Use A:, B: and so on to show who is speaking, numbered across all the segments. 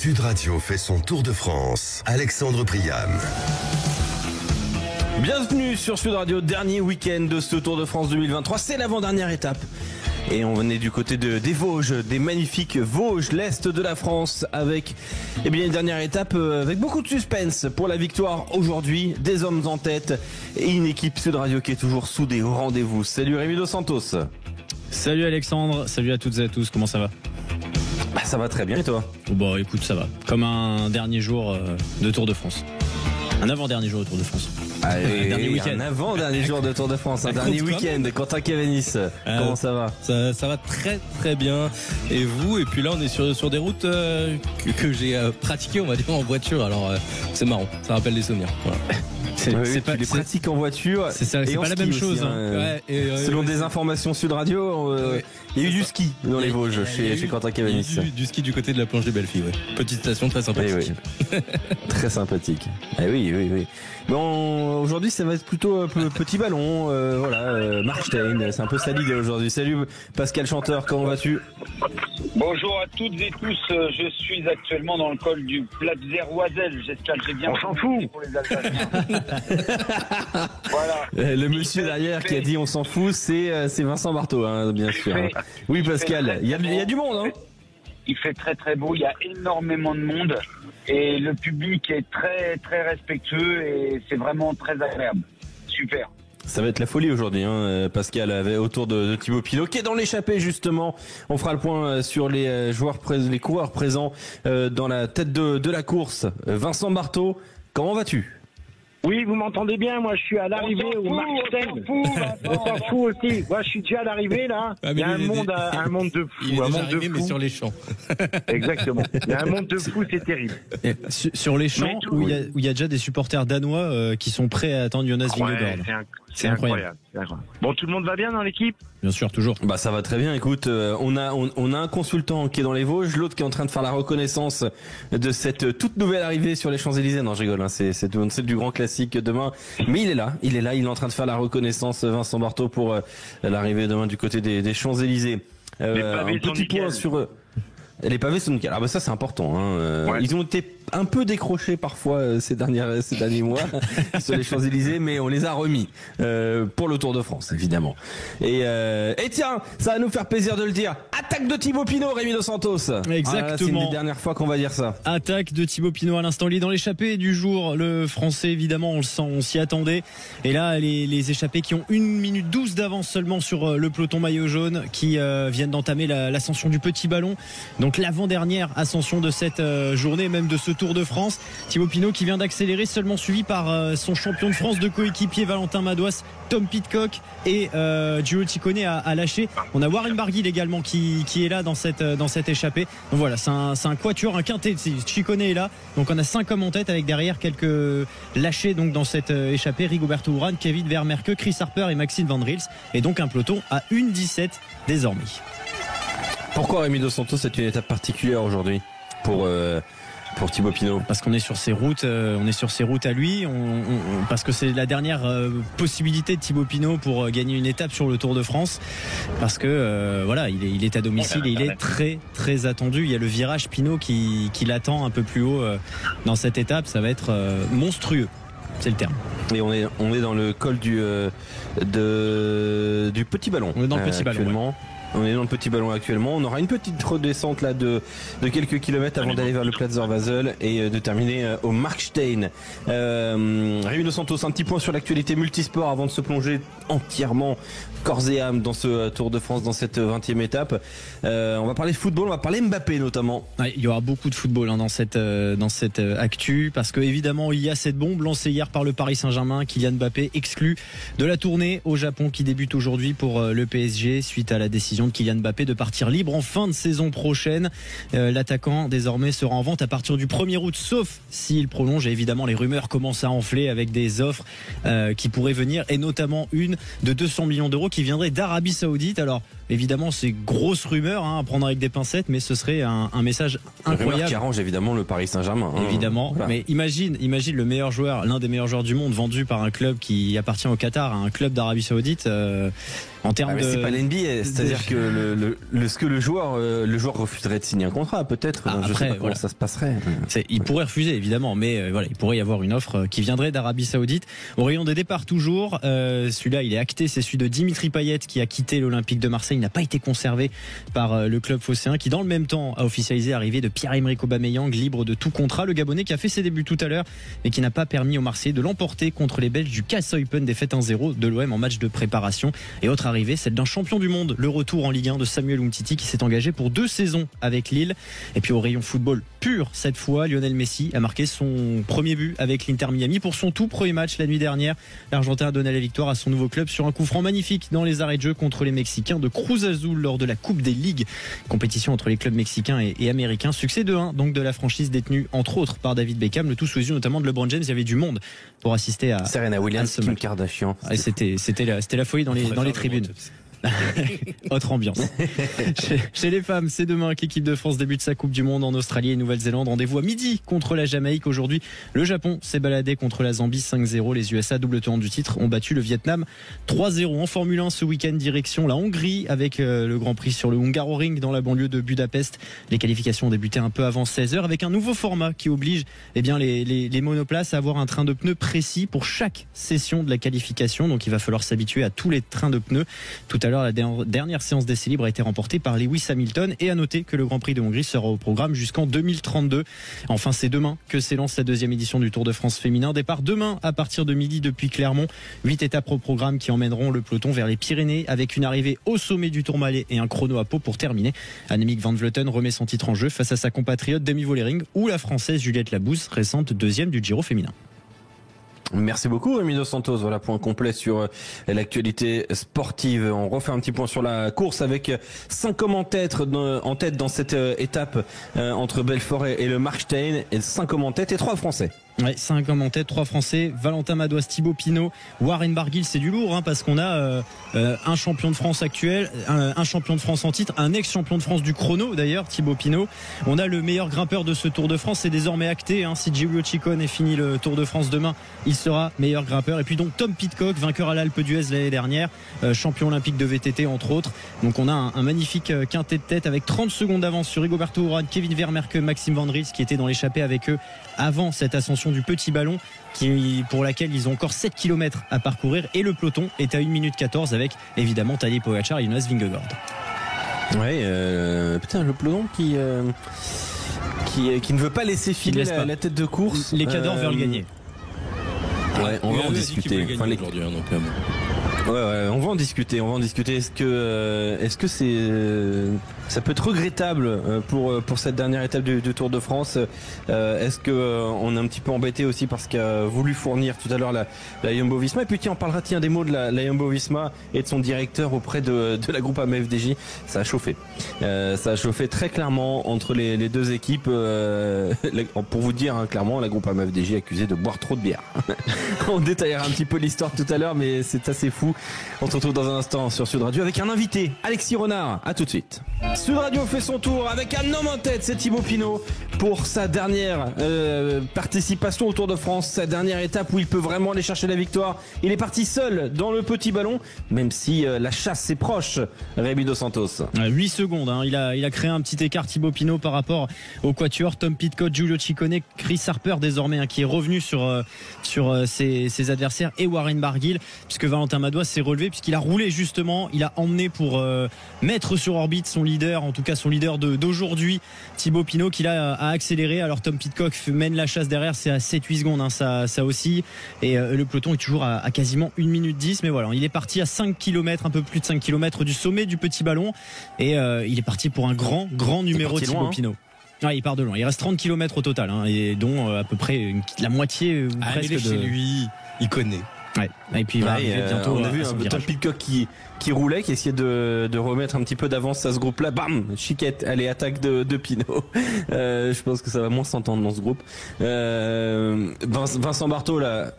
A: Sud Radio fait son tour de France. Alexandre Priam.
B: Bienvenue sur Sud Radio, dernier week-end de ce Tour de France 2023. C'est l'avant-dernière étape. Et on venait du côté des Vosges, des magnifiques Vosges, l'Est de la France, avec une dernière étape avec beaucoup de suspense pour la victoire aujourd'hui, des hommes en tête et une équipe Sud Radio qui est toujours soudée au rendez-vous. Salut Rémi Dos Santos.
C: Salut Alexandre, salut à toutes et à tous, comment ça va ?
B: Ça va très bien et toi ?
C: Bon écoute, ça va, comme un dernier jour de Tour de France. Un avant-dernier jour de Tour de France.
B: Un
C: dernier week-end.
B: Un avant-dernier jour de Tour de France, un dernier week-end. Quentin Cavanis, comment ça va ?
D: Ça va très très bien. Et vous ? Et puis là, on est sur des routes que j'ai pratiquées, on va dire, en voiture. Alors c'est marrant, ça rappelle des souvenirs. Voilà.
B: Tu les pratiques en voiture.
C: C'est ça, c'est pas la même chose.
B: Selon des informations Sud Radio, il y a eu du ski dans les Vosges chez Quentin Cavanis.
D: Du ski du côté de la planche des Belles-Filles, ouais. Petite station très sympathique.
B: Très sympathique. Oui. Bon, aujourd'hui, ça va être plutôt petit ballon. Markstein, c'est un peu sa l'idée aujourd'hui. Salut Pascal Chanteur, comment vas-tu ?
E: Bonjour à toutes et tous, je suis actuellement dans le col du Platzer-Oisel. J'espère que j'ai bien.
F: On s'en fout
E: pour les Alsaciens. Voilà.
B: Le monsieur derrière qui a dit on s'en fout, c'est Vincent Barthaud, hein, bien sûr. Oui Pascal, il y a du monde, hein.
E: Il fait très très beau, il y a énormément de monde et le public est très très respectueux et c'est vraiment très agréable. Super.
B: Ça va être la folie aujourd'hui, hein. Pascal, autour de Thibaut Pinot qui est dans l'échappée justement. On fera le point sur les coureurs présents dans la tête de la course. Vincent Barthaud, comment vas-tu ?
F: Oui, vous m'entendez bien, moi je suis à l'arrivée au Markstein. On s'en fout aussi. Moi je suis déjà à l'arrivée là. Il y a un monde de fou.
D: Il est déjà arrivé mais sur les champs.
F: Exactement. Il y a un monde de fou, c'est terrible.
C: Et sur les champs où il y a déjà des supporters danois qui sont prêts à attendre Jonas Vingegaard.
F: C'est incroyable. Bon, tout le monde va bien dans l'équipe ?
C: Bien sûr, toujours.
B: Bah ça va très bien. Écoute, on a un consultant qui est dans les Vosges, l'autre qui est en train de faire la reconnaissance de cette toute nouvelle arrivée sur les Champs-Élysées. Non, je rigole, hein, c'est du grand classique demain. Mais il est là, il est en train de faire la reconnaissance, Vincent Barthaud, pour l'arrivée demain du côté des Champs-Élysées. Un petit point sur les pavés sont nickel. Ah bah ça c'est important. Hein. Ils ont été un peu décrochés parfois ces derniers mois sur les Champs-Élysées, mais on les a remis pour le Tour de France évidemment. Et tiens, ça va nous faire plaisir de le dire. Attaque de Thibaut Pinot, Rémi Dos Santos.
C: Exactement.
B: C'est une des dernières fois qu'on va dire ça.
C: Attaque de Thibaut Pinot à l'instant. Il est dans l'échappée du jour. Le Français évidemment, on le sent, on s'y attendait. Et là, les échappés qui ont 1 minute 12 d'avance seulement sur le peloton maillot jaune, qui viennent d'entamer l'ascension du petit ballon. Donc l'avant-dernière ascension de cette journée, même de ce Tour de France. Thibaut Pinot qui vient d'accélérer, seulement suivi par son champion de France de coéquipier Valentin Madouas, Tom Pidcock et Giulio Ciccone à lâcher. On a Warren Barguil également qui est là dans cette échappée. Donc voilà, c'est un quatuor, un quintet. Ciccone est là. Donc on a 5 hommes en tête avec derrière quelques lâchés donc dans cette échappée. Rigoberto Urán, Kevin Vermerke, Chris Harper et Maxime Van Dries. Et donc un peloton à 1:17 désormais.
B: Pourquoi Rémi Dos Santos, c'est une étape particulière aujourd'hui pour Thibaut Pinot?
C: Parce qu'on est sur ses routes, à lui. Parce que c'est la dernière possibilité de Thibaut Pinot pour gagner une étape sur le Tour de France. Parce que il est à domicile et il est très très attendu. Il y a le virage Pinot qui l'attend un peu plus haut dans cette étape. Ça va être monstrueux. C'est le terme.
B: Et on est dans le col du petit ballon.
C: On est dans le petit ballon. Ouais.
B: On est dans le petit ballon actuellement. On aura une petite redescente là de quelques kilomètres avant d'aller vers le Platzer-Oisel et de terminer au Markstein. Rémi Dos Santos, un petit point sur l'actualité multisport avant de se plonger entièrement corps et âme dans ce Tour de France, dans cette 20e étape. On va parler football, on va parler Mbappé notamment.
C: Ouais, il y aura beaucoup de football dans cette actu, parce que évidemment il y a cette bombe lancée hier par le Paris Saint-Germain. Kylian Mbappé exclu de la tournée au Japon qui débute aujourd'hui pour le PSG suite à la décision de Kylian Mbappé de partir libre en fin de saison prochaine. L'attaquant désormais sera en vente à partir du 1er août, sauf s'il prolonge. Et évidemment les rumeurs commencent à enfler avec des offres qui pourraient venir, et notamment une de 200 millions d'euros qui viendrait d'Arabie Saoudite. Alors évidemment, c'est grosse rumeur à prendre avec des pincettes, mais ce serait un message incroyable.
B: Rumeur qui arrange évidemment le Paris Saint-Germain.
C: Évidemment, voilà. Mais imagine le meilleur joueur, l'un des meilleurs joueurs du monde, vendu par un club qui appartient au Qatar, un club d'Arabie Saoudite. En termes de,
B: c'est pas l'NBA, c'est-à-dire que le joueur refuserait de signer un contrat, peut-être. Je sais pas comment ça se passerait.
C: Il pourrait refuser, évidemment, mais voilà, il pourrait y avoir une offre qui viendrait d'Arabie Saoudite. Au rayon des départs toujours, celui-là, il est acté, c'est celui de Dimitri Payet qui a quitté l'Olympique de Marseille. Il n'a pas été conservé par le club phocéen, qui dans le même temps a officialisé l'arrivée de Pierre-Emerick Aubameyang, libre de tout contrat. Le Gabonais qui a fait ses débuts tout à l'heure, mais qui n'a pas permis aux Marseillais de l'emporter contre les Belges du KS Eupen, défaite 1-0 de l'OM en match de préparation. Et autre arrivée, celle d'un champion du monde, le retour en Ligue 1 de Samuel Umtiti qui s'est engagé pour 2 saisons avec Lille. Et puis au rayon football pur, cette fois, Lionel Messi a marqué son premier but avec l'Inter Miami pour son tout premier match la nuit dernière. L'Argentin a donné la victoire à son nouveau club sur un coup franc magnifique dans les arrêts de jeu contre les Mexicains de Cruz Azul lors de la Coupe des Ligues, compétition entre les clubs mexicains et américains. Succès de 1 donc de la franchise détenue entre autres par David Beckham, le tout sous les yeux notamment de LeBron James. Il y avait du monde pour assister à
B: Serena Williams, Kim Kardashian.
C: C'était la folie dans les tribunes. Autre ambiance. Chez les femmes, c'est demain que l'équipe de France débute sa Coupe du Monde en Australie et Nouvelle-Zélande. Rendez-vous à midi contre la Jamaïque. Aujourd'hui, le Japon s'est baladé contre la Zambie 5-0. Les USA, double tenant du titre, ont battu le Vietnam 3-0. En Formule 1 ce week-end, direction la Hongrie avec le Grand Prix sur le Hungaroring dans la banlieue de Budapest. Les qualifications ont débuté un peu avant 16h avec un nouveau format qui oblige les monoplaces à avoir un train de pneus précis pour chaque session de la qualification. Donc il va falloir s'habituer à tous les trains de pneus. Tout à l'heure, la dernière séance d'essai libre a été remportée par Lewis Hamilton, et à noter que le Grand Prix de Hongrie sera au programme jusqu'en 2032. Enfin, c'est demain que s'élance la 2e édition du Tour de France féminin. Départ demain à partir de midi depuis Clermont. 8 étapes au programme qui emmèneront le peloton vers les Pyrénées avec une arrivée au sommet du Tourmalet et un chrono à Pau pour terminer. Annemiek van Vleuten remet son titre en jeu face à sa compatriote Demi Vollering ou la Française Juliette Labousse, récente 2e du Giro féminin.
B: Merci beaucoup Rémi Dos Santos. Voilà, point complet sur l'actualité sportive. On refait un petit point sur la course avec 5 hommes en tête dans cette étape entre Belfort et le Markstein, et 5 hommes en tête et 3 Français.
C: Ouais, 5 hommes en tête, 3 Français, Valentin Madouas, Thibaut Pinot, Warren Barguil. C'est du lourd parce qu'on a un champion de France actuel, un champion de France en titre, un ex-champion de France du chrono d'ailleurs, Thibaut Pinot. On a le meilleur grimpeur de ce Tour de France, c'est désormais acté. Si Giulio Ciccone est fini le Tour de France demain, il sera meilleur grimpeur. Et puis donc Tom Pidcock, vainqueur à l'Alpe d'Huez l'année dernière, champion olympique de VTT entre autres. Donc on a un magnifique quintet de tête avec 30 secondes d'avance sur Rigoberto Urán, Kevin Vermeerke, Maxime Van Dries qui étaient dans l'échappée avec eux avant cette ascension du petit ballon pour laquelle ils ont encore 7 km à parcourir, et le peloton est à 1 minute 14 avec évidemment Tadej Pogačar et Jonas Vingegaard.
B: Ouais, le peloton qui ne veut pas laisser filer la tête de course.
C: Les cadors veulent le gagner.
B: Ouais, on va en discuter. On va en discuter. Est-ce que ça peut être regrettable pour cette dernière étape du Tour de France? Est-ce que on est un petit peu embêté aussi parce qu'a voulu fournir tout à l'heure la Jumbo-Visma? Et puis on parlera des mots de la Jumbo-Visma et de son directeur auprès de la Groupama FDJ. Ça a chauffé. Ça a chauffé très clairement entre les deux équipes. Pour vous dire clairement, la Groupama FDJ est accusée de boire trop de bière. On détaillera un petit peu l'histoire tout à l'heure, mais c'est assez fou. On se retrouve dans un instant sur Sud Radio avec un invité, Alexis Renard. À tout de suite. Sud Radio fait son tour avec un homme en tête, c'est Thibaut Pinot, pour sa dernière participation au Tour de France, sa dernière étape où il peut vraiment aller chercher la victoire. Il est parti seul dans le petit ballon, même si la chasse est proche. Rémi Dos Santos. 8
C: secondes, il a créé un petit écart Thibaut Pinot par rapport au quatuor Tom Pidcock, Giulio Ciccone, Chris Harper désormais qui est revenu sur ses adversaires, et Warren Barguil, puisque Valentin Madouas s'est relevé, puisqu'il a roulé justement, il a emmené pour mettre sur orbite son leader, en tout cas son leader d'aujourd'hui, Thibaut Pinot, qui a accéléré. Alors Tom Pidcock mène la chasse derrière, c'est à 7-8 secondes, ça aussi, et le peloton est toujours à quasiment 1 minute 10, mais voilà, il est parti à 5 km, un peu plus de 5 km du sommet du petit ballon, et il est parti pour un grand numéro de Thibaut Pinot. Ouais, il part de loin. Il reste 30 km au total, et dont à peu près la moitié ou presque de
D: chez lui. Il connaît.
C: Ouais. Et puis il va arriver bientôt.
B: On a vu un Tom Pidcock qui roulait, qui essayait de remettre un petit peu d'avance à ce groupe-là. Bam, chiquette, allez, attaque de Pinot. Je pense que ça va moins s'entendre dans ce groupe. Vincent Barthaud, là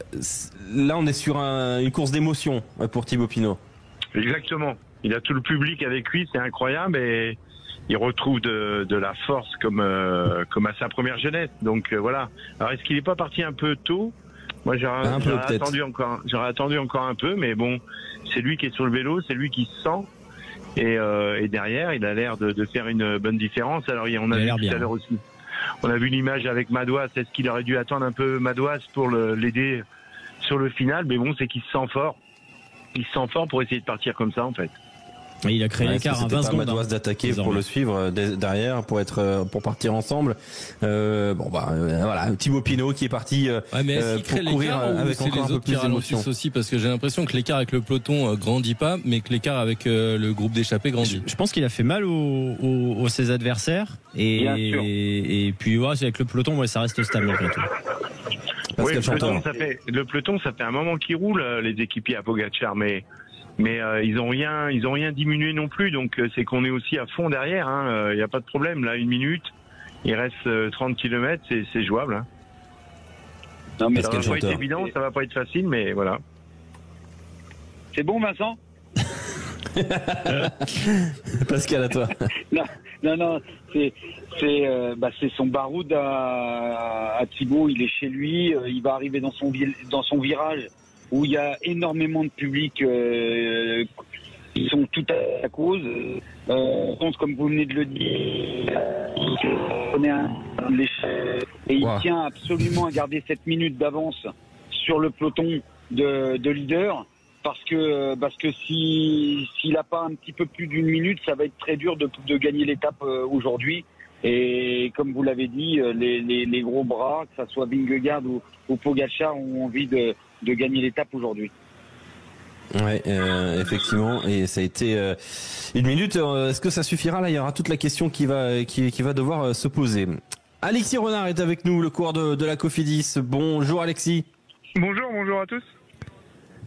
B: on est sur une course d'émotion pour Thibaut Pinot.
F: Exactement. il a tout le public avec lui, c'est incroyable, et il retrouve de la force comme à sa première jeunesse. Donc voilà. Alors est-ce qu'il n'est pas parti un peu tôt? Moi j'aurais attendu encore un peu, mais bon, c'est lui qui est sur le vélo, c'est lui qui se sent. Et derrière, il a l'air de faire une bonne différence. Alors on a vu tout à l'heure aussi. On a vu l'image avec Madouas. Est-ce qu'il aurait dû attendre un peu Madouas pour l'aider sur le final? Mais bon, c'est qu'il se sent fort. Il se sent fort pour essayer de partir comme ça, en fait.
C: Et il a créé l'écart à 20 secondes.
B: Madouas d'attaquer pour le suivre derrière, pour partir ensemble. Voilà, Thibaut Pinot qui est parti pour courir avec encore un peu plus d'émotion
D: aussi, parce que j'ai l'impression que l'écart avec le peloton grandit pas, mais que l'écart avec le groupe d'échappés grandit.
C: Je pense qu'il a fait mal ses adversaires, et puis avec le peloton, ça reste stable malgré tout.
F: Oui, le peloton, ça fait un moment qu'il roule, les équipiers à Pogačar, mais ils ont rien diminué non plus, donc c'est qu'on est aussi à fond derrière, il n'y a pas de problème. Là, 1 minute, il reste 30 km, c'est jouable. Hein.
E: Non, mais
F: ça va pas être évident, ça va pas être facile, mais voilà.
E: C'est bon, Vincent?
B: Pascal, à toi.
E: Non, c'est son baroud à Thibaut. Il est chez lui, il va arriver dans son virage où il y a énormément de public qui sont tout à cause. Je pense, comme vous venez de le dire, et il tient absolument à garder 7 minutes d'avance sur le peloton de leader, parce que s'il n'a pas un petit peu plus d'1 minute, ça va être très dur de gagner l'étape aujourd'hui. Et comme vous l'avez dit, les gros bras, que ça soit Vingegaard ou Pogačar, ont envie de gagner l'étape aujourd'hui.
B: Ouais, effectivement, et ça a été 1 minute. Est-ce que ça suffira? Là, il y aura toute la question qui va devoir se poser. Alexis Renard est avec nous, le coureur de la Cofidis. Bonjour Alexis.
G: Bonjour à tous.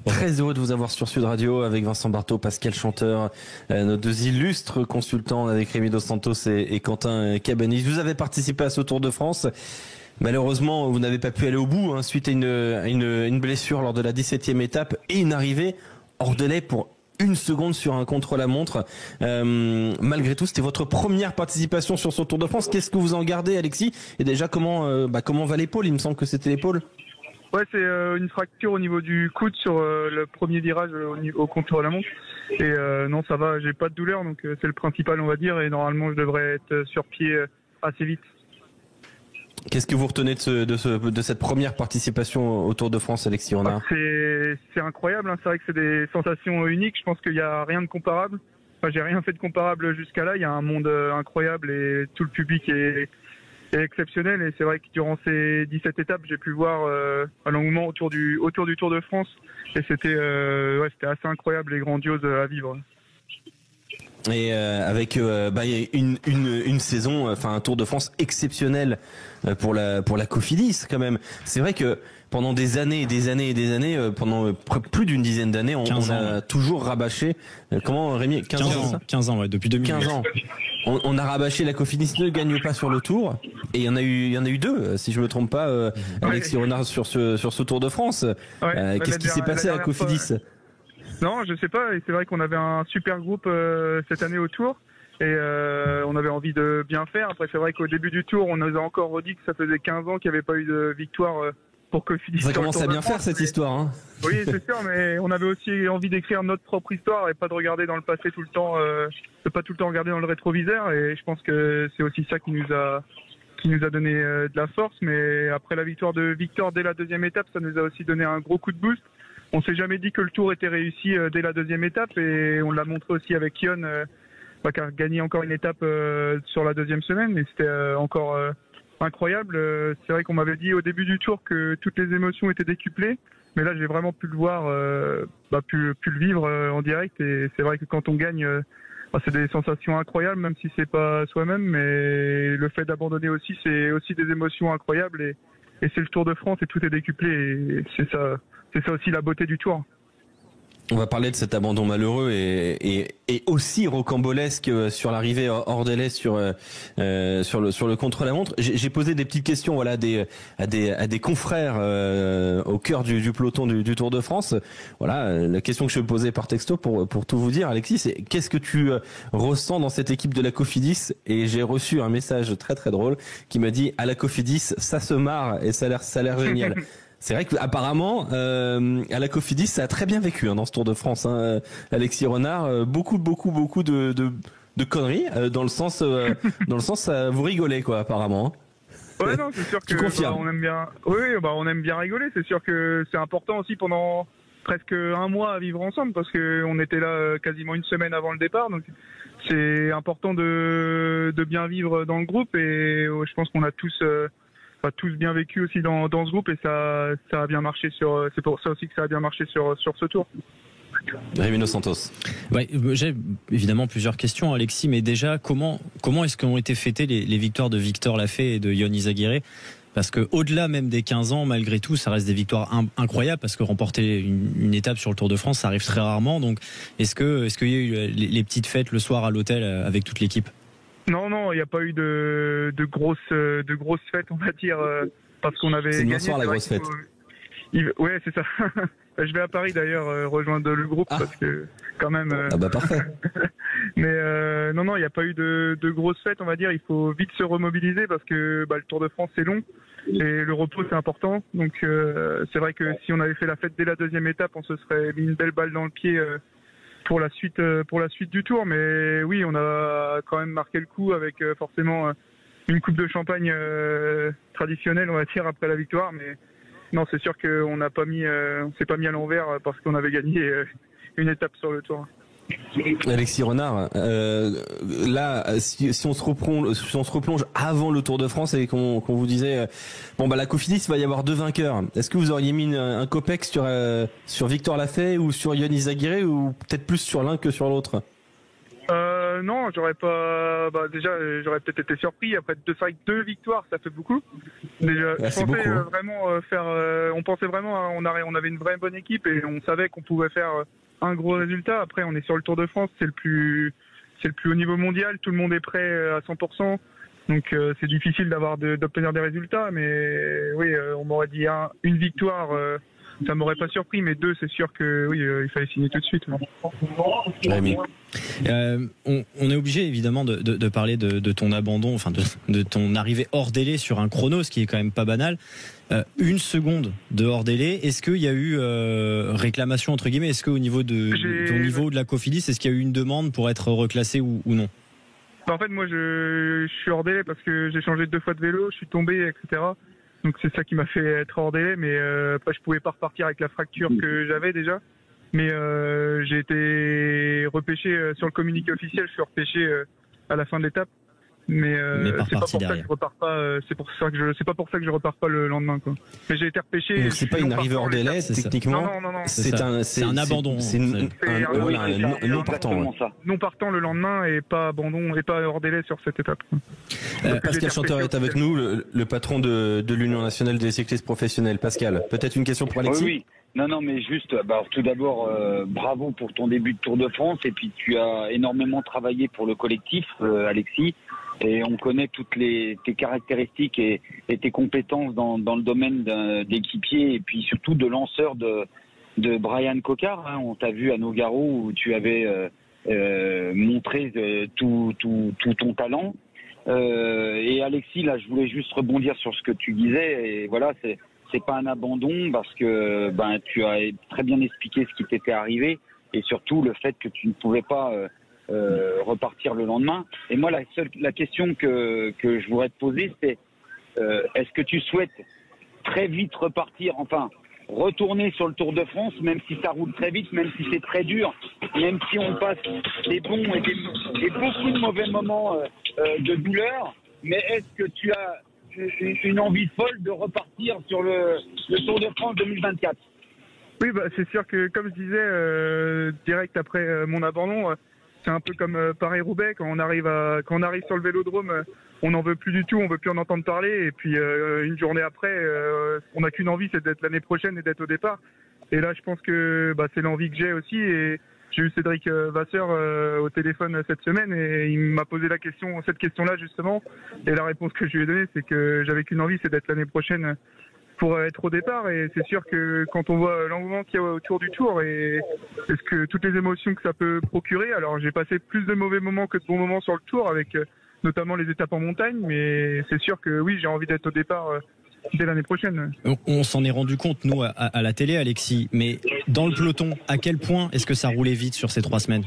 B: Très heureux de vous avoir sur Sud Radio avec Vincent Barthaud, Pascal Chanteur, nos 2 illustres consultants avec Rémi Dos Santos et Quentin Cabanis. Vous avez participé à ce Tour de France. Malheureusement, vous n'avez pas pu aller au bout, suite à une blessure lors de la 17e étape et une arrivée hors délai pour 1 seconde sur un contre-la-montre. Malgré tout, c'était votre première participation sur ce Tour de France. Qu'est-ce que vous en gardez, Alexis? Et déjà, comment va l'épaule? Il me semble que c'était l'épaule.
G: Ouais, c'est une fracture au niveau du coude sur le premier virage au contre-la-montre. Et non, ça va, j'ai pas de douleur, donc c'est le principal, on va dire. Et normalement, je devrais être sur pied assez vite.
B: Qu'est-ce que vous retenez de cette première participation au Tour de France, Alexis Renard?
G: C'est incroyable, c'est vrai que c'est des sensations uniques. Je pense qu'il n'y a rien de comparable. Enfin, j'ai rien fait de comparable jusqu'à là. Il y a un monde incroyable et tout le public est exceptionnel. Et c'est vrai que durant ces 17 étapes, j'ai pu voir un engouement autour du Tour de France. Et c'était assez incroyable et grandiose à vivre.
B: Et avec une saison, un Tour de France exceptionnel pour la Cofidis quand même. C'est vrai que pendant des années et des années et des années, pendant plus d'une dizaine d'années, on a toujours rabâché. Comment, Rémi? 15 ans,
C: 15 ans, ouais, depuis 2000.
B: 15 ans. On a rabâché la Cofidis ne gagne pas sur le Tour, et il y en a eu 2, si je me trompe pas, Alexis Renard sur ce Tour de France. Qu'est-ce qui s'est passé à la Cofidis?
G: Non, je sais pas. Et c'est vrai qu'on avait un super groupe cette année au Tour, et on avait envie de bien faire. Après, c'est vrai qu'au début du Tour, on nous a encore redit que ça faisait 15 ans qu'il n'y avait pas eu de victoire pour Cofidis.
B: Ça commence à bien faire cette histoire.
G: Oui, c'est sûr, mais on avait aussi envie d'écrire notre propre histoire et pas de regarder dans le passé tout le temps, de pas tout le temps regarder dans le rétroviseur. Et je pense que c'est aussi ça qui nous a donné de la force. Mais après la victoire de Victor dès la 2e étape, ça nous a aussi donné un gros coup de boost. On s'est jamais dit que le Tour était réussi dès la 2e étape, et on l'a montré aussi avec Kion, qui a gagné encore une étape sur la 2e semaine, et c'était encore incroyable. C'est vrai qu'on m'avait dit au début du Tour que toutes les émotions étaient décuplées, mais là j'ai vraiment pu le voir, pu le vivre en direct, et c'est vrai que quand on gagne, c'est des sensations incroyables, même si c'est pas soi-même, mais le fait d'abandonner aussi, c'est aussi des émotions incroyables, et c'est le Tour de France et tout est décuplé, et c'est ça aussi la beauté du Tour.
B: On va parler de cet abandon malheureux et aussi rocambolesque sur l'arrivée hors délai sur le contre-la-montre. J'ai posé des petites questions, voilà, à des confrères au cœur du peloton du Tour de France. Voilà, la question que je vais poser par texto pour tout vous dire, Alexis, c'est qu'est-ce que tu ressens dans cette équipe de la Cofidis? Et j'ai reçu un message très très drôle qui m'a dit à la Cofidis, ça se marre et ça a l'air génial. C'est vrai qu'apparemment, à la Cofidis, ça a très bien vécu dans ce Tour de France. Hein, Alexis Renard, beaucoup de conneries dans le sens, vous rigolez quoi, apparemment.
G: Ouais, non, c'est sûr que
B: tu confirmes.
G: On aime bien. Oui, on aime bien rigoler. C'est sûr que c'est important aussi pendant presque un mois à vivre ensemble parce que on était là quasiment une semaine avant le départ. Donc c'est important de bien vivre dans le groupe et je pense qu'on a tous bien vécu aussi dans ce groupe et ça a bien marché c'est pour ça aussi que ça a bien marché sur ce tour.
B: Rémi Santos.
C: Ouais, j'ai évidemment plusieurs questions, Alexis, mais déjà comment est-ce qu'ont été fêtées les victoires de Victor Lafay et de Yon Izagirre? Parce que au-delà même des 15 ans, malgré tout, ça reste des victoires incroyables parce que remporter une étape sur le Tour de France, ça arrive très rarement. Donc est-ce qu'il y a eu les petites fêtes le soir à l'hôtel avec toute l'équipe?
G: Non, il n'y a pas eu de grosses fêtes, on va dire, parce qu'on avait gagné.
B: C'est soir la grosse fête.
G: Ouais, c'est ça. Je vais à Paris d'ailleurs rejoindre le groupe parce que quand même.
B: Ah bah parfait.
G: Mais non, il n'y a pas eu de grosses fêtes, on va dire. Il faut vite se remobiliser parce que le Tour de France c'est long et le repos c'est important. Donc c'est vrai que si on avait fait la fête dès la deuxième étape, on se serait mis une belle balle dans le pied. Pour la suite du tour, mais oui, on a quand même marqué le coup avec forcément une coupe de champagne traditionnelle, on va dire, après la victoire. Mais non, c'est sûr qu'on n'a pas on s'est pas mis à l'envers parce qu'on avait gagné une étape sur le tour.
B: Alexis Renard, là, si on se replonge avant le Tour de France et qu'on vous disait, la Cofidis, il va y avoir 2 vainqueurs. Est-ce que vous auriez mis un copex sur Victor Lafay ou sur Yon Izagirre ou peut-être plus sur l'un que sur l'autre?
G: Non, j'aurais pas. Déjà, j'aurais peut-être été surpris. Après 2 victoires, ça fait beaucoup. Déjà, on pensait vraiment, on avait une vraie bonne équipe et on savait qu'on pouvait faire un gros résultat. Après, on est sur le Tour de France, c'est le plus haut niveau mondial. Tout le monde est prêt à 100%. Donc, c'est difficile d'obtenir des résultats. Mais oui, on m'aurait dit une victoire. Ça m'aurait pas surpris, mais 2, c'est sûr que oui, il fallait signer tout de suite.
C: On est obligé évidemment de parler de ton abandon, enfin de ton arrivée hors délai sur un chrono, ce qui est quand même pas banal. 1 seconde de hors délai. Est-ce qu'il y a eu réclamation entre guillemets? Est-ce qu'au niveau de ton niveau de la Cofidis, est-ce qu'il y a eu une demande pour être reclassé ou non?
G: En fait, moi, je suis hors délai parce que j'ai changé 2 fois de vélo, je suis tombé, etc. Donc c'est ça qui m'a fait être hors délai, mais après je pouvais pas repartir avec la fracture que j'avais déjà. Mais j'ai été repêché sur le communiqué officiel, je suis repêché à la fin de l'étape. Mais c'est pas pour ça que je repars pas. C'est pas pour ça que je repars pas le lendemain, quoi. Mais j'ai été repêché.
B: Donc c'est pas une arrivée hors délai, techniquement.
G: Non.
B: C'est un abandon. C'est non partant.
G: Non partant le lendemain et pas abandon et pas hors délai sur cette étape.
B: Pascal Chanteur est avec nous, le patron de l'Union nationale des cyclistes professionnels. Pascal, peut-être une question pour Alexis?
E: Oui. Non, mais juste, tout d'abord, bravo pour ton début de Tour de France. Et puis, tu as énormément travaillé pour le collectif, Alexis. Et on connaît toutes tes caractéristiques et tes compétences dans le domaine d'équipier et puis surtout de lanceur de Brian Cocard. Hein. On t'a vu à Nogaro où tu avais montré tout ton talent. Et Alexis, là, je voulais juste rebondir sur ce que tu disais. Et voilà, c'est pas un abandon parce que tu as très bien expliqué ce qui t'était arrivé et surtout le fait que tu ne pouvais pas repartir le lendemain. Et moi, la question que je voudrais te poser, c'est est-ce que tu souhaites très vite retourner sur le Tour de France, même si ça roule très vite, même si c'est très dur, même si on passe des bons et beaucoup de mauvais moments de douleur, mais est-ce que tu as une envie folle de repartir sur le Tour de France 2024?
G: Oui, c'est sûr que, comme je disais, direct après mon abandon, c'est un peu comme Paris-Roubaix, quand on arrive sur le vélodrome, on n'en veut plus du tout, on veut plus en entendre parler. Et puis une journée après, on n'a qu'une envie, c'est d'être l'année prochaine et d'être au départ. Et là, je pense que c'est l'envie que j'ai aussi. Et j'ai eu Cédric Vasseur au téléphone cette semaine et il m'a posé cette question-là justement. Et la réponse que je lui ai donnée, c'est que j'avais qu'une envie, c'est d'être l'année prochaine pour être au départ. Et c'est sûr que quand on voit l'engouement qu'il y a autour du Tour et est-ce que toutes les émotions que ça peut procurer, alors j'ai passé plus de mauvais moments que de bons moments sur le Tour avec notamment les étapes en montagne, mais c'est sûr que oui, j'ai envie d'être au départ dès l'année prochaine.
C: On s'en est rendu compte, nous, à la télé, Alexis, mais dans le peloton, à quel point est-ce que ça roulait vite sur ces 3 semaines ?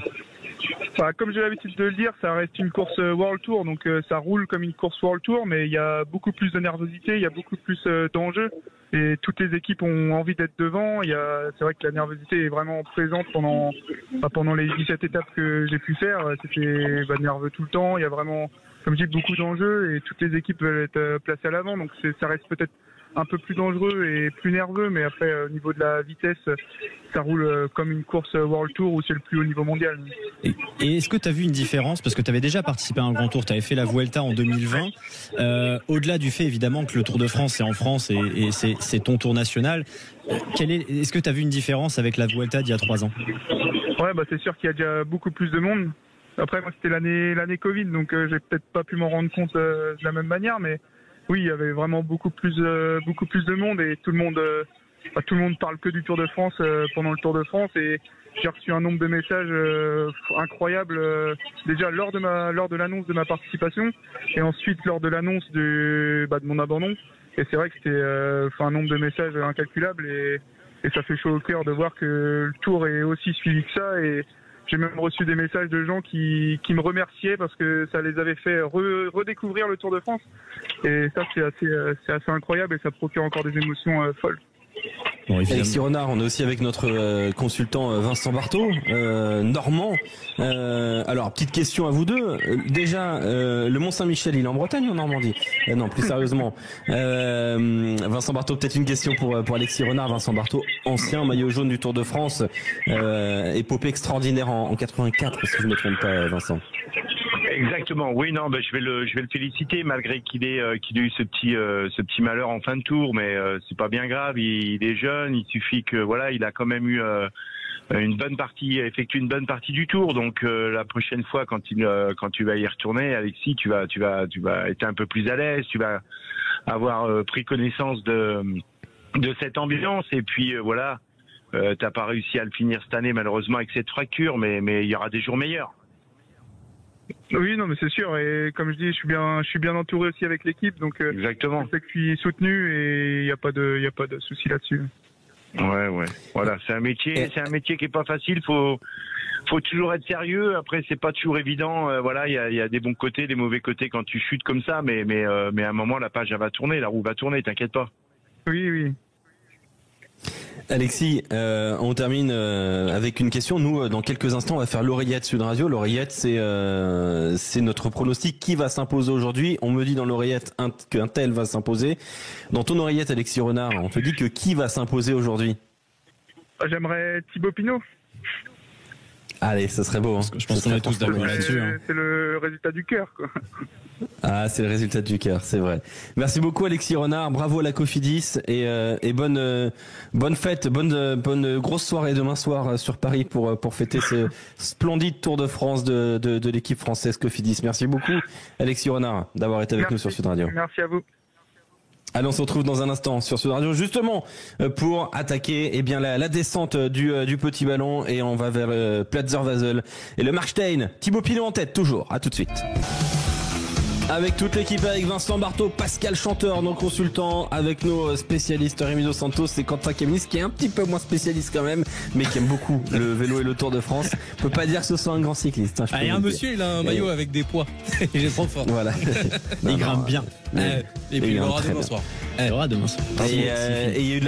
G: Comme j'ai l'habitude de le dire, ça reste une course World Tour, donc ça roule comme une course World Tour, mais il y a beaucoup plus de nervosité, il y a beaucoup plus d'enjeux, et toutes les équipes ont envie d'être devant. C'est vrai que la nervosité est vraiment présente pendant les 17 étapes que j'ai pu faire. C'était nerveux tout le temps, il y a vraiment, comme je dis, beaucoup d'enjeux, et toutes les équipes veulent être placées à l'avant, donc ça reste peut-être un peu plus dangereux et plus nerveux, mais après au niveau de la vitesse, ça roule comme une course World Tour où c'est le plus haut niveau mondial.
C: Et est-ce que tu as vu une différence, parce que tu avais déjà participé à un grand tour, tu avais fait la Vuelta en 2020, au-delà du fait évidemment que le Tour de France c'est en France et c'est ton tour national, est-ce que tu as vu une différence avec la Vuelta d'il y a 3 ans ?
G: Ouais, c'est sûr qu'il y a déjà beaucoup plus de monde. Après moi c'était l'année Covid, donc j'ai peut-être pas pu m'en rendre compte de la même manière, mais oui, il y avait vraiment beaucoup plus de monde et tout le monde parle que du Tour de France pendant le Tour de France, et j'ai reçu un nombre de messages incroyables déjà lors de l'annonce de ma participation et ensuite lors de l'annonce de mon abandon. Et c'est vrai que c'était un nombre de messages incalculable et ça fait chaud au cœur de voir que le Tour est aussi suivi que ça. Et j'ai même reçu des messages de gens qui me remerciaient parce que ça les avait fait redécouvrir le Tour de France. Et ça, c'est assez incroyable et ça procure encore des émotions folles.
B: Bon, Alexis Renard, on est aussi avec notre consultant Vincent Barthaud, normand. Alors, petite question à vous deux. Déjà, le Mont-Saint-Michel, il est en Bretagne ou en Normandie ? Non, plus sérieusement. Vincent Barthaud, peut-être une question pour Alexis Renard. Vincent Barthaud, ancien maillot jaune du Tour de France, épopée extraordinaire en 84, si je ne me trompe pas, Vincent.
F: Exactement. Oui, non, je vais le féliciter malgré qu'il ait eu ce petit malheur en fin de tour, mais c'est pas bien grave. Il est jeune. Il suffit que il a quand même eu effectué une bonne partie du tour. Donc la prochaine fois quand tu vas y retourner, Alexis, tu vas être un peu plus à l'aise. Tu vas avoir pris connaissance de cette ambiance. Et puis t'as pas réussi à le finir cette année malheureusement avec cette fracture, mais il y aura des jours meilleurs.
G: Oui, non, mais c'est sûr. Et comme je dis, je suis bien entouré aussi avec l'équipe, donc
F: exactement.
G: Je sais que je suis soutenu et il y a pas de souci là-dessus.
F: Ouais. Voilà, c'est un métier qui est pas facile. Faut toujours être sérieux. Après, c'est pas toujours évident. Il y a des bons côtés, des mauvais côtés quand tu chutes comme ça. Mais à un moment, la page elle va tourner, la roue va tourner. T'inquiète pas.
G: Oui.
B: Alexis, on termine avec une question. Nous, dans quelques instants, on va faire l'oreillette Sud Radio. L'oreillette, c'est notre pronostic. Qui va s'imposer aujourd'hui ? On me dit dans l'oreillette qu'un tel va s'imposer. Dans ton oreillette, Alexis Renard, on te dit que qui va s'imposer aujourd'hui ?
G: J'aimerais Thibaut Pinot.
B: Allez, ça serait beau. Hein.
C: Je pense qu'on est tous d'accord là-dessus.
G: C'est le résultat du cœur, quoi.
B: Ah, c'est le résultat du cœur, c'est vrai. Merci beaucoup Alexis Renard, bravo à la Cofidis et bonne fête, bonne grosse soirée demain soir sur Paris pour fêter ce splendide Tour de France de l'équipe française Cofidis. Merci beaucoup Alexis Renard d'avoir été avec nous sur Sud Radio.
G: Merci à vous.
B: Allez, on se retrouve dans un instant sur Sud Radio, justement pour attaquer la descente du petit ballon, et on va vers Platzer Wasel et le Markstein. Thibaut Pinot en tête, toujours. À tout de suite. Avec toute l'équipe, avec Vincent Barthaud, Pascal Chanteur, nos consultants, avec nos spécialistes Rémi Dos Santos et Quentin Keminis, qui est un petit peu moins spécialiste quand même, mais qui aime beaucoup le vélo et le Tour de France. On peut pas dire que ce soit un grand cycliste. Hein,
D: un monsieur, il a un maillot avec des poids. Il est trop fort.
B: Voilà.
C: Il grimpe bien.
D: Et puis il aura des bonsoirs.
C: Il y aura demain.
B: Et il y a eu de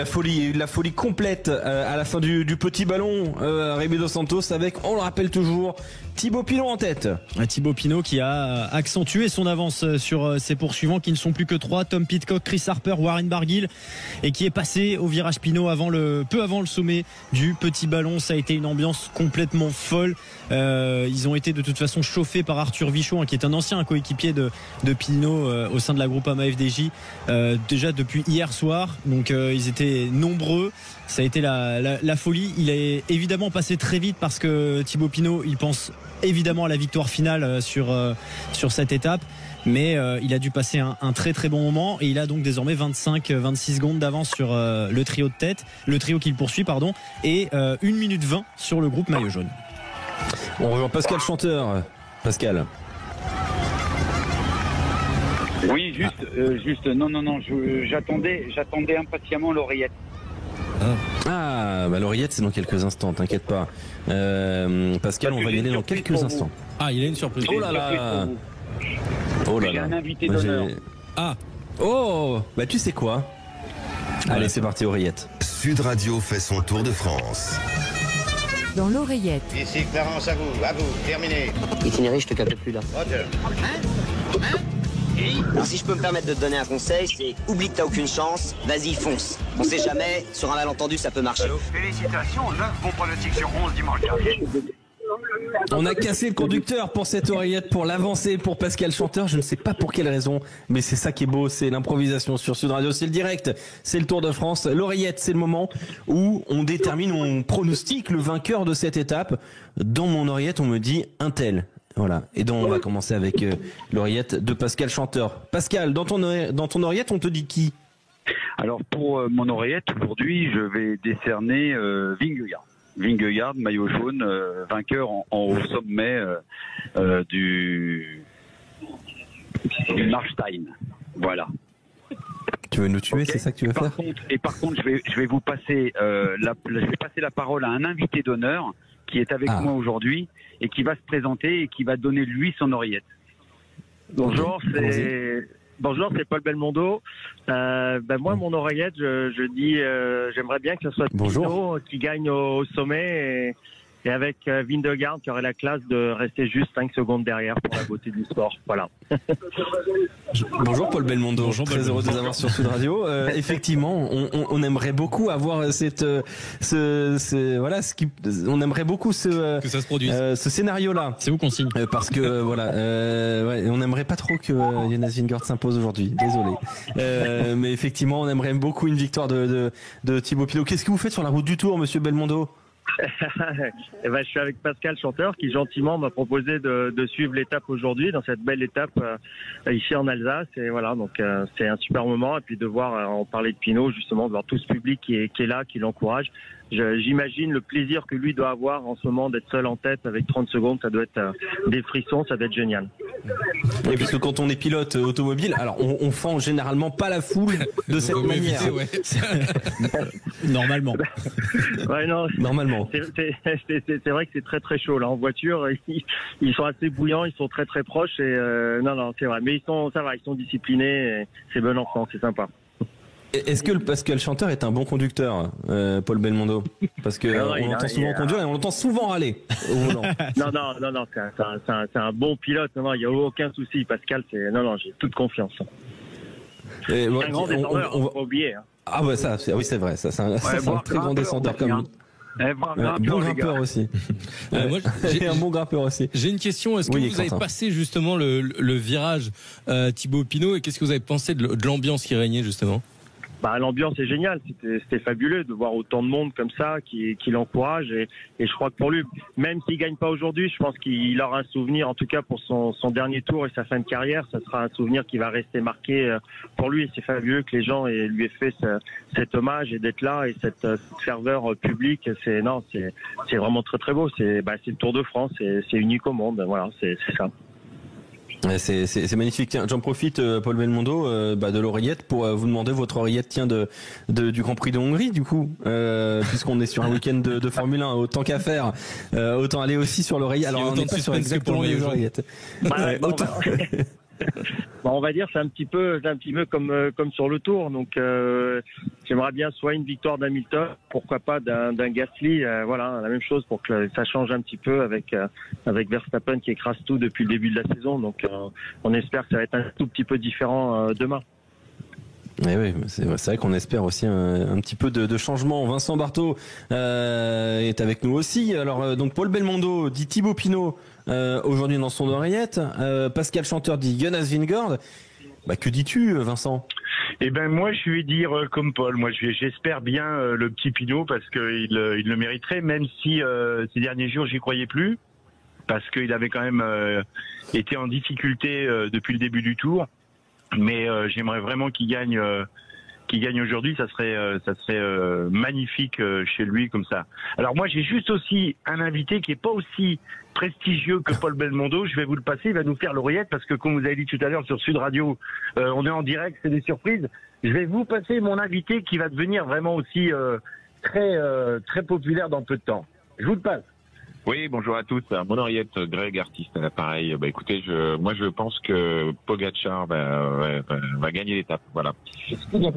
B: la folie, complète à la fin du petit ballon. Rémi Dos Santos avec, on le rappelle toujours, Thibaut Pinot en tête.
C: Thibaut Pinot qui a accentué son avance sur ses poursuivants qui ne sont plus que 3, Tom Pidcock, Chris Harper, Warren Barguil, et qui est passé au virage Pinot peu avant le sommet du petit ballon. Ça a été une ambiance complètement folle. Ils ont été de toute façon chauffés par Arthur Vichot, qui est un ancien coéquipier de Pinot au sein de la Groupama FDJ déjà depuis hier soir. Donc ils étaient nombreux. Ça a été la folie. Il est évidemment passé très vite parce que Thibaut Pinot, il pense évidemment à la victoire finale sur cette étape. Mais il a dû passer un très très bon moment et il a donc désormais 25-26 secondes d'avance sur le trio de tête, le trio qu'il poursuit et 1 minute 20 sur le groupe maillot jaune.
B: On rejoint Pascal Chanteur. Pascal.
E: Oui, juste, non, j'attendais impatiemment l'oreillette.
B: Ah, bah l'oreillette c'est dans quelques instants, t'inquiète pas. Pascal, on va y aller dans quelques instants.
D: Ah, il a une surprise.
B: Oh là là. Oh là
E: J'ai
B: là.
E: un invité d'honneur.
D: Ah.
B: Oh, bah tu sais quoi? Allez, c'est parti, oreillette.
A: Sud Radio fait son tour de France.
H: Dans l'oreillette.
I: Ici Clarence, à vous, terminé.
J: Itinéraire, je te capte plus là.
I: Roger.
J: Alors si je peux me permettre de te donner un conseil, c'est oublie que t'as aucune chance, vas-y fonce. On sait jamais, sur un malentendu ça peut marcher.
I: Félicitations, 9 bons pronostics sur 11 dimanche dernier.
B: On a cassé le conducteur pour cette oreillette, pour l'avancée, pour Pascal Chanteur. Je ne sais pas pour quelle raison, mais c'est ça qui est beau, c'est l'improvisation sur Sud Radio, c'est le direct, c'est le Tour de France. L'oreillette, c'est le moment où on détermine, on pronostique le vainqueur de cette étape. Dans mon oreillette, on me dit un tel. Voilà. Et donc on va commencer avec l'oreillette de Pascal Chanteur. Pascal, dans ton oreillette, on te dit qui?
E: Alors pour mon oreillette, aujourd'hui, je vais décerner Vingegaard. Vingegaard, maillot jaune, vainqueur en haut sommet du Marstein. Voilà.
B: Tu veux nous tuer, okay. C'est ça que tu veux faire?
E: Par contre, je vais vous passer la parole à un invité d'honneur qui est avec moi aujourd'hui et qui va se présenter et qui va donner lui son oreillette.
K: Bonjour, c'est Paul Belmondo. Moi, mon oreillette, je dis, j'aimerais bien que ce soit Pinot qui gagne au sommet et avec Vingegaard qui aurait la classe de rester juste 5 secondes derrière pour la beauté du sport. Voilà.
B: Bonjour Paul Belmondo. Bonjour, très heureux de vous avoir sur Sud Radio. Effectivement, on aimerait beaucoup avoir on aimerait beaucoup que
D: ça se produise.
B: Ce scénario-là.
C: C'est où qu'on signe.
B: Parce que on n'aimerait pas trop que Jonas Vingegaard s'impose aujourd'hui. Désolé. Mais effectivement, on aimerait beaucoup une victoire de Thibaut Pinot. Qu'est-ce que vous faites sur la route du Tour, monsieur Belmondo?
K: Je suis avec Pascal Chanteur qui gentiment m'a proposé de suivre l'étape aujourd'hui dans cette belle étape ici en Alsace et voilà, donc c'est un super moment et puis de voir, en parler de Pinot justement, de voir tout ce public qui est là, qui l'encourage. J'imagine le plaisir que lui doit avoir en ce moment d'être seul en tête avec 30 secondes, ça doit être des frissons, ça doit être génial.
B: Et puisque quand on est pilote automobile, alors on fend généralement pas la foule de cette manière.
C: Normalement.
K: Ouais, non.
B: Normalement.
K: C'est vrai que c'est très très chaud là en voiture. Ils sont assez bouillants, ils sont très très proches et non c'est vrai. Mais ils sont disciplinés. Et c'est bon enfant, c'est sympa.
B: Est-ce que Pascal Chanteur est un bon conducteur, Paul Belmondo? Parce que on l'entend souvent conduire et on l'entend souvent râler au volant.
K: Non, c'est un bon pilote. Non, il n'y a aucun souci. Pascal, j'ai toute confiance.
B: C'est
K: un grand descendeur, on va pas oublier.
B: Ah ouais, oui, c'est vrai. Ça, c'est un très grand descendeur comme. Bon grimpeur aussi.
D: J'ai
B: un bon grimpeur aussi.
D: J'ai une question. Est-ce que vous avez passé justement le virage Thibaut Pinot et qu'est-ce que vous avez pensé de l'ambiance qui régnait justement?
K: L'ambiance est géniale, c'était fabuleux de voir autant de monde comme ça qui l'encourage et je crois que pour lui, même s'il gagne pas aujourd'hui, je pense qu'il aura un souvenir, en tout cas pour son dernier tour et sa fin de carrière, ça sera un souvenir qui va rester marqué pour lui. C'est fabuleux que les gens lui aient fait cet hommage et d'être là et cette ferveur publique, c'est vraiment très très beau. C'est le Tour de France, c'est unique au monde, voilà, c'est ça.
B: C'est magnifique. Tiens, j'en profite, Paul Belmondo, de l'oreillette pour vous demander votre oreillette du Grand Prix de Hongrie, du coup, puisqu'on est sur un week-end de Formule 1, autant qu'à faire, autant aller aussi sur l'oreillette. Alors on n'est pas sur exactement les oreillettes.
K: Bon, on va dire c'est un petit peu comme sur le Tour. Donc j'aimerais bien soit une victoire d'Hamilton, pourquoi pas d'un Gasly. Voilà, la même chose pour que ça change un petit peu avec Verstappen qui écrase tout depuis le début de la saison. Donc on espère que ça va être un tout petit peu différent demain.
B: Et oui, c'est vrai qu'on espère aussi un petit peu de changement. Vincent Barthaud est avec nous aussi. Alors donc Paul Belmondo dit Thibaut Pinot aujourd'hui dans son oreillette. Pascal Chanteur dit Jonas Vingegaard. Bah que dis-tu, Vincent?
F: Eh ben moi je vais dire comme Paul. Moi j'espère bien le petit Pinot parce qu'il le mériterait, même si ces derniers jours j'y croyais plus parce qu'il avait quand même été en difficulté depuis le début du Tour. Mais j'aimerais vraiment qu'il gagne aujourd'hui. Ça serait magnifique chez lui comme ça. Alors moi j'ai juste aussi un invité qui est pas aussi prestigieux que Paul Belmondo. Je vais vous le passer. Il va nous faire l'oreillette parce que comme vous avez dit tout à l'heure sur Sud Radio, on est en direct, c'est des surprises. Je vais vous passer mon invité qui va devenir vraiment aussi très populaire dans peu de temps. Je vous le passe.
L: Oui, bonjour à tous. Mon oreillette, Greg, artiste à l'appareil. Bah écoutez, moi je pense que Pogacar va gagner l'étape. Voilà. Moi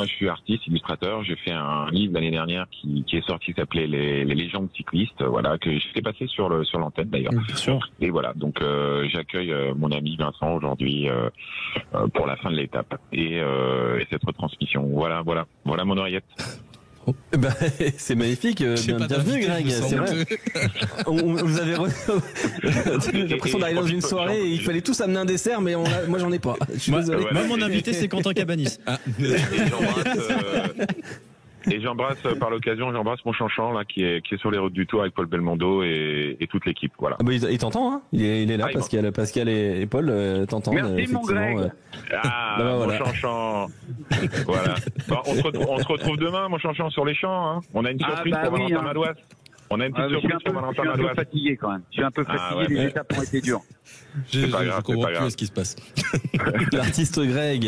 L: je suis artiste, illustrateur. J'ai fait un livre l'année dernière qui est sorti, qui s'appelait les légendes cyclistes. Voilà, que j'ai fait passer sur l'antenne d'ailleurs.
C: Bien sûr.
L: Et voilà, donc j'accueille mon ami Vincent aujourd'hui pour la fin de l'étape et cette retransmission. Voilà mon oreillette.
B: Bah, c'est magnifique, bienvenue Greg, c'est vrai. Vous avez l'impression d'arriver dans une soirée et il fallait tous amener un dessert, mais moi j'en ai pas. Je suis désolé.
C: Moi mon invité c'est Quentin Cabanis.
L: Et j'embrasse par l'occasion, mon chanchan là qui est sur les routes du Tour avec Paul Belmondo et toute l'équipe. Voilà.
B: Ah bah, il t'entend, hein. Il est là, Pascal et Paul t'entendent.
F: Merci mon Greg. Mon chanchan. Voilà. Bon, on se retrouve demain, mon chanchan, sur les champs. Hein. On a une surprise pour Valentin Madouas. On a une petite surprise pour Valentin Madouas.
E: Je suis un peu fatigué quand même. Je suis un peu fatigué, les étapes ont été dures.
D: Je comprends plus ce qui se passe.
B: L'artiste Greg,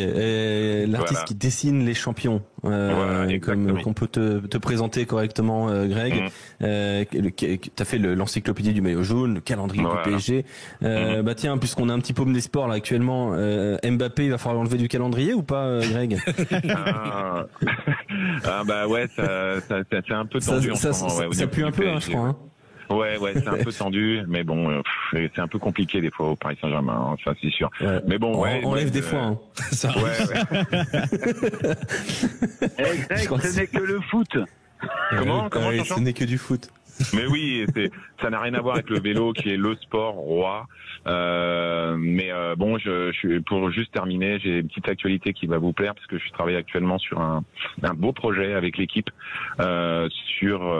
B: l'artiste qui dessine les champions, qu'on peut te présenter correctement, Greg. T'as fait l'encyclopédie du maillot jaune, le calendrier du PSG. Bah tiens, puisqu'on a un petit peu des sports là actuellement, Mbappé, il va falloir l'enlever du calendrier ou pas, Greg?
L: Bah ouais, c'est un peu tendu.
B: Ça pue un peu, hein, je crois. Hein.
L: Ouais, c'est un peu tendu, mais bon, c'est un peu ce des fois au Paris Saint-Germain, ça c'est sûr.
B: Ouais.
L: Mais bon,
B: on lève des fois. Hein.
C: Ça
E: Greg, ce n'est que le foot.
L: Comment
B: ce n'est que du foot.
L: Mais oui, ça n'a rien à voir avec le vélo qui est le sport roi. Mais bon, pour juste terminer, j'ai une petite actualité qui va vous plaire parce que je travaille actuellement sur un beau projet avec l'équipe sur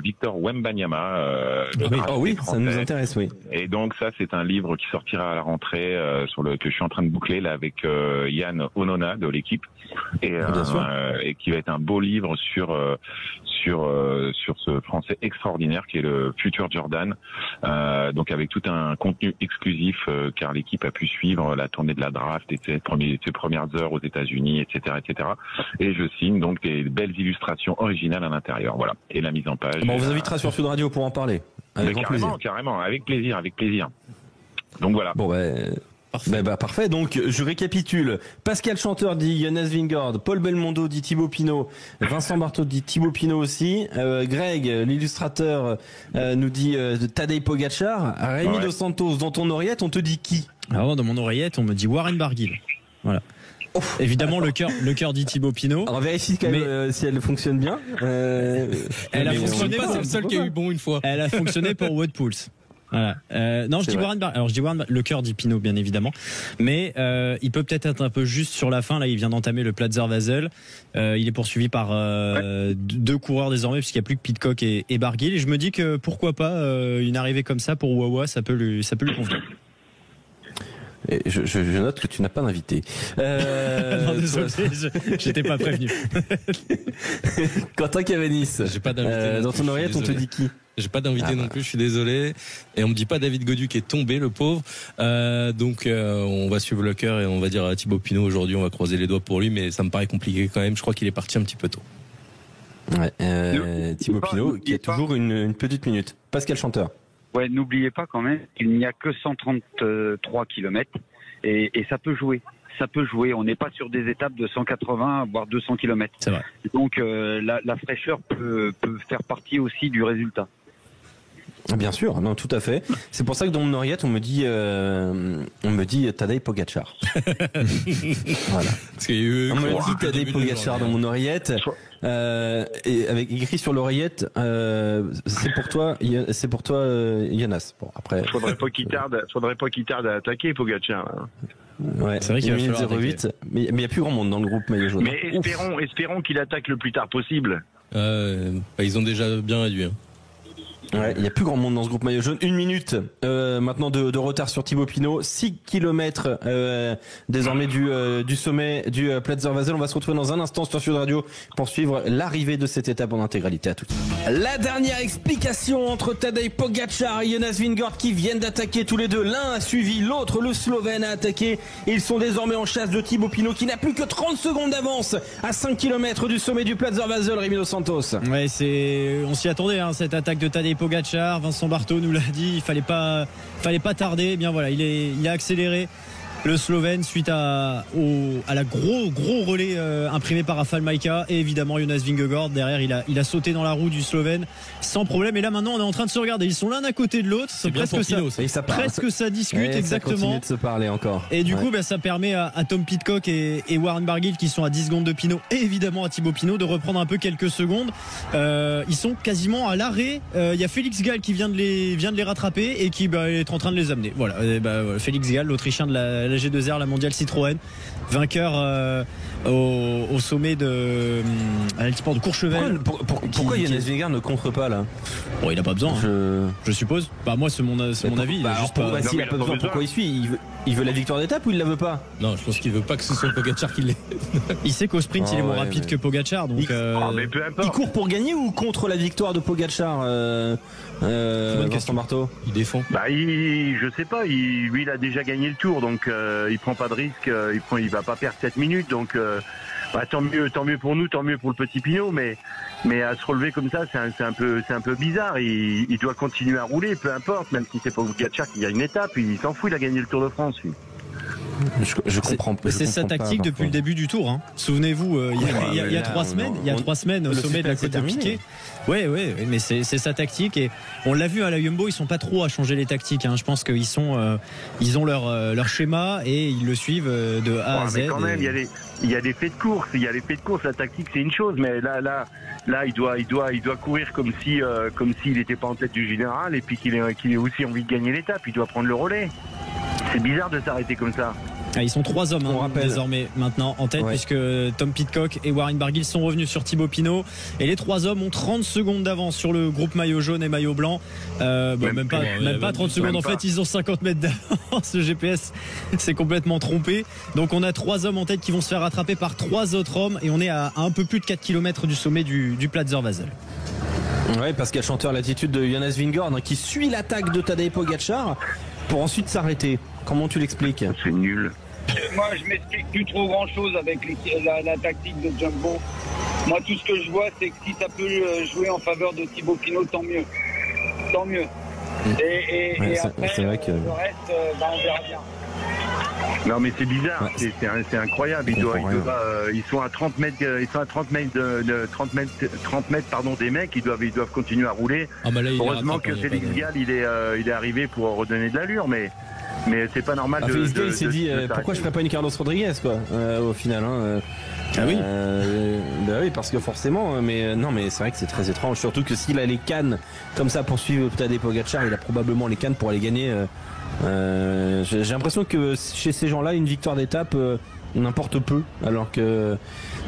L: Victor Wembanyama.
B: Oui, ça nous intéresse, oui.
L: Et donc ça, c'est un livre qui sortira à la rentrée que je suis en train de boucler là avec Yann Onona de l'équipe et qui va être un beau livre sur ce Français extraordinaire qui est le futur Jordan, donc avec tout un contenu exclusif car l'équipe a pu suivre la tournée de la draft et ses premières heures aux États-Unis, etc., etc. Et je signe donc des belles illustrations originales à l'intérieur, voilà, et la mise en page.
B: Bon, on vous invitera sur Sud Radio pour en parler. Avec grand plaisir.
L: Carrément, avec plaisir. Donc voilà.
B: Bon parfait. Donc je récapitule. Pascal Chanteur dit Jonas Vingegaard, Paul Belmondo dit Thibaut Pinot, Vincent Barthaud dit Thibaut Pinot aussi, Greg, l'illustrateur, nous dit Tadej Pogacar, Rémi Dos Santos. Dans ton oreillette, on te dit qui?
C: Alors dans mon oreillette, on me dit Warren Barguil. Voilà. Évidemment, le cœur dit Thibaut Pinot.
B: On vérifie quand même si elle fonctionne bien.
C: Elle a fonctionné.
D: C'est le seul qui a eu bon une fois.
C: Elle a fonctionné pour Wout Poels. Voilà. Non, je dis Warren Barguil. Alors je dis Warren. Le cœur dit Pinot, bien évidemment, mais il peut peut-être être un peu juste sur la fin. Là, il vient d'entamer le Platzer Vasel. Il est poursuivi par deux coureurs désormais, puisqu'il n'y a plus que Pidcock et Barguil. Et je me dis que pourquoi pas une arrivée comme ça pour Wawa, ça peut lui convenir.
B: Et je note que tu n'as pas d'invité.
C: Non, désolé, j'étais pas prévenu.
B: Quentin Cabanis.
D: J'ai pas d'invité.
B: Dans ton oreillette, on te dit qui?
D: J'ai pas d'invité non plus, je suis désolé. Et on me dit pas David Gaudu qui est tombé, le pauvre. Donc on va suivre le cœur et on va dire à Thibaut Pinot aujourd'hui, on va croiser les doigts pour lui, mais ça me paraît compliqué quand même. Je crois qu'il est parti un petit peu tôt.
B: Thibaut Pinot qui a toujours une petite minute. Pascal Chanteur.
E: Ouais, n'oubliez pas quand même qu'il n'y a que 133 kilomètres et ça peut jouer. Ça peut jouer. On n'est pas sur des étapes de 180 voire 200 km.
C: C'est vrai.
E: Donc la fraîcheur peut faire partie aussi du résultat.
B: Bien sûr, non, tout à fait. C'est pour ça que dans mon oreillette, on me dit Tadej Pogačar. Voilà.
D: Parce qu'il y a eu
B: on me dit Tadej Pogačar dans mon oreillette, et avec écrit sur l'oreillette, c'est pour toi, Jonas. Bon, après.
F: Faudrait pas qu'il tarde à attaquer Pogačar. Hein.
B: Ouais, c'est vrai qu'il va falloir 08, mais il y a plus grand monde dans le groupe maillot jaune.
F: Mais espérons qu'il attaque le plus tard possible.
D: Ils ont déjà bien réduit. Hein.
B: Ouais, il n'y a plus grand monde dans ce groupe maillot jaune. 1 minute maintenant de retard sur Thibaut Pinot. 6 km désormais du sommet du Platzer Vasel. On va se retrouver dans un instant sur Sud Radio pour suivre l'arrivée de cette étape en intégralité. À tout de suite. La dernière explication entre Tadej Pogačar et Jonas Vingegaard qui viennent d'attaquer tous les deux. L'un a suivi, l'autre, le Slovène, a attaqué. Ils sont désormais en chasse de Thibaut Pinot qui n'a plus que 30 secondes d'avance à 5 km du sommet du Platzer Vasel. Rémi Dos Santos.
C: Ouais, on s'y attendait, hein, cette attaque de Tadej Pogačar. Vincent Barthaud nous l'a dit, il fallait pas tarder. Eh bien voilà, il a accéléré le Slovène suite à la gros relais imprimé par Rafał Majka, et évidemment Jonas Vingegaard derrière, il a sauté dans la roue du Slovène sans problème. Et là maintenant on est en train de se regarder, ils sont l'un à côté de l'autre, c'est presque ça discute, exactement. Ça continue
B: de se parler encore.
C: Et du coup ça permet à Tom Pidcock et Warren Barguil, qui sont à 10 secondes de Pinot, et évidemment à Thibaut Pinot, de reprendre un peu quelques secondes. Ils sont quasiment à l'arrêt. Il y a Félix Gall qui vient de les rattraper et qui est en train de les amener. Voilà, Félix Gall, l'Autrichien de la G2R, la mondiale Citroën, vainqueur au sommet de l'Altisport de Courchevel.
B: Pourquoi Jonas Vingegaard ne contre pas là?
C: Bon, il n'a pas besoin, je suppose. Moi c'est mon avis.
B: S'il n'a pas besoin, pourquoi il suit? Il veut la victoire d'étape ou il la veut pas?
D: Non, je pense qu'il veut pas que ce soit Pogačar qui l'ait.
C: Il sait qu'au sprint il est moins rapide que Pogačar, donc
F: mais peu importe.
B: Il court pour gagner ou contre la victoire de Pogačar? Vincent Barthaud,
D: il défend.
F: Je sais pas. Lui, il a déjà gagné le Tour, donc il prend pas de risque. Il va pas perdre 7 minutes, donc tant mieux pour nous, tant mieux pour le petit Pinot. Mais à se relever comme ça, c'est un peu bizarre. Il doit continuer à rouler, peu importe, même si c'est pas Pogačar qui gagne une étape. Il s'en fout, il a gagné le Tour de France, lui.
B: Je comprends pas.
C: C'est sa tactique depuis le début du Tour. Hein. Souvenez-vous, il y a 3 semaines, au sommet de la côte de Piquet. Ouais, mais c'est sa tactique, et on l'a vu à la Jumbo, ils sont pas trop à changer les tactiques. Hein. Je pense qu'ils ils ont leur schéma et ils le suivent de A à Z.
F: Mais quand même, il y a des faits de course. La tactique, c'est une chose, mais là, il doit courir comme s'il n'était pas en tête du général, et puis qu'il ait aussi envie de gagner l'étape. Il doit prendre le relais. C'est bizarre de s'arrêter comme ça.
C: Ils sont 3 hommes désormais maintenant en tête, puisque Tom Pidcock et Warren Barguil sont revenus sur Thibaut Pinot, et les 3 hommes ont 30 secondes d'avance sur le groupe maillot jaune et maillot blanc. Même pas 30 secondes en fait, ils ont 50 mètres d'avance. Le GPS s'est complètement trompé. Donc on a 3 hommes en tête qui vont se faire rattraper par 3 autres hommes, et on est à un peu plus de 4 km du sommet du Platzer Vasel.
B: Ouais, Pascal Chanteur, l'attitude de Jonas Vingegaard qui suit l'attaque de Tadej Pogačar pour ensuite s'arrêter. Comment tu l'expliques?
F: C'est nul.
E: Moi, je m'explique plus trop grand-chose avec la tactique de Jumbo. Moi, tout ce que je vois, c'est que si ça peut jouer en faveur de Thibaut Pinot, tant mieux. Tant mieux. Et après,
B: c'est vrai que...
E: le reste, on verra bien.
F: Non, mais c'est bizarre, c'est incroyable. Ils sont à 30 mètres, des mecs. Ils doivent continuer à rouler. Heureusement que Félix Gall, il est arrivé pour redonner de l'allure, mais c'est pas normal.
B: Félix Gall, il s'est dit pourquoi je ferais pas une Carlos Rodriguez, quoi, au final.
C: Oui.
B: Oui, parce que forcément, mais c'est vrai que c'est très étrange, surtout que s'il a les cannes comme ça pour suivre Tadej Pogačar, il a probablement les cannes pour aller gagner. J'ai l'impression que chez ces gens-là, une victoire d'étape n'importe peu, alors que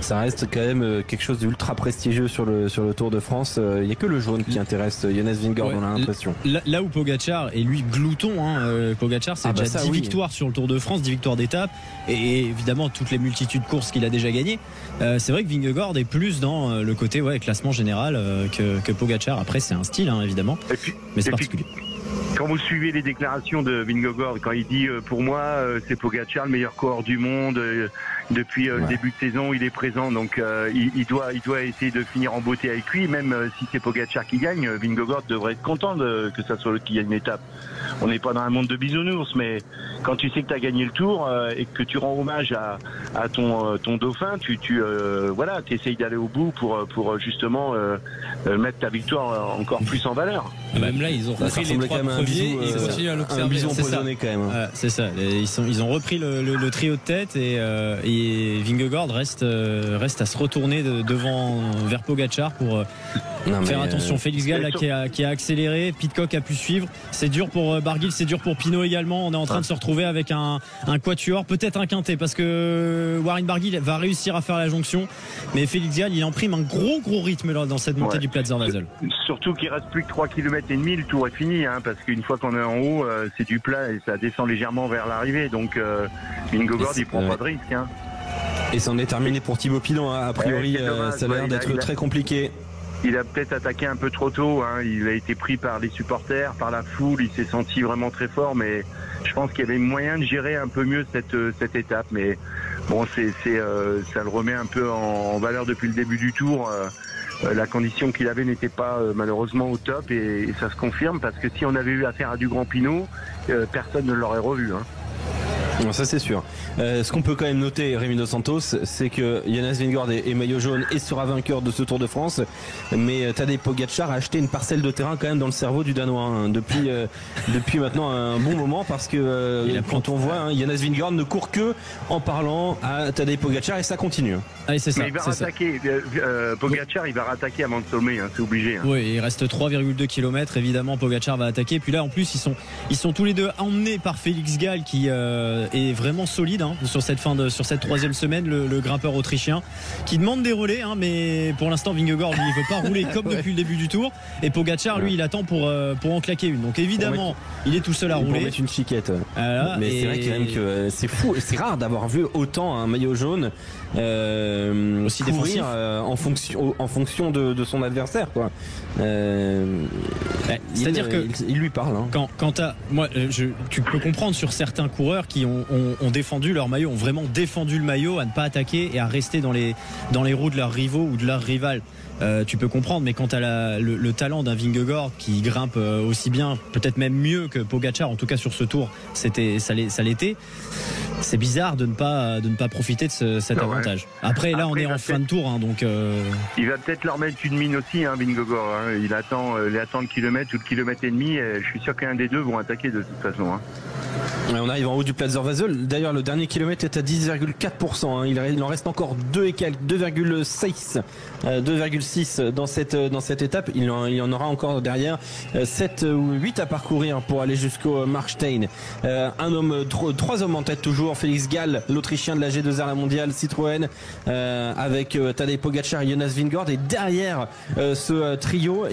B: ça reste quand même quelque chose d'ultra prestigieux sur le Tour de France. Il n'y a que le jaune qui intéresse Jonas Vingegaard, on a l'impression.
C: Là où Pogačar est lui glouton, Pogačar c'est déjà 10 victoires sur le Tour de France, 10 victoires d'étape, et évidemment toutes les multitudes de courses qu'il a déjà gagnées. C'est vrai que Vingegaard est plus dans le côté classement général que Pogačar. Après c'est un style, évidemment, mais c'est particulier.
F: Quand vous suivez les déclarations de Vingegaard, quand il dit pour moi c'est Pogačar le meilleur coureur du monde, depuis le début de saison, il est présent, donc il doit essayer de finir en beauté avec lui. Même si c'est Pogačar qui gagne, Vingegaard devrait être content que ça soit l'autre qui gagne l'étape. On n'est pas dans un monde de bisounours, mais quand tu sais que tu as gagné le Tour et que tu rends hommage à ton dauphin, tu essayes d'aller au bout pour justement mettre ta victoire encore plus en valeur.
D: Même là, ils ont repris les 3 premiers et ils continuent à l'observer.
B: Un bison empoisonné quand même.
C: C'est ça. Ils ont repris le trio de tête et Vingegaard reste à se retourner vers Pogačar pour faire attention. Félix Gall là, qui a accéléré, Pidcock a pu suivre. C'est dur pour Barguil, c'est dur pour Pinot également. On est en train de se retrouver avec un quatuor, peut-être un quintet, parce que Warren Barguil va réussir à faire la jonction, mais Félix Gall il imprime un gros rythme là, dans cette montée du Platzer Basel.
F: Surtout qu'il reste plus que 3 km et demi, le Tour est fini, parce qu'une fois qu'on est en haut, c'est du plat et ça descend légèrement vers l'arrivée, donc Vingegaard il prend pas de risque.
B: Et c'en est terminé pour Thibaut Pinot, a priori ça a l'air d'être très compliqué.
F: Il a peut-être attaqué un peu trop tôt, il a été pris par les supporters, par la foule, il s'est senti vraiment très fort, mais je pense qu'il y avait moyen de gérer un peu mieux cette étape, mais bon, ça le remet un peu en valeur depuis le début du Tour. La condition qu'il avait n'était pas malheureusement au top et ça se confirme, parce que si on avait eu affaire à du Grand Pinot, personne ne l'aurait revu.
B: Non, ça c'est sûr. Ce qu'on peut quand même noter, Rémi Dos Santos, c'est que Jonas Vingegaard est maillot jaune et sera vainqueur de ce Tour de France, mais Tadej Pogačar a acheté une parcelle de terrain quand même dans le cerveau du Danois depuis maintenant un bon moment, parce que quand on voit Jonas Vingegaard ne court que en parlant à Tadej Pogačar et ça continue.
C: Allez, c'est ça.
F: Mais il va rattaquer. Pogačar, il va rattaquer avant de sommer, c'est obligé.
C: Oui, il reste 3,2 km. Évidemment, Pogačar va attaquer. Puis là, en plus, ils sont tous les deux emmenés par Félix Gall qui est vraiment solide sur cette troisième semaine, le grimpeur autrichien qui demande des relais, mais pour l'instant Vingegaard lui, il veut pas rouler comme depuis le début du Tour, et Pogačar lui il attend pour en claquer une. Donc évidemment il est tout seul à rouler.
B: Pour mettre une chiquette. Mais c'est vrai quand même que c'est fou, c'est rare d'avoir vu autant un maillot jaune aussi courir en fonction de son adversaire, quoi.
C: C'est-à-dire que
B: il lui parle.
C: Tu peux comprendre sur certains coureurs qui ont défendu leur maillot, ont vraiment défendu le maillot, à ne pas attaquer et à rester dans les roues de leurs rivaux ou de leurs rivales. Tu peux comprendre, mais quand tu as le talent d'un Vingegaard qui grimpe aussi bien, peut-être même mieux que Pogačar, en tout cas sur ce Tour, ça l'était. C'est bizarre de ne pas profiter de cet avantage. Après, on est en fin de Tour, donc.
F: Il va peut-être leur mettre une mine aussi, Vingegaard. Il attend le kilomètre ou le kilomètre et demi. Et je suis sûr qu'un des deux vont attaquer de toute façon.
B: On arrive en haut du Platzer Basel. D'ailleurs, le dernier kilomètre est à 10,4%. Il en reste encore 2,6 dans cette étape. Il y en aura encore derrière 7 ou 8 à parcourir pour aller jusqu'au Markstein. Trois hommes en tête toujours. Félix Gall, l'Autrichien de la G2R, la mondiale Citroën, avec Tadej Pogačar et Jonas Vingegaard. Et derrière ce trio,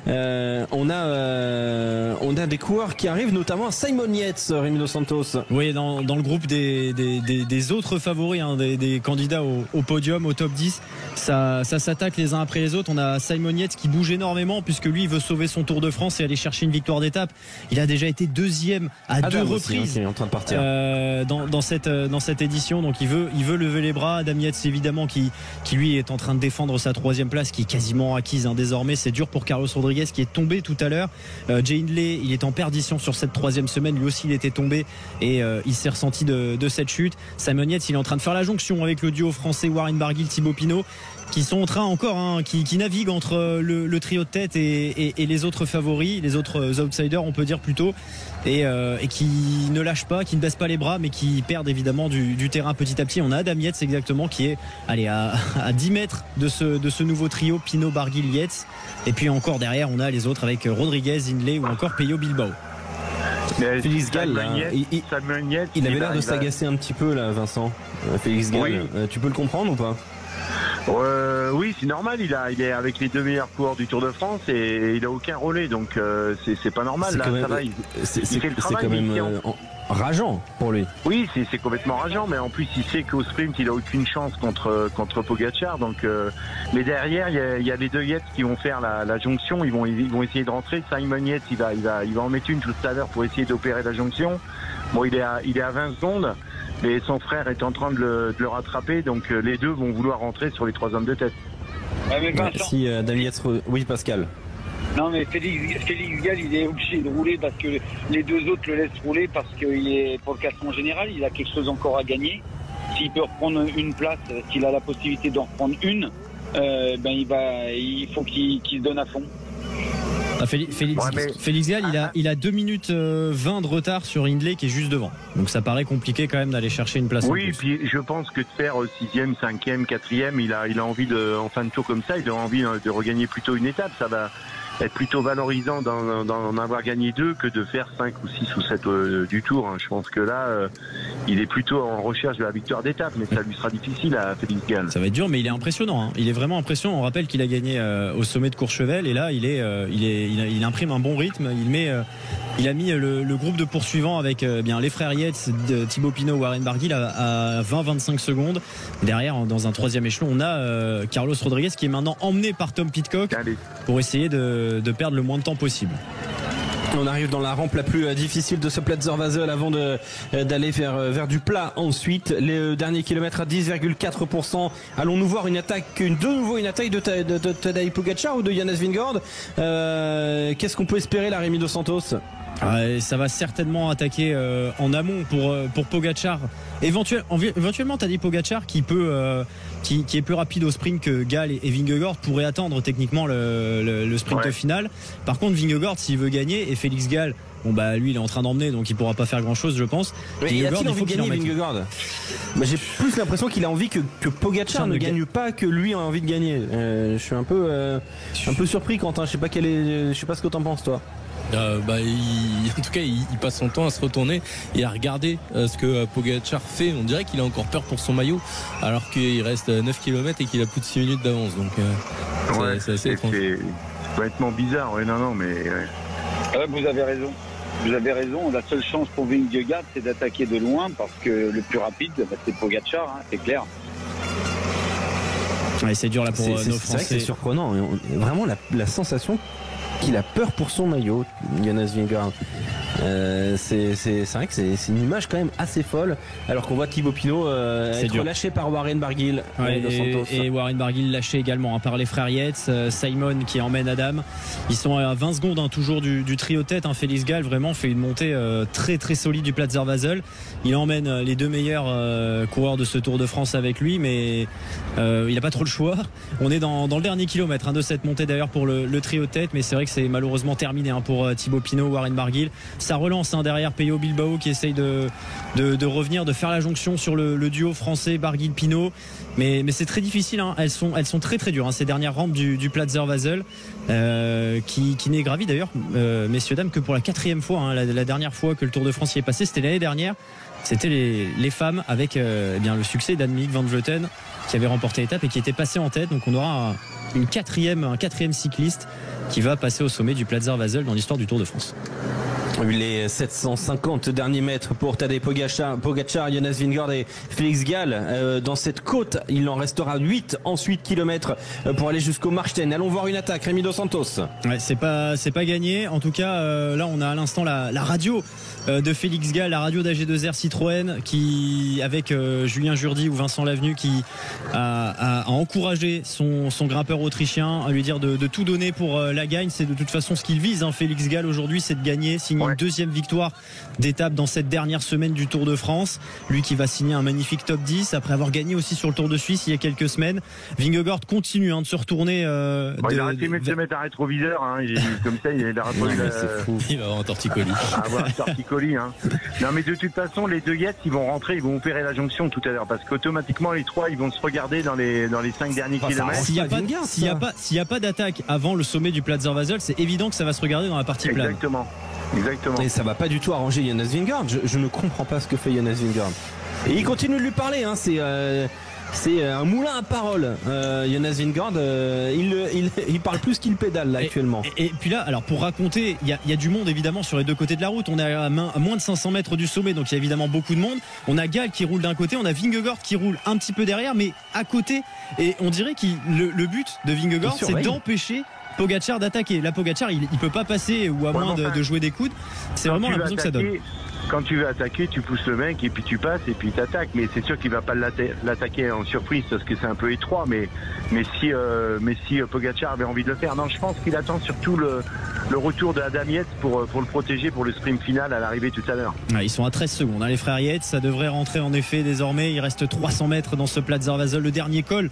B: on a des coureurs qui arrivent, notamment Simon Yates, Rémi Dos Santos.
C: Oui, dans le groupe des autres favoris, des candidats au podium, au top 10. Ça s'attaque les uns après les autres. On a Simon Yates qui bouge énormément, puisque lui il veut sauver son Tour de France et aller chercher une victoire d'étape. Il a déjà été deuxième à deux reprises
B: est en train de partir.
C: dans cette édition, donc il veut lever les bras. Adam Yates évidemment qui lui est en train de défendre sa troisième place, qui est quasiment acquise désormais. C'est dur pour Carlos Rodriguez qui est tombé tout à l'heure. Jay Hindley, il est en perdition sur cette troisième semaine, lui aussi il était tombé et il s'est ressenti de cette chute. Simon Yates, il est en train de faire la jonction avec le duo français Warren Barguil, Thibaut Pinot, qui sont en train encore qui naviguent entre le trio de tête et les autres favoris, les autres outsiders on peut dire plutôt, et qui ne lâchent pas, qui ne baissent pas les bras, mais qui perdent évidemment du terrain petit à petit. On a Adam Yates exactement qui est à 10 mètres de ce nouveau trio Pinot, Barguil, Yates, et puis encore derrière on a les autres avec Rodriguez, Hindley ou encore Peyo Bilbao.
B: Mais Félix Gall, il avait l'air de s'agacer un petit peu là, Vincent. Félix Gall, oui. Tu peux le comprendre ou pas?
F: Oui, c'est normal. Il est avec les deux meilleurs coureurs du Tour de France et il a aucun relais, donc c'est pas normal. Là, ça va.
B: C'est quand même rageant pour lui.
F: Oui, c'est complètement rageant, mais en plus il sait qu'au sprint il a aucune chance contre Pogačar. Donc, mais derrière il y a les deux Yates qui vont faire la jonction. Ils vont essayer de rentrer. Simon Yates il va en mettre une tout à l'heure pour essayer d'opérer la jonction. Bon, il est à 20 secondes. et son frère est en train de le rattraper, donc les deux vont vouloir rentrer sur les 3 hommes de tête.
E: Mais Vincent,
B: si Daniel Yates, oui Pascal.
E: Non mais Félix Gall il est obligé de rouler parce que les deux autres le laissent rouler parce qu'il est pour le classement général, il a quelque chose encore à gagner. S'il peut reprendre une place, s'il a la possibilité d'en reprendre une, il faut qu'il se donne à fond.
C: Félix Gall, il a 2 minutes 20 de retard sur Hindley qui est juste devant. Donc ça paraît compliqué quand même d'aller chercher une place en plus.
F: Oui, puis je pense que de faire 6e, 5e, 4e, il a envie en fin de tour comme ça, il a envie de regagner plutôt une étape. Ça va être plutôt valorisant d'en avoir gagné 2 que de faire 5 ou 6 ou 7 du tour. Je pense que là, il est plutôt en recherche de la victoire d'étape, mais ça lui sera difficile à Félix Gall.
C: Ça va être dur, mais il est impressionnant. Hein. Il est vraiment impressionnant. On rappelle qu'il a gagné au sommet de Courchevel, et là, il imprime un bon rythme. Il a mis le groupe de poursuivants avec les frères Yates, Thibaut Pinot, Warren Barguil à 20-25 secondes. Derrière, dans un 3e échelon, on a Carlos Rodriguez qui est maintenant emmené par Tom Pidcock pour essayer de perdre le moins de temps possible.
B: On arrive dans la rampe la plus difficile de ce Platzer-Wasel avant d'aller vers du plat ensuite. Les derniers kilomètres à 10,4%. Allons-nous voir une attaque de Tadej Pogačar ou de Jonas Vingegaard? Qu'est-ce qu'on peut espérer là, Rémi Dos Santos?
C: Ça va certainement attaquer en amont pour Pogačar. Éventuellement Tadej Pogačar qui est plus rapide au sprint que Gall et Vingegaard pourrait attendre techniquement le sprint final. Par contre Vingegaard, s'il veut gagner, et Félix Gall, lui il est en train d'emmener, donc il pourra pas faire grand chose, je pense.
B: Mais a-t-il envie de gagner, Vingegaard? J'ai plus l'impression qu'il a envie que Pogačar ne gagne pas que lui a envie de gagner. Je suis un peu surpris, Quentin. Je sais pas ce que t'en penses, toi.
D: En tout cas il passe son temps à se retourner et à regarder ce que Pogačar fait. On dirait qu'il a encore peur pour son maillot alors qu'il reste 9 km et qu'il a plus de 6 minutes d'avance, donc c'est assez étrange.
F: C'est complètement bizarre.
E: Vous avez raison, la seule chance pour Vingegaard c'est d'attaquer de loin parce que le plus rapide c'est Pogačar, c'est clair.
C: C'est dur là pour nos Français.
B: C'est vrai que c'est surprenant, vraiment la sensation qu'il a peur pour son maillot, Jonas Vingegaard. C'est vrai que c'est une image quand même assez folle, alors qu'on voit Thibaut Pinot être lâché par Warren Barguil.
C: Et Warren Barguil lâché également par les frères Yates, Simon qui emmène Adam. Ils sont à 20 secondes toujours du trio tête. Félix Gall vraiment fait une montée très très solide du Platzer-Wasel. Il emmène les 2 meilleurs coureurs de ce Tour de France avec lui, mais il n'a pas trop le choix. On est dans le dernier kilomètre de cette montée d'ailleurs pour le trio tête, mais c'est vrai que c'est malheureusement terminé pour Thibaut Pinot, Warren Barguil. Ça relance derrière Peyo Bilbao qui essaye de revenir, de faire la jonction sur le duo français Barguil-Pinot, mais c'est très difficile. Elles sont très très dures, ces dernières rampes du Platzer-Wasel qui n'est gravi d'ailleurs, messieurs dames, que pour la 4e fois. La dernière fois que le Tour de France y est passé, c'était l'année dernière. C'était les femmes avec le succès d'Annemiek van Vleuten qui avait remporté l'étape et qui était passé en tête. Donc on aura un 4e cycliste qui va passer au sommet du Platzer-Wasel dans l'histoire du Tour de France.
B: Les 750 derniers mètres pour Tadej Pogačar, Jonas Vingegaard et Félix Gall. Dans cette côte, il en restera 8 km pour aller jusqu'au Marstein. Allons voir une attaque, Rémi Dos Santos.
C: C'est pas gagné. En tout cas, là on a à l'instant la radio de Félix Gall, la radio d'AG2R Citroën, qui avec Julien Jourdi ou Vincent Lavenu, qui a encouragé son grimpeur autrichien à lui dire de tout donner pour la gagne. C'est de toute façon ce qu'il vise, Félix Gall aujourd'hui, c'est de gagner, signer une 2e victoire d'étape dans cette dernière semaine du Tour de France. Lui qui va signer un magnifique top 10 après avoir gagné aussi sur le Tour de Suisse il y a quelques semaines. Vingegaard continue de se retourner.
F: Il a arrêté de se mettre un rétroviseur. Comme ça, il a
D: il va avoir un torticolis.
F: Un torticolis. Non, mais de toute façon, les 2 Yates, ils vont rentrer, ils vont opérer la jonction tout à l'heure parce qu'automatiquement, les 3, ils vont se regarder dans les 5 derniers kilomètres.
C: S'il n'y a pas d'attaque avant le sommet du Platzer-Wasel, c'est évident que ça va se regarder dans la partie plane.
F: Exactement.
B: Et ça va pas du tout arranger Jonas Vingegaard. Je ne comprends pas ce que fait Jonas Vingegaard. Et il continue de lui parler. C'est un moulin à paroles. Jonas Vingegaard, il parle plus qu'il pédale là, actuellement.
C: Et puis là, alors pour raconter, il y a du monde évidemment sur les 2 côtés de la route. On est à moins de 500 mètres du sommet, donc il y a évidemment beaucoup de monde. On a Gall qui roule d'un côté, on a Vingegaard qui roule un petit peu derrière, mais à côté. Et on dirait que le but de Vingegaard, c'est d'empêcher Pogačar d'attaquer. Là, Pogačar, il peut pas passer, ou à moins de jouer des coudes. C'est vraiment l'impression que ça donne.
F: quand tu veux attaquer, tu pousses le mec et puis tu passes et puis t'attaques. Mais c'est sûr qu'il va pas l'attaquer en surprise parce que c'est un peu étroit. Mais si Pogačar avait envie de le faire, non, je pense qu'il attend surtout le retour de Adam Yates pour le protéger pour le sprint final à l'arrivée tout à l'heure.
C: Ils sont à 13 secondes, hein, les frères Yates. Ça devrait rentrer en effet désormais. Il reste 300 mètres dans ce Platzer Vasel, le dernier col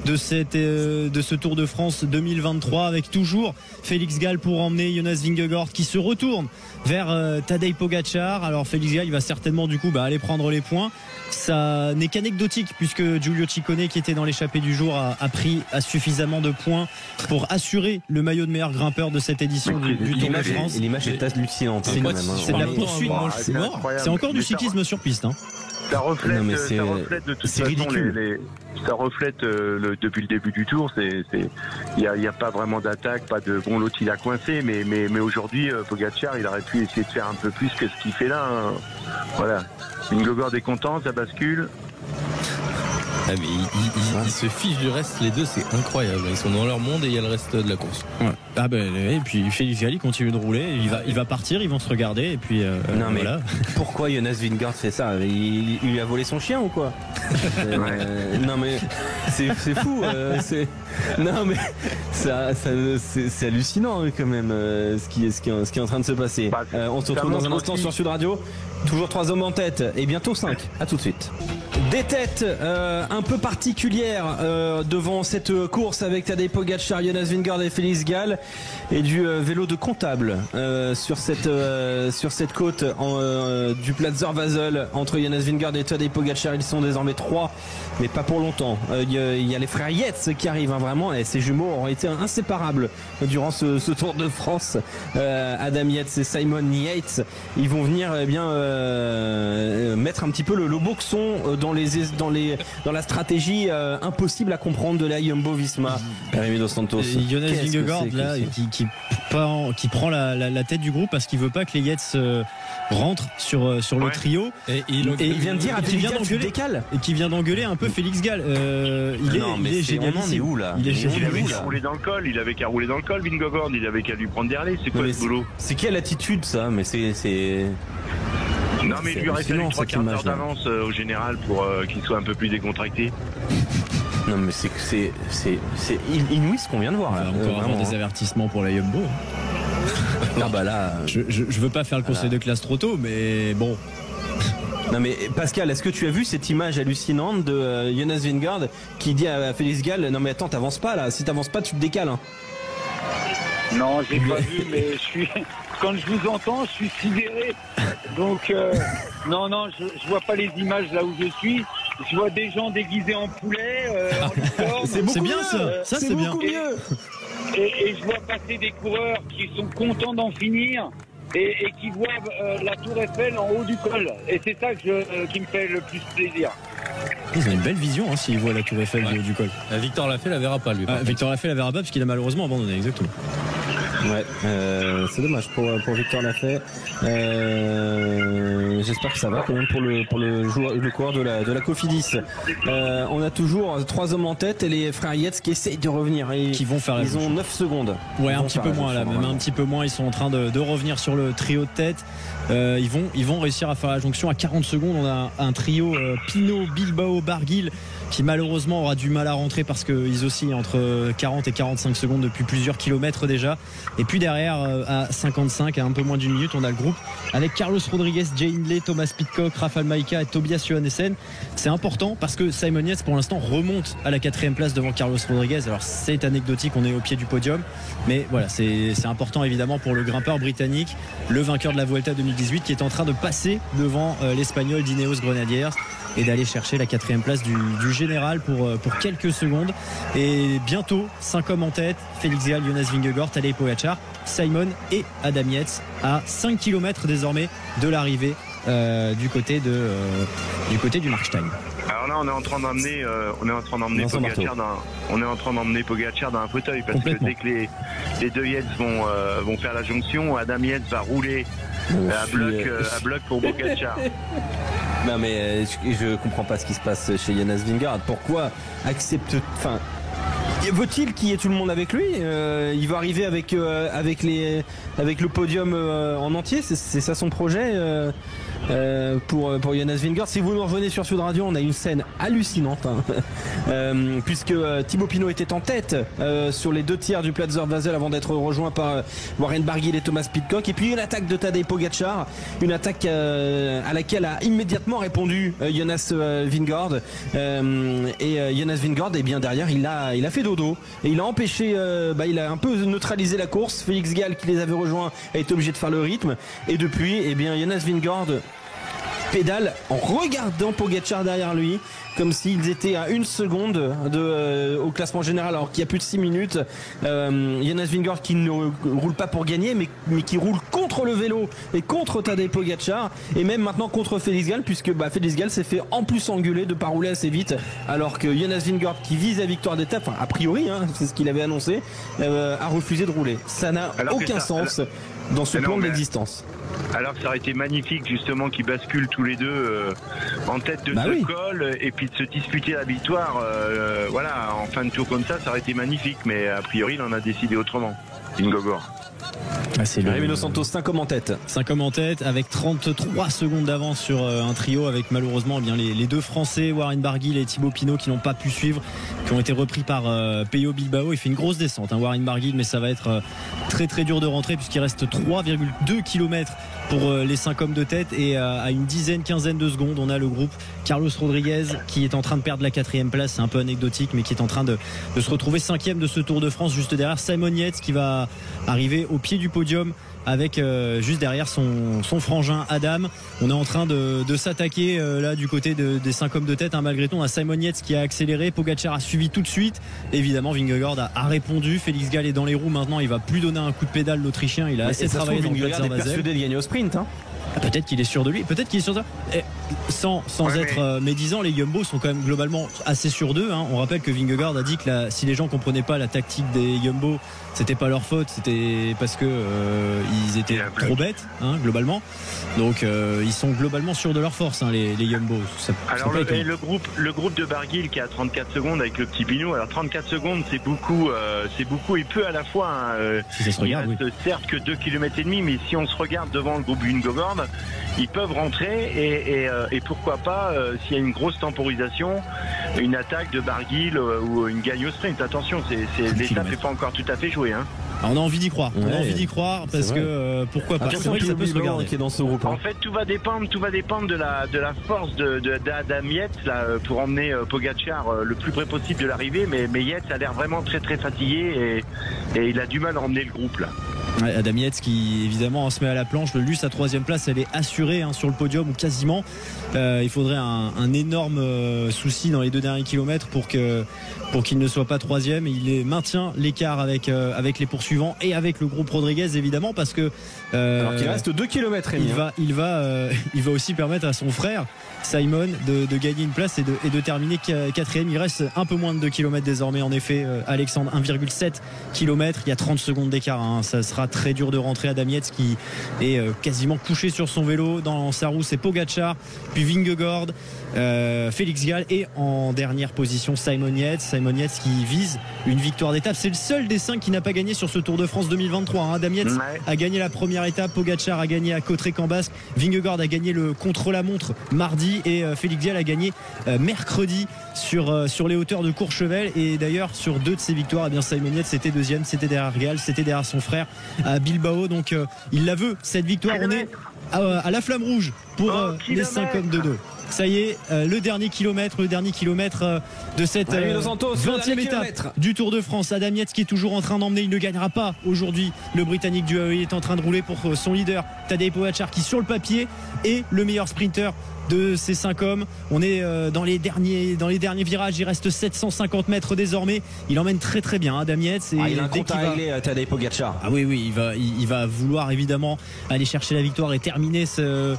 C: de ce Tour de France 2023, avec toujours Félix Gall pour emmener Jonas Vingegaard qui se retourne vers Tadej Pogačar. Alors Félix Gall, il va certainement du coup aller prendre les points. Ça n'est qu'anecdotique puisque Giulio Ciccone, qui était dans l'échappée du jour, a pris suffisamment de points pour assurer le maillot de meilleur grimpeur de cette édition du Tour de France.
B: L'image est hallucinante.
C: C'est de la poursuite. C'est encore du cyclisme sur piste.
F: Ça reflète, de toute façon ça reflète depuis le début du tour. Il y a pas vraiment d'attaque, pas de bon, l'autre il a coincé, mais aujourd'hui Pogačar il aurait pu essayer de faire un peu plus que ce qu'il fait là. Hein. Voilà. Vingegaard est content, ça bascule.
D: Ah mais ils se fichent du reste, les deux, c'est incroyable. Ils sont dans leur monde et il y a le reste de la course.
C: Ouais. Ah et puis Félix Gall continue de rouler, il va partir, ils vont se regarder et puis
B: non mais
C: voilà.
B: Pourquoi Jonas Vingegaard fait ça? Il lui a volé son chien ou quoi? Non mais c'est fou. Non mais c'est hallucinant quand même ce qui est en train de se passer. On se retrouve dans un instant sur Sud Radio. Toujours 3 hommes en tête et bientôt 5. À tout de suite. Des têtes un peu particulières devant cette course avec Tadej Pogačar, Jonas Vingegaard et Félix Gall, et du vélo de comptable sur cette côte du Platzer Vasel entre Jonas Vingegaard et Tadej Pogačar. Ils sont désormais 3, mais pas pour longtemps. Il y a les frères Yates qui arrivent vraiment, et ces jumeaux auront été inséparables durant ce Tour de France. Adam Yates et Simon Yates, ils vont venir mettre un petit peu le boxon dans la stratégie impossible à comprendre de la Jumbo-Visma. Rémi Dos Santos.
C: Jonas Vingegaard là qui prend la tête du groupe parce qu'il veut pas que les Yates rentrent sur le trio, et il vient de dire à Félix Gall, tu décales, et qui vient d'engueuler un peu Félix Gall. Il est génial.
B: On est où là?
F: Il avait qu'à rouler dans le col. Vingegaard, il avait qu'à lui prendre des relais. C'est quoi ce boulot?
B: C'est quelle attitude ça? Mais c'est
F: non, mais il lui aurait fallu 3 quarts d'heure d'avance au général pour qu'il soit un peu plus décontracté.
B: Non mais c'est inouï ce qu'on vient de voir là.
C: Encore avoir des avertissements pour la Jumbo.
B: Ah bah là,
C: je veux pas faire le conseil de classe trop tôt, mais bon.
B: Non mais Pascal, est-ce que tu as vu cette image hallucinante de Jonas Vingegaard qui dit à Félix Gall, non mais attends, t'avances pas là, si t'avances pas tu te décales hein.
E: Non, j'ai pas vu, mais quand je vous entends, je suis sidéré. Donc non, je vois pas les images là où je suis. Je vois des gens déguisés en poulet, en licorne.
C: C'est bien ça. Ça c'est bien.
E: Et je vois passer des coureurs qui sont contents d'en finir et qui voient la Tour Eiffel en haut du col. Et c'est ça qui me fait le plus plaisir.
C: Ils ont une belle vision s'ils voient la Tour Eiffel du col.
D: Victor Lafay la verra pas lui.
C: Victor Lafay la verra pas parce qu'il a malheureusement abandonné, exactement.
B: Ouais, c'est dommage pour Victor Lafay. J'espère que ça va quand même pour le coureur de la Cofidis. On a toujours 3 hommes en tête et les frères Yates qui essayent de revenir et
C: qui vont faire
B: ils ont 9 secondes.
C: Ouais, un petit peu moins là, même un petit peu moins. Ils sont en train de revenir sur le trio de tête. Ils vont réussir à faire la jonction à 40 secondes. On a un trio Pinot, Bilbao, Barguil qui malheureusement aura du mal à rentrer parce qu'ils oscillent entre 40 et 45 secondes depuis plusieurs kilomètres déjà. Et puis derrière, à 55, à un peu moins d'une minute, on a le groupe avec Carlos Rodriguez, Jay Hindley, Thomas Pidcock, Rafał Majka et Tobias Johannesen. C'est important parce que Simon Yates pour l'instant remonte à la 4e place devant Carlos Rodriguez. Alors c'est anecdotique, on est au pied du podium, mais voilà, c'est important évidemment pour le grimpeur britannique, le vainqueur de la Vuelta 2018 qui est en train de passer devant l'Espagnol d'Ineos Grenadiers et d'aller chercher la 4e place du général pour quelques secondes. Et bientôt 5 hommes en tête, Félix Gall, Jonas Vingegaard, Tadej Pogačar, Simon et Adam Yates à 5 km désormais de l'arrivée du côté du Markstein.
F: Alors là on est en train d'emmener Pogačar dans un fauteuil parce que dès que les deux Yates vont faire la jonction, Adam Yates va rouler à bloc pour Pogačar.
B: Non mais je comprends pas ce qui se passe chez Jonas Vingegaard. Pourquoi veut-il qu'il y ait tout le monde avec lui? Il va arriver avec le podium en entier. C'est ça son projet. pour Jonas Vingegaard. Si vous nous revenez sur Sud Radio, on a une scène hallucinante puisque Thibaut Pinot était en tête sur les 2 tiers du Platzer Basel avant d'être rejoint par Warren Barguil et Thomas Pidcock, et puis une attaque de Tadej Pogačar, une attaque à laquelle a immédiatement répondu Jonas Vingegaard, et Jonas Vingegaard, et bien derrière il a fait dodo et il a empêché, il a un peu neutralisé la course. Félix Gall, qui les avait rejoints, a été obligé de faire le rythme, et depuis, eh bien, Jonas Vingegaard pédale en regardant Pogačar derrière lui, comme s'ils étaient à 1 seconde au classement général, alors qu'il y a plus de 6 minutes. Jonas Vingegaard qui ne roule pas pour gagner, mais qui roule contre le vélo et contre Tadej Pogačar, et même maintenant contre Félix Gall, puisque Félix Gall s'est fait en plus engueuler de pas rouler assez vite, alors que Jonas Vingegaard, qui vise la victoire d'étape, a priori, c'est ce qu'il avait annoncé, a refusé de rouler. Ça n'a aucun sens dans ce plan de l'existence.
F: Alors que ça aurait été magnifique justement qu'ils basculent tous les deux en tête de ce col, et puis de se disputer la victoire en fin de tour comme ça aurait été magnifique, mais a priori il en a décidé autrement, Vingegaard.
C: C'est
B: Dos Santos, 5 hommes en tête.
C: 5 hommes en tête avec 33 secondes d'avance sur un trio, avec malheureusement les 2 Français, Warren Barguil et Thibaut Pinot, qui n'ont pas pu suivre, qui ont été repris par Pello Bilbao. Il fait une grosse descente, Warren Barguil, mais ça va être très très dur de rentrer, puisqu'il reste 3,2 km pour les 5 hommes de tête, et à une quinzaine de secondes, on a le groupe Carlos Rodriguez qui est en train de perdre la 4e place. C'est un peu anecdotique, mais qui est en train de se retrouver 5e de ce Tour de France, juste derrière Simon Yates, qui va arriver au pied du podium avec juste derrière son frangin Adam. On est en train de s'attaquer là du côté des 5 hommes de tête, malgré tout. On a Simon Yates qui a accéléré, Pogačar a suivi tout de suite, évidemment Vingegaard a répondu. Félix Gall est dans les roues maintenant, il va plus donner un coup de pédale, l'Autrichien. Il a assez travaillé dans le
B: Vingegaard est persuadé de gagner au sprint.
C: Peut-être qu'il est sûr de lui, peut-être qu'il est sûr de ça. Sans être médisant, les Jumbo sont quand même globalement assez sûrs d'eux. On rappelle que Vingegaard a dit que si les gens comprenaient pas la tactique des Jumbo, c'était pas leur faute, c'était parce que ils étaient trop bêtes, globalement. Donc ils sont globalement sûrs de leur force, les Jumbo.
F: Alors le groupe de Barguil qui a 34 secondes avec le petit Pinot. Alors 34 secondes, c'est beaucoup et peu à la fois.
C: Si ça se regarde,
F: il reste certes que 2,5 km, mais si on se regarde devant le groupe Vingegaard, ils peuvent rentrer, et pourquoi pas, s'il y a une grosse temporisation, une attaque de Barguil ou une gagne au sprint. Attention, l'étape n'est pas encore tout à fait jouée.
C: Alors on a envie d'y croire. On a envie d'y croire parce que pourquoi pas.
B: C'est vrai que ça peut se regarder. Qui est dans ce groupe.
F: En fait, tout va dépendre de la force d'Adam Yates pour emmener Pogačar le plus près possible de l'arrivée. Mais Yates a l'air vraiment très très fatigué, et il a du mal à emmener le groupe là.
C: Adam Yates qui évidemment se met à la planche. Lui, sa 3e place, elle est assurée sur le podium, ou quasiment. Il faudrait un énorme souci dans les 2 derniers kilomètres pour qu'il ne soit pas 3e. Il maintient l'écart avec les poursuivants et avec le groupe Rodriguez, évidemment, parce que
B: alors qu'il reste 2 km.
C: Il va aussi permettre à son frère Simon de gagner une place et de terminer 4e. Il reste un peu moins de 2 km désormais, en effet, Alexandre, 1,7 km. Il y a 30 secondes d'écart. Ça sera très dur de rentrer. Adam Yates qui est quasiment couché sur son vélo. Dans sa roue, c'est Pogačar, puis Vingegaard, Félix Gall, et en dernière position Simon Yates qui vise une victoire d'étape. C'est le seul des 5 qui n'a pas gagné sur ce Tour de France 2023. Adam Yates a gagné la première étape, Pogačar a gagné à Cauterets-en-Basque, Vingegaard a gagné le contre-la-montre mardi, et Félix Gall a gagné mercredi sur les hauteurs de Courchevel. Et d'ailleurs, sur 2 de ses victoires, Simon Yates c'était 2e, c'était derrière Gall, c'était derrière son frère à Bilbao. Donc il la veut, cette victoire. On est à la flamme rouge pour les 5 hommes de dos. Ça y est, le dernier kilomètre de cette 20e étape du Tour de France. Adam Yates qui est toujours en train d'emmener. Il ne gagnera pas aujourd'hui. Le Britannique du AE est en train de rouler pour son leader Tadej Pogačar, qui sur le papier est le meilleur sprinter de ces 5 hommes. On est dans les derniers virages. Il reste 750 mètres désormais. Il emmène très très bien, Adam Yates.
B: Il a un compte à régler, Tadej Pogačar.
C: Oui, il va vouloir évidemment aller chercher la victoire et terminer ce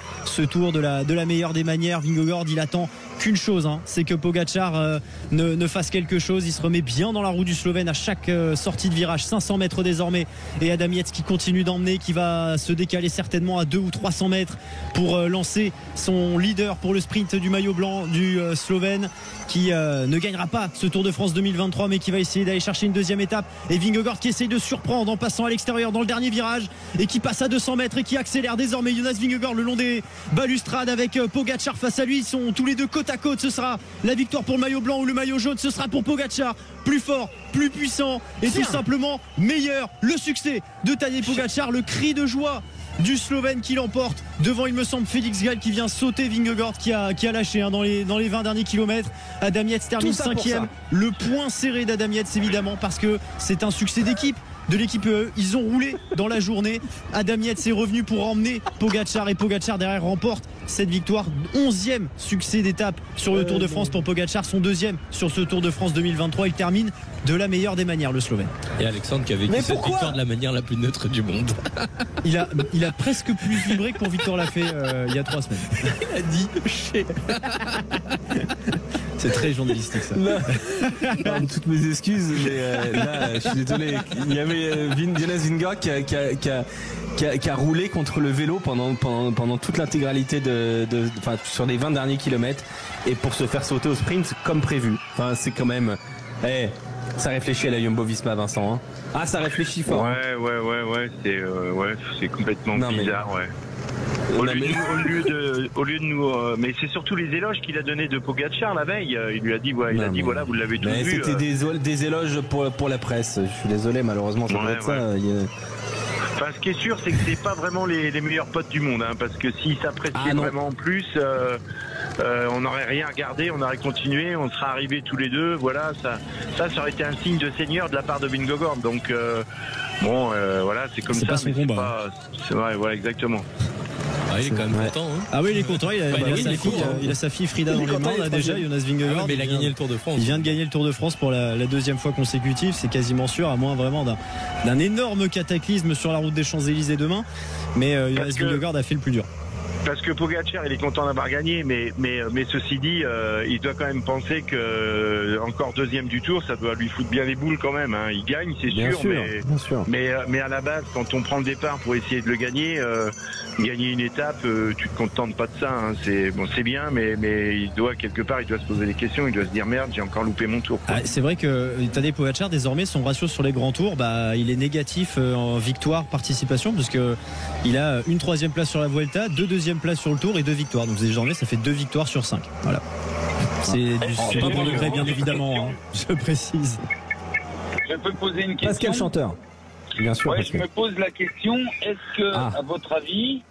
C: tour de la meilleure des manières. Vingegaard, il attend qu'une chose, c'est que Pogačar ne fasse quelque chose. Il se remet bien dans la roue du Slovène à chaque sortie de virage. 500 mètres désormais, et Adam Yates qui continue d'emmener, qui va se décaler certainement à 200 ou 300 mètres pour lancer son lead leader pour le sprint du maillot blanc du Slovène qui ne gagnera pas ce Tour de France 2023 mais qui va essayer d'aller chercher une deuxième étape. Et Vingegaard qui essaye de surprendre en passant à l'extérieur dans le dernier virage et qui passe à 200 mètres et qui accélère désormais. Jonas Vingegaard le long des balustrades avec Pogačar face à lui. Ils sont tous les deux côte à côte. Ce sera la victoire pour le maillot blanc ou le maillot jaune. Ce sera pour Pogačar. Plus fort, plus puissant et tout simplement meilleur. Le succès de Tadej Pogačar, le cri de joie du Slovène qui l'emporte devant, il me semble, Félix Gall qui vient sauter Vingegaard qui a lâché dans les 20 derniers kilomètres. Adam Yates termine 5e. Le point serré d'Adam Yates évidemment parce que c'est un succès d'équipe. De l'équipe ils ont roulé dans la journée. Adam Yates est revenu pour emmener Pogačar et Pogačar derrière remporte cette victoire. 11e succès d'étape sur le Tour de France pour Pogačar, son 2e sur ce Tour de France 2023. Il termine de la meilleure des manières, le Slovène.
D: Et Alexandre qui a vécu cette victoire de la manière la plus neutre du monde.
C: Il a presque plus vibré que quand Victor l'a fait il y a 3 semaines.
D: Il a dit
C: c'est très journalistique ça.
B: Toutes mes excuses, mais là, je suis désolé. Il y avait Jonas Vingegaard qui a roulé contre le vélo pendant toute l'intégralité sur les 20 derniers kilomètres et pour se faire sauter au sprint comme prévu. Enfin, c'est quand même. Ça réfléchit à la Jumbo-Visma, Vincent. Hein. Ah, ça réfléchit fort.
F: Ouais, c'est complètement bizarre, ouais. Au lieu de nous, mais c'est surtout les éloges qu'il a donné de Pogačar la veille. Il lui a dit, voilà, vous l'avez tous vu.
B: C'était des éloges pour la presse. Je suis désolé, malheureusement, ça doit être ça.
F: Enfin, ce qui est sûr, c'est que c'est pas vraiment les meilleurs potes du monde, hein, parce que s'ils s'appréciaient vraiment plus, on n'aurait rien regardé, on aurait continué, on serait arrivés tous les deux. Voilà, ça aurait été un signe de seigneur de la part de Vingegaard. Donc voilà, c'est comme ça, mais c'est pas. C'est vrai, voilà, exactement.
D: Ah, il est quand même content. Hein.
C: Ah oui, il est content. Il a sa fille Frida dans les mains là, déjà. Jonas Vingegaard.
D: Mais il a gagné le Tour de France.
C: Il vient de gagner le Tour de France pour la 2e fois consécutive. C'est quasiment sûr, à moins vraiment d'un énorme cataclysme sur la route des Champs-Élysées demain. Mais Jonas Vingegaard a fait le plus dur.
F: Parce que Pogačar, il est content d'avoir gagné, mais ceci dit, il doit quand même penser que encore 2e du Tour, ça doit lui foutre bien les boules quand même. Hein. Il gagne, c'est sûr, mais à la base, quand on prend le départ pour essayer de le gagner une étape, tu te contentes pas de ça. Hein. C'est bien, mais il doit quelque part, il doit se poser des questions, il doit se dire merde, j'ai encore loupé mon tour.
C: C'est vrai que Tadej Pogačar, désormais, son ratio sur les grands tours, il est négatif en victoire, participation, parce que il a une 3e place sur la Vuelta, 2 deuxième place sur le Tour et 2 victoires. Donc désormais ça fait 2 victoires sur 5. Voilà. C'est du second degré bien évidemment, hein, je précise.
M: Je peux poser une question.
B: Pascal Chanteur. Bien sûr.
M: Ouais, je me pose la question, est-ce que, à votre avis,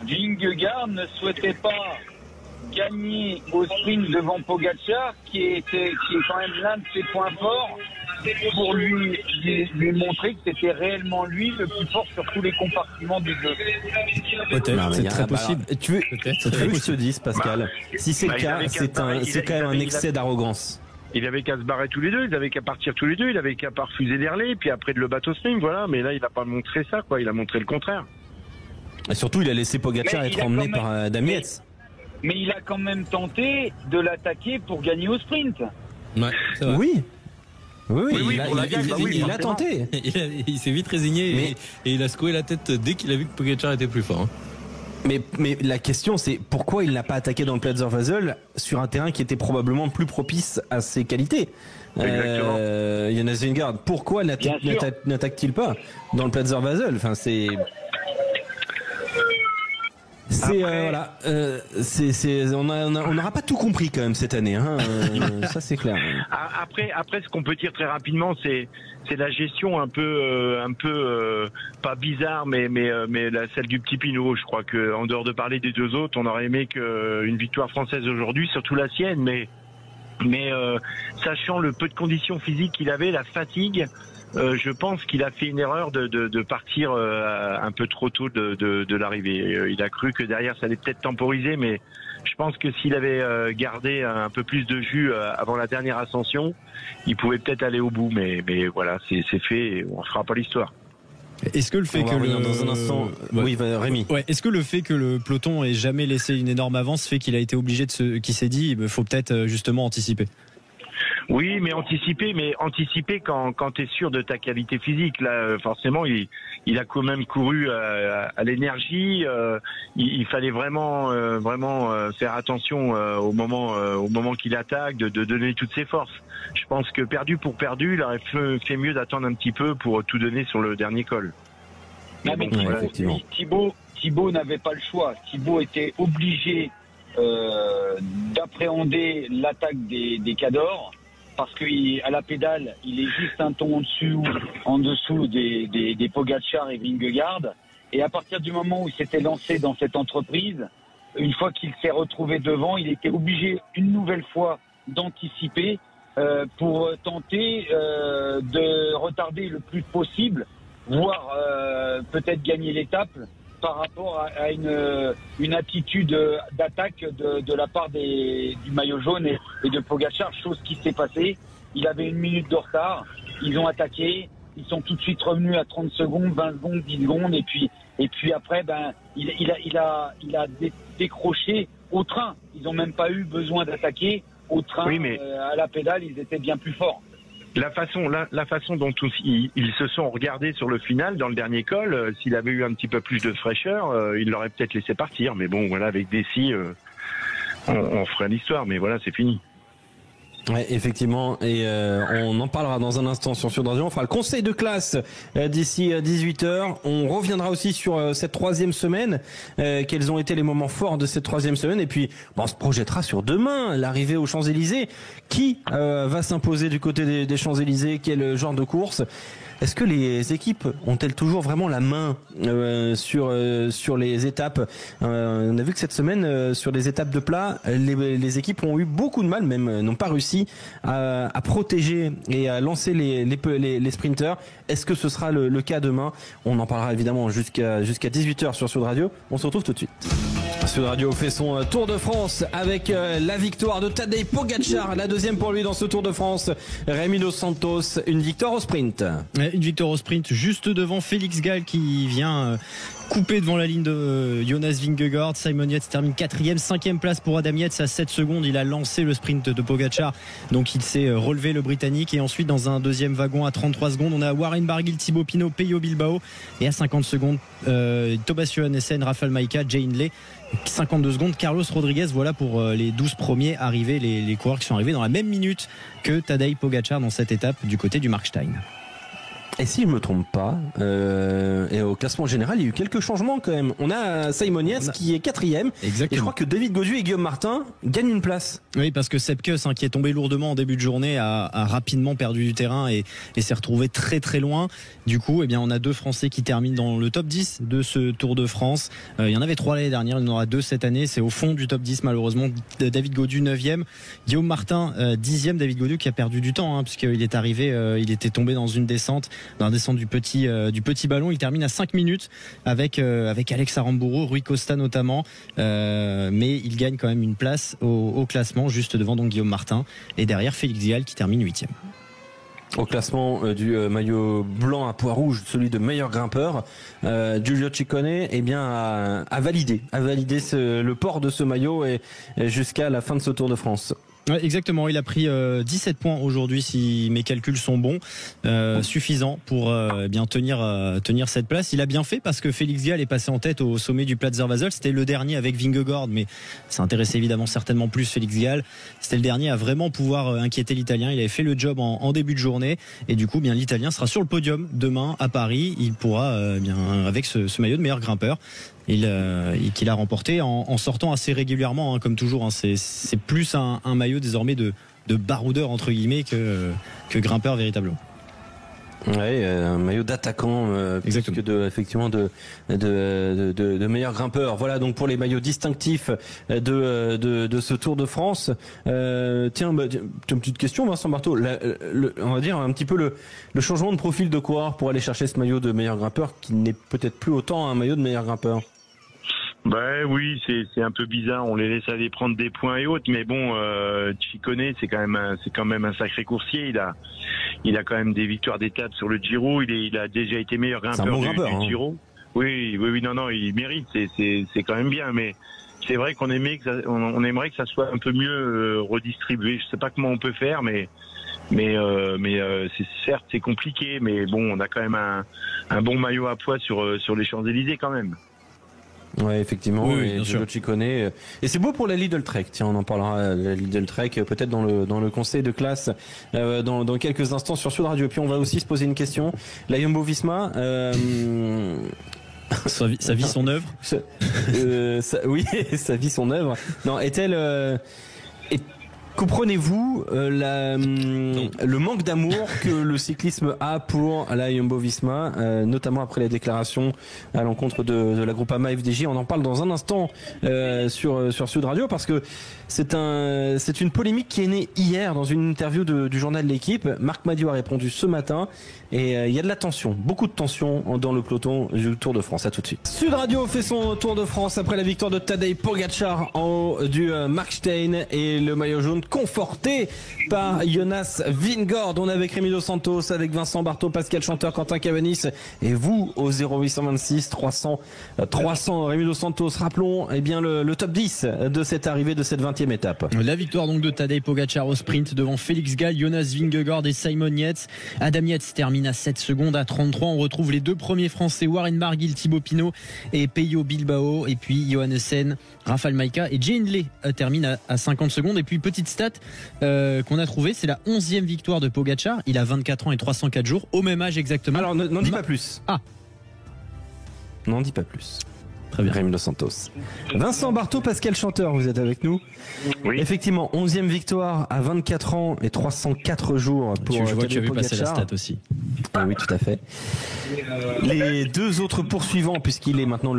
M: Vingegaard ne souhaitait pas gagner au sprint devant Pogačar, qui est quand même l'un de ses points forts, pour lui montrer que c'était réellement lui le plus fort sur tous les compartiments du jeu.
C: Peut-être, c'est très possible.
B: Tu veux que je te dise, Pascal, si c'est le cas, c'est quand même un excès d'arrogance.
F: Il avait qu'à se barrer tous les deux, il avait qu'à partir tous les deux, il avait qu'à pas refuser d'Herlé, puis après de le battre au sprint, voilà. Mais là, il n'a pas montré ça, quoi. Il a montré le contraire.
B: Et surtout, il a laissé Pogačar être emmené par Adam Yates.
M: Mais il a quand même tenté de l'attaquer pour gagner au sprint.
D: Ouais, c'est vrai.
B: Oui, il a tenté.
D: Il s'est vite résigné et il a secoué la tête dès qu'il a vu que Pogačar était plus fort. Hein.
B: Mais la question, c'est pourquoi il n'a pas attaqué dans le Platzer Vasel sur un terrain qui était probablement plus propice à ses qualités. Jonas Vingegaard, pourquoi n'attaque-t-il pas dans le Platzer Vasel? Enfin, on n'aura pas tout compris quand même cette année, hein. Ça c'est clair.
F: Après, ce qu'on peut dire très rapidement, c'est la gestion un peu pas bizarre, mais celle du petit Pinot. Je crois que en dehors de parler des deux autres, on aurait aimé qu'une victoire française aujourd'hui, surtout la sienne, mais sachant le peu de conditions physiques qu'il avait, la fatigue. Je pense qu'il a fait une erreur de partir un peu trop tôt de l'arrivée. Il a cru que derrière ça allait peut-être temporiser, mais je pense que s'il avait gardé un peu plus de jus avant la dernière ascension, il pouvait peut-être aller au bout. Mais voilà, c'est fait, et on ne fera pas l'histoire.
C: Est-ce que le fait
B: dans un instant, oui, Rémi.
C: Ouais, est-ce que le fait que le peloton ait jamais laissé une énorme avance fait qu'il a été obligé qu'il s'est dit, il faut peut-être justement anticiper?
F: Oui, mais anticiper quand tu es sûr de ta qualité physique. Là, forcément, il a quand même couru à l'énergie. Il fallait vraiment faire attention au moment qu'il attaque, de donner toutes ses forces. Je pense que perdu pour perdu, il aurait fait mieux d'attendre un petit peu pour tout donner sur le dernier col.
E: Mais Thibaut n'avait pas le choix. Thibaut était obligé d'appréhender l'attaque des Cadors, parce qu'à la pédale, il est juste un ton en dessous des Pogačar et Vingegaard. Et à partir du moment où il s'était lancé dans cette entreprise, une fois qu'il s'est retrouvé devant, il était obligé une nouvelle fois d'anticiper pour tenter de retarder le plus possible, voire peut-être gagner l'étape par rapport à une attitude d'attaque de la part du maillot jaune et de Pogačar, chose qui s'est passée. Il avait 1 minute de retard, ils ont attaqué, ils sont tout de suite revenus à 30 secondes, 20 secondes, 10 secondes, et puis après, il a décroché au train. Ils n'ont même pas eu besoin d'attaquer au train. Oui, mais à la pédale, ils étaient bien plus forts.
F: La façon dont ils se sont regardés sur le final, dans le dernier col, s'il avait eu un petit peu plus de fraîcheur, il l'aurait peut-être laissé partir. Mais bon, voilà, avec Dessy, on ferait l'histoire. Mais voilà, c'est fini.
B: Ouais, effectivement, et on en parlera dans un instant sur Sud Radio. On fera le conseil de classe d'ici 18h. On reviendra aussi sur cette 3e semaine, quels ont été les moments forts de cette 3e semaine, et puis on se projettera sur demain, l'arrivée aux Champs-Élysées. Qui va s'imposer du côté des Champs-Élysées? Quel genre de course? Est-ce que les équipes ont-elles toujours vraiment la main sur les étapes? On a vu que cette semaine, sur les étapes de plat, les équipes ont eu beaucoup de mal, même n'ont pas réussi à protéger et à lancer les sprinters. Est-ce que ce sera le cas demain? On en parlera évidemment jusqu'à 18h sur Sud Radio. On se retrouve tout de suite. Sud Radio fait son Tour de France avec la victoire de Tadej Pogačar, la 2e pour lui dans ce Tour de France. Rémi Dos Santos, une victoire au sprint.
C: Une victoire au sprint juste devant Félix Gall qui vient coupé devant la ligne de Jonas Vingegaard. Simon Yates termine 4e, 5e place pour Adam Yates à 7 secondes. Il a lancé le sprint de Pogačar, donc il s'est relevé, le Britannique. Et ensuite, dans un deuxième wagon à 33 secondes, on a Warren Barguil, Thibaut Pinot, Pello Bilbao. Et à 50 secondes, Tobias Johannesen, Rafał Majka, Jay Hindley. 52 secondes, Carlos Rodriguez. Voilà pour les 12 premiers arrivés, les coureurs qui sont arrivés dans la même minute que Tadej Pogačar dans cette étape du côté du Markstein.
B: Et si je me trompe pas, et au classement général, il y a eu quelques changements quand même. On a Simon Yates qui est 4e.
C: Exactement.
B: Et je crois que David Gaudu et Guillaume Martin gagnent une place.
C: Oui, parce que Sepp Kuss, qui est tombé lourdement en début de journée, a rapidement perdu du terrain et s'est retrouvé très très loin. Du coup, eh bien, on a 2 Français qui terminent dans le top 10 de ce Tour de France. Il y en avait 3 l'année dernière, il y en aura 2 cette année. C'est au fond du top 10 malheureusement. David Gaudu 9e, Guillaume Martin 10e. David Gaudu qui a perdu du temps, puisqu'il est arrivé, il était tombé dans une descente du petit ballon. Il termine à 5 minutes avec Alex Aramburu, Rui Costa notamment, mais il gagne quand même une place au classement, juste devant donc Guillaume Martin, et derrière Félix Gall qui termine 8e.
B: Au classement du maillot blanc à pois rouge, celui de meilleur grimpeur, Giulio Ciccone a validé le port de ce maillot et jusqu'à la fin de ce Tour de France.
C: Ouais, exactement, il a pris 17 points aujourd'hui si mes calculs sont bons, suffisant pour bien tenir cette place. Il a bien fait parce que Félix Gall est passé en tête au sommet du Platzer Vasel. C'était le dernier avec Vingegaard, mais ça intéressait évidemment certainement plus Félix Gall. C'était le dernier à vraiment pouvoir inquiéter l'Italien. Il avait fait le job en début de journée et du coup, bien l'Italien sera sur le podium demain à Paris. Il pourra avec ce maillot de meilleur grimpeur. Qu'il a remporté en sortant assez régulièrement, comme toujours. C'est plus un maillot désormais de baroudeur entre guillemets que grimpeur véritablement.
B: Ouais, un maillot d'attaquant que de meilleur grimpeur. Voilà donc pour les maillots distinctifs de ce Tour de France. Tiens, une petite question, Vincent Barthaud. On va dire un petit peu le changement de profil de coureur pour aller chercher ce maillot de meilleur grimpeur qui n'est peut-être plus autant un maillot de meilleur grimpeur.
F: Ben oui, c'est un peu bizarre. On les laisse aller prendre des points et autres, mais bon, Ciccone, c'est quand même un sacré coursier. Il a quand même des victoires d'étape sur le Giro. Il a déjà été meilleur grimpeur du Giro. Oui, non, il mérite. C'est quand même bien, mais c'est vrai qu'on aimerait que ça soit un peu mieux redistribué. Je sais pas comment on peut faire, mais certes c'est compliqué, mais bon, on a quand même un bon maillot à poids sur les Champs-Élysées quand même.
B: Ouais, effectivement,
C: oui, bien sûr.
B: Tu connais. Et c'est beau pour la Lidl Trek. Tiens, on en parlera, la Lidl Trek, peut-être dans le conseil de classe, dans quelques instants sur Sud Radio. Puis on va aussi se poser une question. La Jumbo-Visma,
C: sa vie, son œuvre.
B: Oui, sa vie, son œuvre. Non, comprenez-vous le manque d'amour que le cyclisme a pour la Jumbo-Visma, notamment après les déclarations à l'encontre de la Groupama FDJ. On en parle dans un instant sur Sud Radio, parce que c'est une polémique qui est née hier dans une interview du journal L'Équipe. Marc Madiot a répondu ce matin, et il y a de la tension, beaucoup de tension dans le peloton du Tour de France. À tout de suite. Sud Radio fait son Tour de France après la victoire de Tadej Pogačar en haut du Markstein, et le maillot jaune conforté par Jonas Vingegaard. On est avec Rémi Dos Santos, avec Vincent Barthaud, Pascal Chanteur, Quentin Cavanis, et vous au 0826 300 Rémi Dos Santos. Rappelons bien le top 10 de cette arrivée de cette 20e étape.
C: La victoire donc de Tadej Pogačar au sprint devant Félix Gall, Jonas Vingegaard et Simon Yates. Adam Yates termine à 7 secondes à 33. On retrouve les deux premiers Français, Warren Barguil, Thibaut Pinot et Peyo Bilbao, et puis Johannesen, Rafał Majka et Jay Hindley termine à 50 secondes. Et puis petite stat qu'on a trouvé, c'est la 11e victoire de Pogačar. Il a 24 ans et 304 jours, au même âge exactement.
B: Alors n'en dis pas plus.
C: Ah,
B: n'en dis pas plus.
C: Très bien.
B: Rémi Dos Santos. Vincent Barthaud, Pascal Chanteur, vous êtes avec nous.
F: Oui.
B: Effectivement, 11e victoire à 24 ans et 304 jours pour
C: je vois que tu as vu passer la
B: Pogačar.
C: stat aussi.
B: Ah oui, tout à fait. Les deux autres poursuivants, puisqu'il est maintenant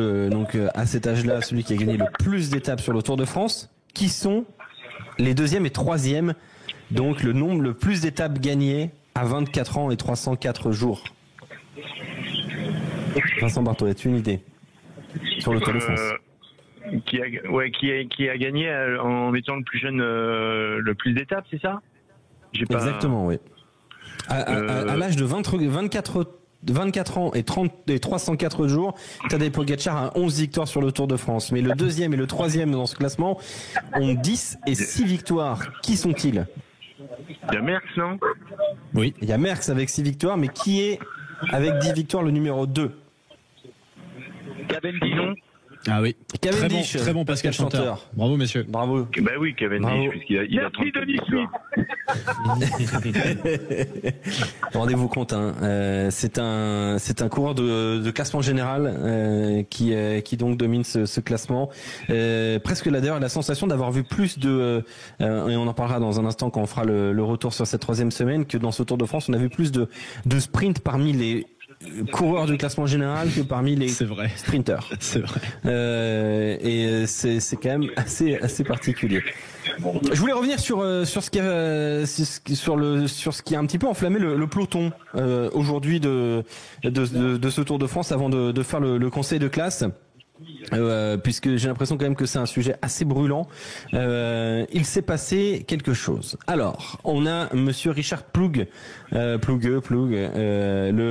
B: à cet âge-là celui qui a gagné le plus d'étapes sur le Tour de France, qui sont les 2e et 3e, donc le nombre le plus d'étapes gagnées à 24 ans et 304 jours. Vincent Barthaud, as-tu une idée sur le Tour de France?
F: Qui a gagné en étant le plus jeune, le plus d'étapes, c'est ça?
B: Exactement, oui. À l'âge de 24 ans et 304 jours, Tadej Pogačar a 11 victoires sur le Tour de France. Mais le 2e et le 3e dans ce classement ont 10 et 6 victoires. Qui sont-ils?
F: Il y a Merckx, non?
B: Oui, il y a Merckx avec 6 victoires, mais qui est avec 10 victoires le numéro 2?
F: Cavendish, non?
C: Ah oui,
B: Cavendish,
C: très bon Pascal Chanteur. Bravo messieurs.
B: Bravo.
F: Bah oui, Cavendish, puisqu'il a 30 victoires.
B: Rendez-vous compte, c'est un coureur de classement général qui donc domine ce classement. Presque d'ailleurs la sensation d'avoir vu plus et on en parlera dans un instant quand on fera le retour sur cette 3e semaine, que dans ce Tour de France on a vu plus de sprint parmi les coureurs du classement général que parmi les sprinteurs.
C: C'est vrai.
B: Et c'est quand même assez particulier. Je voulais revenir sur ce qui a un petit peu enflammé le peloton aujourd'hui de ce Tour de France avant de faire le conseil de classe. Puisque j'ai l'impression quand même que c'est un sujet assez brûlant. Il s'est passé quelque chose. Alors, on a monsieur Richard Plug, le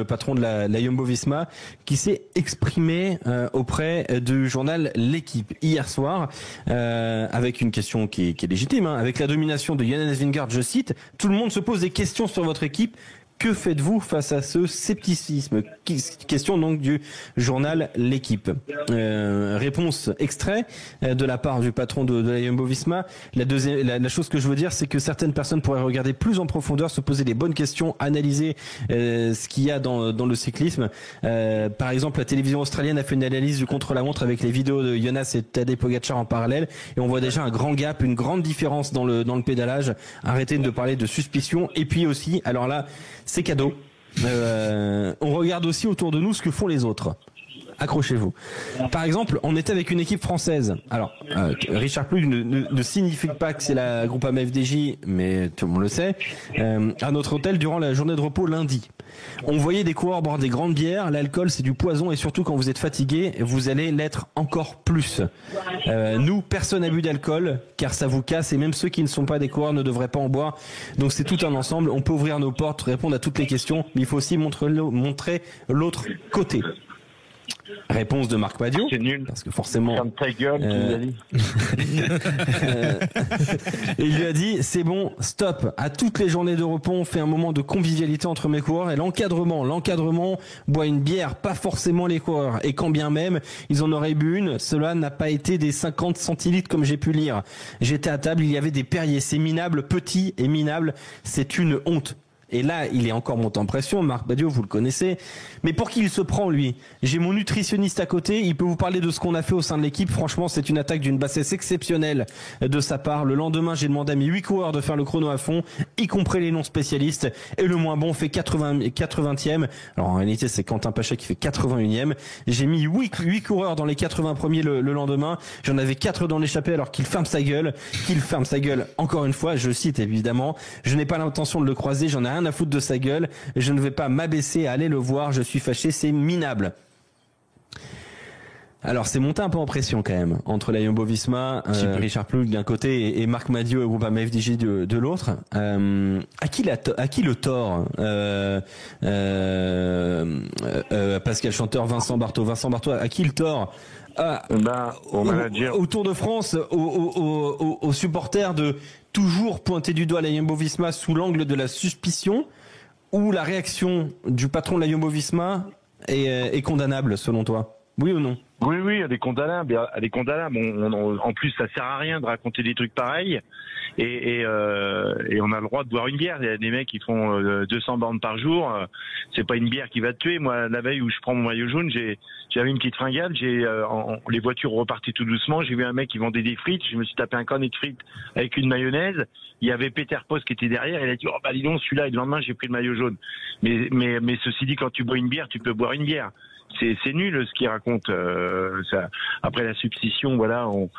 B: patron de la Jumbo-Visma, qui s'est exprimé auprès du journal L'Équipe hier soir, avec une question qui est légitime, avec la domination de Jonas Vingegaard, je cite: tout le monde se pose des questions sur votre équipe. Que faites-vous face à ce scepticisme? Question donc du journal L'Équipe. Réponse extrait de la part du patron de la Jumbo-Visma. La chose que je veux dire, c'est que certaines personnes pourraient regarder plus en profondeur, se poser les bonnes questions, analyser ce qu'il y a dans le cyclisme. Par exemple, la télévision australienne a fait une analyse du contre-la-montre avec les vidéos de Jonas et Tadej Pogačar en parallèle, et on voit déjà un grand gap, une grande différence dans le pédalage. Arrêtez de parler de suspicion. Et puis aussi, alors là, c'est cadeau. On regarde aussi autour de nous ce que font les autres. Accrochez-vous. Par exemple, on était avec une équipe française. Alors, Richard Plug ne signifie pas que c'est la Groupama FDJ, mais tout le monde le sait. À notre hôtel durant la journée de repos lundi. On voyait des coureurs boire des grandes bières. L'alcool, c'est du poison, et surtout quand vous êtes fatigué, vous allez l'être encore plus. Nous, personne n'a bu d'alcool, car ça vous casse, et même ceux qui ne sont pas des coureurs ne devraient pas en boire. Donc c'est tout un ensemble. On peut ouvrir nos portes, répondre à toutes les questions, mais il faut aussi montrer l'autre côté. Réponse de Marc Madiot.
F: C'est nul.
B: Parce que forcément.
F: Ferme ta gueule, tu lui as dit.
B: Il lui a dit, c'est bon, stop. À toutes les journées de repos, on fait un moment de convivialité entre mes coureurs et l'encadrement boit une bière, pas forcément les coureurs. Et quand bien même, ils en auraient bu une, cela n'a pas été des 50 centilitres comme j'ai pu lire. J'étais à table, il y avait des Perrier, c'est minable, petit et minable, c'est une honte. Et là, il est encore monté en pression, Marc Madiot, vous le connaissez. Mais pour qui il se prend, lui? J'ai mon nutritionniste à côté, il peut vous parler de ce qu'on a fait au sein de l'équipe. Franchement, c'est une attaque d'une bassesse exceptionnelle de sa part. Le lendemain, j'ai demandé à mes 8 coureurs de faire le chrono à fond, y compris les non-spécialistes. Et le moins bon fait 80e. Alors en réalité, c'est Quentin Pacha qui fait 81e. J'ai mis 8 coureurs dans les 80 premiers le lendemain. J'en avais 4 dans l'échappée alors qu'il ferme sa gueule. Encore une fois, je cite évidemment. Je n'ai pas l'intention de le croiser, j'en ai rien à foutre de sa gueule, je ne vais pas m'abaisser à aller le voir, je suis fâché, c'est minable. Alors c'est monté un peu en pression quand même entre la Jumbo-Visma, Richard Plug d'un côté et Marc Madiot et Groupama FDJ de l'autre. À qui le tort Pascal Chanteur, Vincent Barthaud, à qui le tort?
F: Au manager.
B: Au Tour de France, aux supporters de toujours pointer du doigt la Jumbo-Visma sous l'angle de la suspicion, ou la réaction du patron de la Jumbo-Visma est condamnable selon toi? Oui ou non?
F: Oui, elle est condamnable. En plus, ça sert à rien de raconter des trucs pareils. Et on a le droit de boire une bière. Il y a des mecs qui font 200 bornes par jour. C'est pas une bière qui va te tuer. Moi, la veille où je prends mon maillot jaune, j'avais une petite fringale. Les voitures repartaient tout doucement. J'ai vu un mec qui vendait des frites. Je me suis tapé un cornet de frites avec une mayonnaise. Il y avait Peter Post qui était derrière. Il a dit, oh bah dis donc, celui-là. Et le lendemain, j'ai pris le maillot jaune. Mais ceci dit, quand tu bois une bière, tu peux boire une bière. C'est nul ce qu'il raconte. Ça. Après la substitution, voilà, on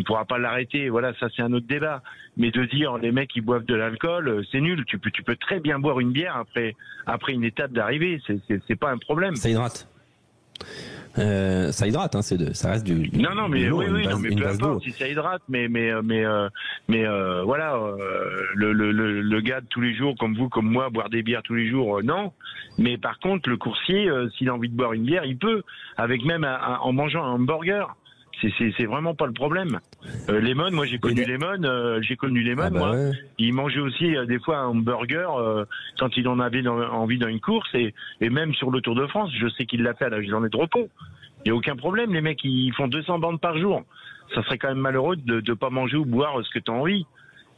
F: pourra pas l'arrêter. Voilà, ça c'est un autre débat. Mais de dire les mecs qui boivent de l'alcool, c'est nul. Tu peux très bien boire une bière après une étape d'arrivée. C'est pas un problème.
B: Ça hydrate. Hein, ça reste du.
F: Non, mais
B: l'eau,
F: oui, mais peu importe si ça hydrate, mais voilà, le gars de tous les jours, comme vous, comme moi, boire des bières tous les jours, non. Mais par contre, le coursier, s'il a envie de boire une bière, il peut, avec même en mangeant un hamburger. C'est vraiment pas le problème. Lemon, moi j'ai connu Lemon, moi. Ouais. Il mangeait aussi des fois un hamburger quand il en avait envie dans une course et même sur le Tour de France, je sais qu'il l'a fait à la journée de repos. Il y a aucun problème, les mecs ils font 200 bandes par jour. Ça serait quand même malheureux de pas manger ou boire ce que tu as envie.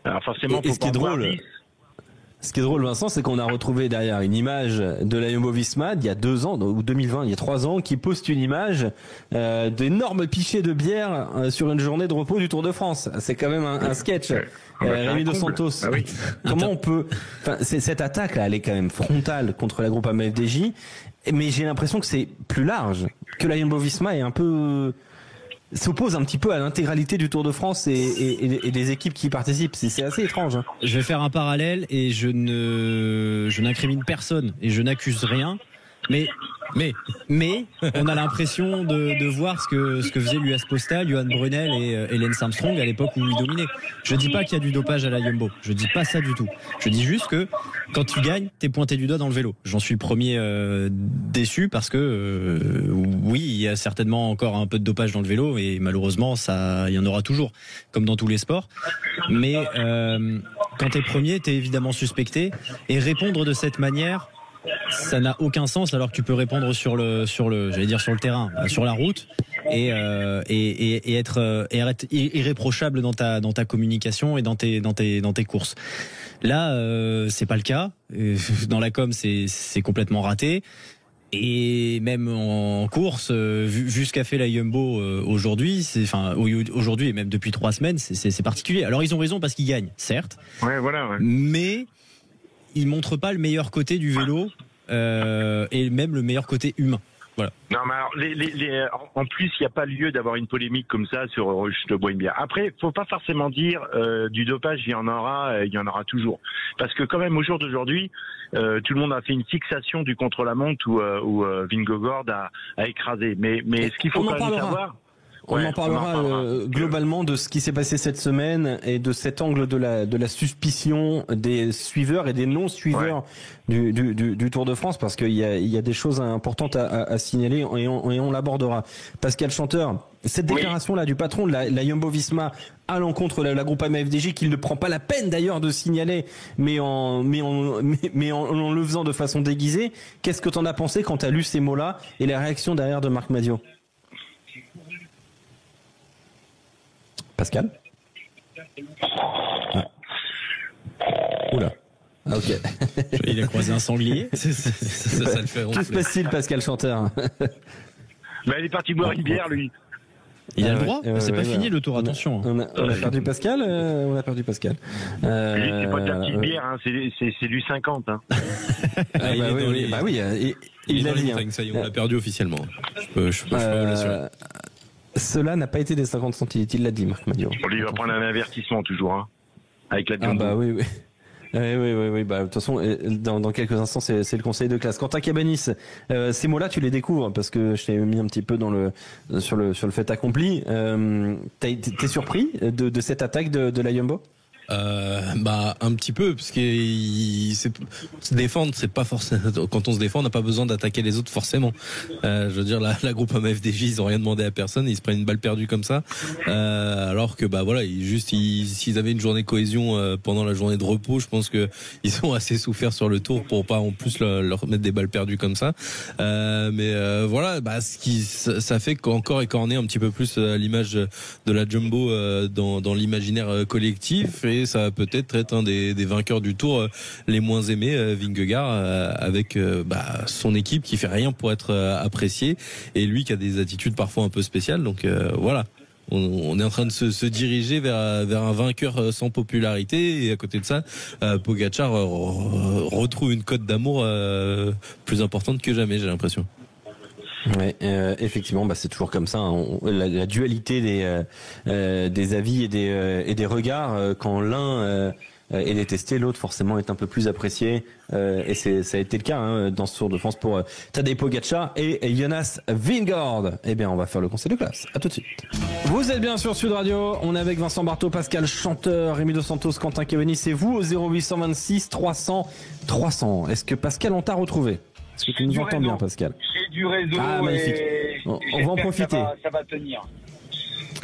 F: Alors forcément,
B: et ce qui est drôle. Ce qui est drôle, Vincent, c'est qu'on a retrouvé derrière une image de la Jumbo-Visma d'il y a 2 ans, ou 2020, il y a 3 ans, qui poste une image d'énormes pichets de bière sur une journée de repos du Tour de France. C'est quand même un sketch. Rémi Dos Santos. Ah oui. Comment on peut... Enfin, cette attaque-là, elle est quand même frontale contre la Groupama FDJ, mais j'ai l'impression que c'est plus large, que la Jumbo-Visma est un peu... s'oppose un petit peu à l'intégralité du Tour de France et des équipes qui y participent. C'est assez étrange. Hein.
C: Je vais faire un parallèle et je n'incrimine personne et je n'accuse rien. Mais on a l'impression de voir ce que faisait l'US Postal, Johan Brunel et Lance Armstrong à l'époque où ils dominaient. Je dis pas qu'il y a du dopage à la Jumbo. Je dis pas ça du tout. Je dis juste que quand tu gagnes, t'es pointé du doigt dans le vélo. J'en suis le premier déçu parce que oui, il y a certainement encore un peu de dopage dans le vélo et malheureusement il y en aura toujours, comme dans tous les sports. Mais quand t'es premier, t'es évidemment suspecté et répondre de cette manière, ça n'a aucun sens alors que tu peux répondre sur le terrain, sur la route et être irréprochable dans ta communication et dans tes courses. Là, c'est pas le cas. Dans la com, c'est complètement raté. Et même en course, vu ce qu'a fait la Jumbo aujourd'hui, aujourd'hui et même depuis 3 semaines, c'est particulier. Alors ils ont raison parce qu'ils gagnent, certes.
F: Ouais, voilà. Ouais.
C: Mais ils montrent pas le meilleur côté du vélo et même le meilleur côté humain. Voilà.
F: Non, mais alors, en plus, il n'y a pas lieu d'avoir une polémique comme ça sur je te bois une bière. Après, faut pas forcément dire du dopage, il y en aura toujours. Parce que quand même, au jour d'aujourd'hui, tout le monde a fait une fixation du contre-la-montre où Vingegaard a écrasé. Mais ce qu'il faut quand même savoir...
B: On en parlera globalement de ce qui s'est passé cette semaine et de cet angle de la suspicion des suiveurs et des non-suiveurs du Tour de France, parce qu'il y a des choses importantes à signaler et on l'abordera. Pascal Chanteur, cette déclaration-là du patron de la Jumbo-Visma à l'encontre de la Groupama FDJ, qu'il ne prend pas la peine d'ailleurs de signaler, mais en le faisant de façon déguisée, qu'est-ce que t'en as pensé quand t'as lu ces mots-là et la réaction derrière de Marc Madiot? Pascal? Oula. Ah, ok.
C: Il a croisé un sanglier.
D: Ça le fait ronfler.
B: Que se passe-t-il, Pascal Chanteur?
F: Il est parti boire une bière, lui.
C: Il a le droit. C'est pas fini le tour. Attention.
B: On a perdu Pascal. On a perdu Pascal.
F: Lui, c'est pas de la petite bière, hein, c'est du 50. Hein.
B: Il l'a dit.
D: Ça y est, on l'a perdu officiellement. Je peux l'assurer.
B: Cela n'a pas été des 50 centilitres, il l'a dit, Marc Madiot.
F: On lui va prendre un avertissement toujours, hein, avec la Jumbo.
B: Oui. Oui. De toute façon, dans quelques instants, c'est le conseil de classe. Quentin Cabanis, ces mots-là, tu les découvres parce que je t'ai mis un petit peu sur le fait accompli. T'es surpris de cette attaque de la Jumbo?
D: Un petit peu, parce que se défendre, c'est pas forcément, quand on se défend, on n'a pas besoin d'attaquer les autres forcément. Je veux dire, la Groupama FDJ, ils ont rien demandé à personne, ils se prennent une balle perdue comme ça, alors que s'ils avaient une journée cohésion pendant la journée de repos, je pense que ils ont assez souffert sur le tour pour pas en plus leur mettre des balles perdues comme ça. Ça fait qu'encore écorner un petit peu plus à l'image de la Jumbo dans l'imaginaire collectif, et ça va peut-être être un des vainqueurs du Tour les moins aimés, Vingegaard, avec son équipe qui fait rien pour être apprécié, et lui qui a des attitudes parfois un peu spéciales. Donc voilà, on est en train de se diriger vers un vainqueur sans popularité, et à côté de ça, Pogačar retrouve une cote d'amour plus importante que jamais, j'ai l'impression.
B: Ouais, effectivement, c'est toujours comme ça, hein. La dualité des avis et des regards, quand l'un est détesté, l'autre forcément est un peu plus apprécié, et ça a été le cas, hein, dans ce Tour de France pour Tadej Pogačar et Jonas Vingegaard. Eh bien, on va faire le conseil de classe. À tout de suite. Vous êtes bien sur Sud Radio, on est avec Vincent Barthaud, Pascal Chanteur, Rémi Dos Santos, Quentin Cabanis, et vous au 0826 300 300. Est-ce que Pascal, on t'a retrouvé? Est-ce que tu nous entends bien, Pascal?
M: J'ai du réseau.
B: Magnifique. On va en profiter.
M: Ça va tenir.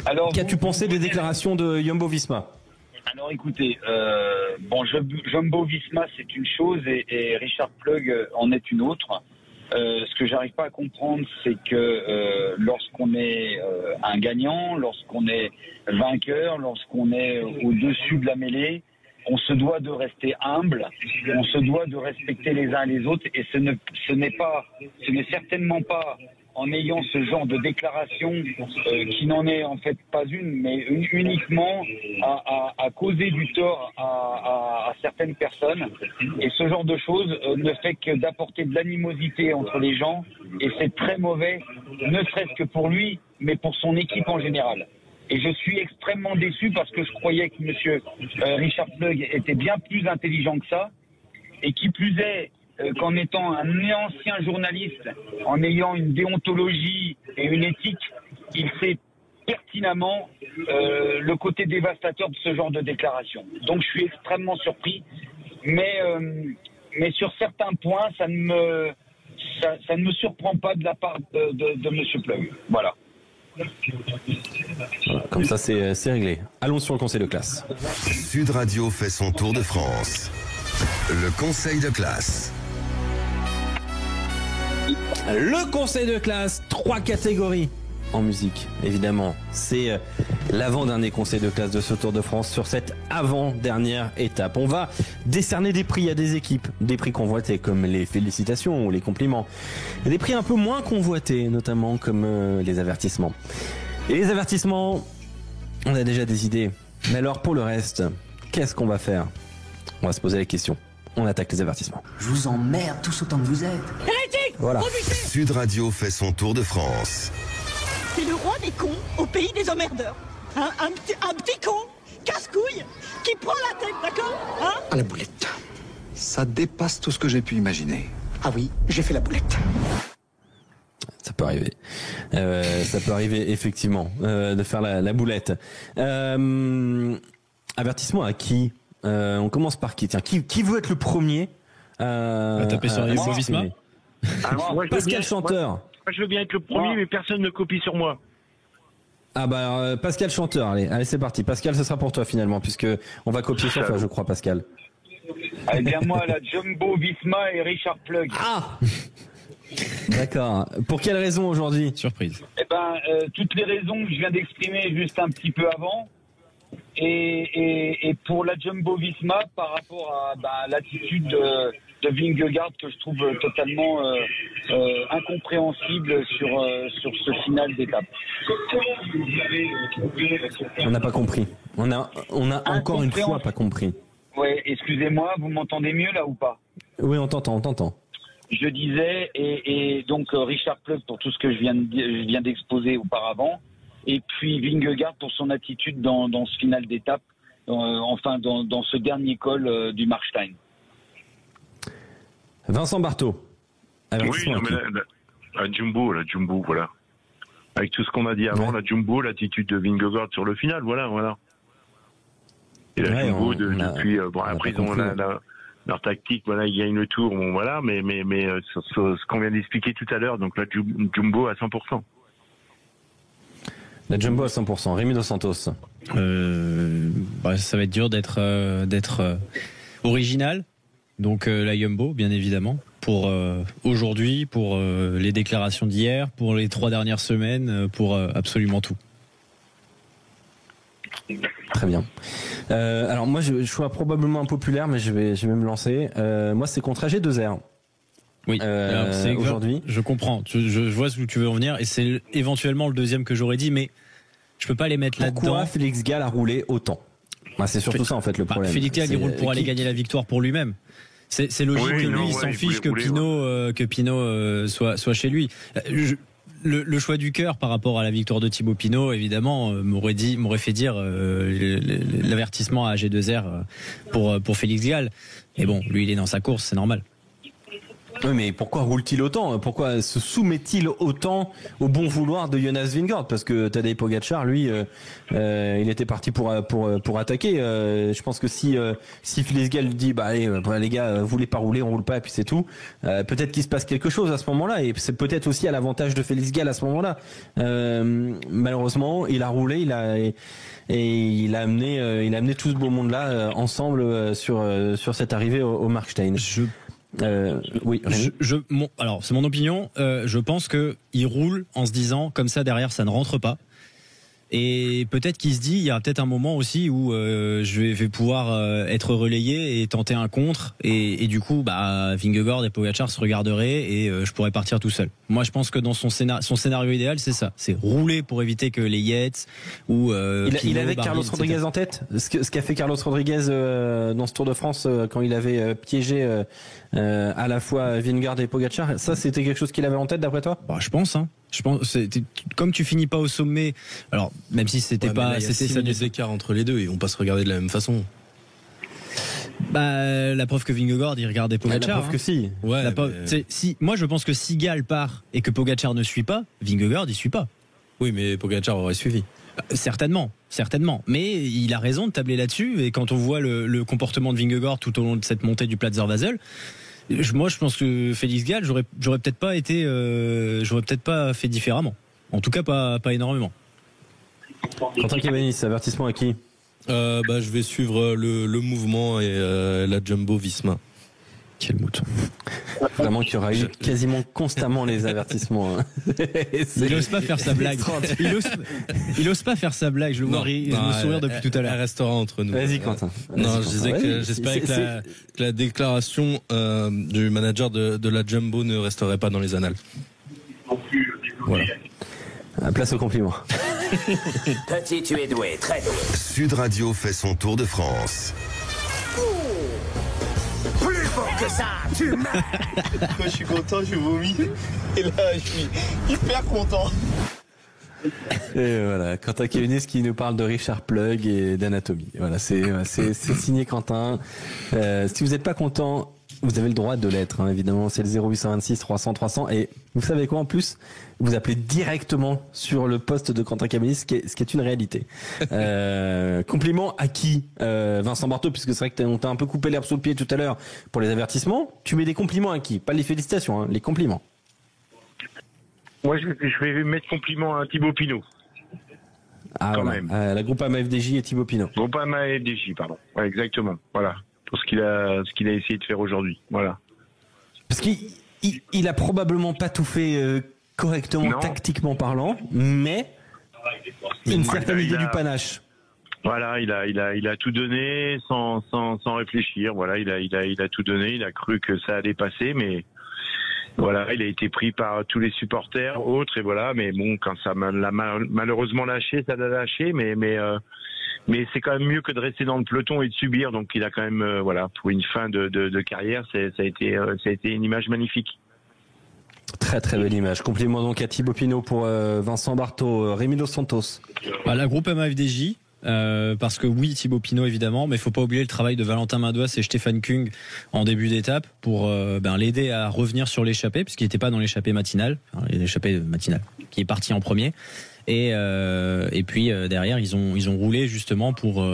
M: Alors,
B: qu'as-tu pensé des déclarations de Jumbo-Visma?
M: Alors écoutez, Jumbo-Visma c'est une chose et Richard Plug en est une autre. Ce que j'arrive pas à comprendre, c'est que lorsqu'on est un gagnant, lorsqu'on est vainqueur, lorsqu'on est au-dessus de la mêlée, on se doit de rester humble, on se doit de respecter les uns les autres, et ce n'est certainement pas en ayant ce genre de déclaration qui n'en est en fait pas une, mais uniquement à causer du tort à certaines personnes. Et ce genre de choses ne fait que d'apporter de l'animosité entre les gens, et c'est très mauvais, ne serait-ce que pour lui, mais pour son équipe en général. Et je suis extrêmement déçu parce que je croyais que monsieur Richard Plug était bien plus intelligent que ça, et qui plus est qu'en étant un ancien journaliste, en ayant une déontologie et une éthique, il sait pertinemment le côté dévastateur de ce genre de déclaration. Donc je suis extrêmement surpris, mais sur certains points, ça ne me surprend pas de la part de monsieur Plug. Voilà.
B: Comme ça, c'est réglé. Allons sur le conseil de classe.
A: Sud Radio fait son tour de France. Le conseil de classe.
B: Le conseil de classe, 3 catégories en musique, évidemment. C'est l'avant-dernier conseil de classe de ce Tour de France sur cette avant-dernière étape. On va décerner des prix à des équipes, des prix convoités comme les félicitations ou les compliments, et des prix un peu moins convoités, notamment comme les avertissements. Et les avertissements, on a déjà des idées. Mais alors pour le reste, qu'est-ce qu'on va faire? On va se poser la question. On attaque les avertissements.
N: Je vous emmerde tous autant que vous êtes.
A: Hérétique! Voilà. Sud Radio fait son tour de France.
O: C'est le roi des cons au pays des emmerdeurs. Un petit con, casse-couille, qui prend la tête, d'accord, hein?
P: À la boulette. Ça dépasse tout ce que j'ai pu imaginer.
N: Ah oui, j'ai fait la boulette.
B: Ça peut arriver. Ça peut arriver effectivement de faire la boulette. Avertissement à qui? On commence par qui? Tiens, qui veut être le premier
C: à taper sur Jumbo Visma?
B: Pascal Chanteur.
F: Moi, je veux bien être le premier, mais personne ne copie sur moi.
B: Ah bah Pascal Chanteur, allez c'est parti. Pascal, ce sera pour toi finalement, puisque on va copier sur toi, je crois, Pascal.
M: Eh bien moi, la Jumbo Visma et Richard Plug.
B: Ah. D'accord. Pour quelle raison aujourd'hui? Surprise.
M: Eh ben, toutes les raisons que je viens d'exprimer juste un petit peu avant. Et pour la Jumbo Visma, par rapport à l'attitude de Vingegaard que je trouve totalement incompréhensible sur ce final d'étape.
B: On n'a pas compris. On a encore une fois pas compris.
M: Ouais, excusez-moi, vous m'entendez mieux là ou pas?
B: Oui, on t'entend.
M: Je disais, et donc Richard Plug pour tout ce que je viens d'exposer auparavant, et puis Vingegaard pour son attitude dans ce final d'étape, dans ce dernier col du Markstein.
B: Vincent Barthaud.
F: Oui, non, mais la Jumbo, voilà. Avec tout ce qu'on a dit avant, la Jumbo, l'attitude de Vingegaard sur le final, voilà. Et la Jumbo, depuis, après ils ont leur tactique, voilà, ils gagnent le tour, bon, voilà, mais sur ce qu'on vient d'expliquer tout à l'heure, donc la Jumbo à 100%.
B: La Jumbo à 100%. Rémi Dos Santos.
C: Ça va être dur d'être original. Donc la Jumbo, bien évidemment, pour aujourd'hui, pour les déclarations d'hier, pour les 3 dernières semaines, pour absolument tout.
B: Très bien. Alors moi, je suis probablement impopulaire, mais je vais me lancer. Moi, c'est contre AG2R.
C: Oui, c'est aujourd'hui. Je comprends. Je vois où tu veux en venir, et c'est éventuellement le deuxième que j'aurais dit, mais je peux pas les mettre là-dedans.
B: Pourquoi Félix Gall a roulé autant? C'est surtout ça en fait le problème.
C: Félix Gall, il roule pour aller gagner la victoire pour lui-même. C'est logique que lui, il s'en fiche que Pinot soit chez lui. Le choix du cœur par rapport à la victoire de Thibaut Pinot, évidemment, m'aurait fait dire l'avertissement à AG2R pour Félix Gall. Et bon, lui, il est dans sa course, c'est normal.
B: Oui, mais pourquoi roule-t-il autant? Pourquoi se soumet-il autant au bon vouloir de Jonas Vingegaard? Parce que Tadej Pogačar, lui, il était parti pour attaquer. Je pense que si Félix Gall dit, allez, les gars, vous voulez pas rouler, on roule pas, et puis c'est tout. Peut-être qu'il se passe quelque chose à ce moment-là, et c'est peut-être aussi à l'avantage de Félix Gall à ce moment-là. Malheureusement, il a roulé, il a amené tout ce beau monde-là ensemble sur cette arrivée au Markstein. Oui.
C: Alors c'est mon opinion. Je pense que il roule en se disant comme ça derrière ça ne rentre pas. Et peut-être qu'il se dit, il y a peut-être un moment aussi où je vais pouvoir être relayé et tenter un contre, et du coup Vingegaard et Pogačar se regarderaient et je pourrais partir tout seul. Moi je pense que dans son scénario idéal c'est ça, c'est rouler pour éviter que les Yates ou
B: il avait Carlos Rodriguez en tête, ce qu'a fait Carlos Rodriguez dans ce Tour de France quand il avait piégé à la fois Vingegaard et Pogačar. Ça c'était quelque chose qu'il avait en tête d'après toi?
C: Je pense comme tu finis pas au sommet, alors même si c'était pas,
D: c'était 6 minutes d'écart entre les deux et on peut se regarder de la même façon.
C: La preuve que Vingegaard il regardait Pogačar.
B: La preuve que si.
C: Moi je pense que si Gall part et que Pogačar ne suit pas, Vingegaard il suit pas.
D: Oui, mais Pogačar aurait suivi.
C: Certainement. Mais il a raison de tabler là-dessus, et quand on voit le comportement de Vingegaard tout au long de cette montée du Platzer Wasel, moi je pense que Félix Gall j'aurais peut-être pas fait différemment. En tout cas pas énormément.
B: Quentin Cabanis, avertissement à qui?
D: Je vais suivre le mouvement et la Jumbo Visma.
B: Quel mouton. Vraiment qu'il y aura eu quasiment constamment les avertissements.
C: Il n'ose pas faire sa blague. Il ose pas faire sa blague. Je le vois sourire depuis tout à l'heure.
D: Elle restera entre nous.
B: Vas-y Quentin.
D: Non, je disais que j'espérais que la déclaration du manager de la Jumbo ne resterait pas dans les annales.
B: Voilà. Place au compliment.
I: Petit, tu es doué, très doué.
A: Sud Radio fait son tour de France.
I: Plus fort que ça, tu meurs.
P: Quand je suis content, je vomis. Et là, je suis hyper content.
B: Et voilà, Quentin Cabanis qui nous parle de Richard Plug et d'anatomie. Voilà, c'est signé Quentin. Si vous n'êtes pas content, Vous avez le droit de l'être, hein, évidemment. C'est le 0826 300 300. Et vous savez quoi, en plus, vous appelez directement sur le poste de Quentin Cabanis, ce qui est une réalité. Compliment à qui, Vincent Barthaud, puisque c'est vrai que on t'a un peu coupé l'herbe sous le pied tout à l'heure pour les avertissements. Tu mets des compliments à qui? Pas les félicitations, hein, les compliments.
F: Moi, je vais mettre compliment à Thibaut Pinot.
B: Ah, quand même. La Groupama FDJ et Thibaut Pinot.
F: Groupama FDJ, pardon. Ouais, exactement. Voilà. Pour ce qu'il a essayé de faire aujourd'hui. Voilà.
B: Parce qu'il a probablement pas tout fait correctement, tactiquement parlant, mais une certaine idée du panache.
F: Voilà, il a tout donné sans réfléchir. Voilà, il a tout donné. Il a cru que ça allait passer, mais voilà, il a été pris par tous les supporters, autres, et voilà. Mais bon, quand ça l'a malheureusement lâché, ça l'a lâché, mais c'est quand même mieux que de rester dans le peloton et de subir. Donc il a quand même, voilà, pour une fin de carrière, ça a été une image magnifique.
B: Très très belle image. Compliment donc à Thibaut Pinot pour Vincent Barthaud, Rémi Dos Santos.
C: La Groupama FDJ. Parce que oui, Thibaut Pinot évidemment, mais il faut pas oublier le travail de Valentin Madouas et Stéphane Kung en début d'étape pour l'aider à revenir sur l'échappée, puisqu'il n'était pas dans l'échappée matinale, qui est parti en premier. Et puis derrière ils ont roulé justement pour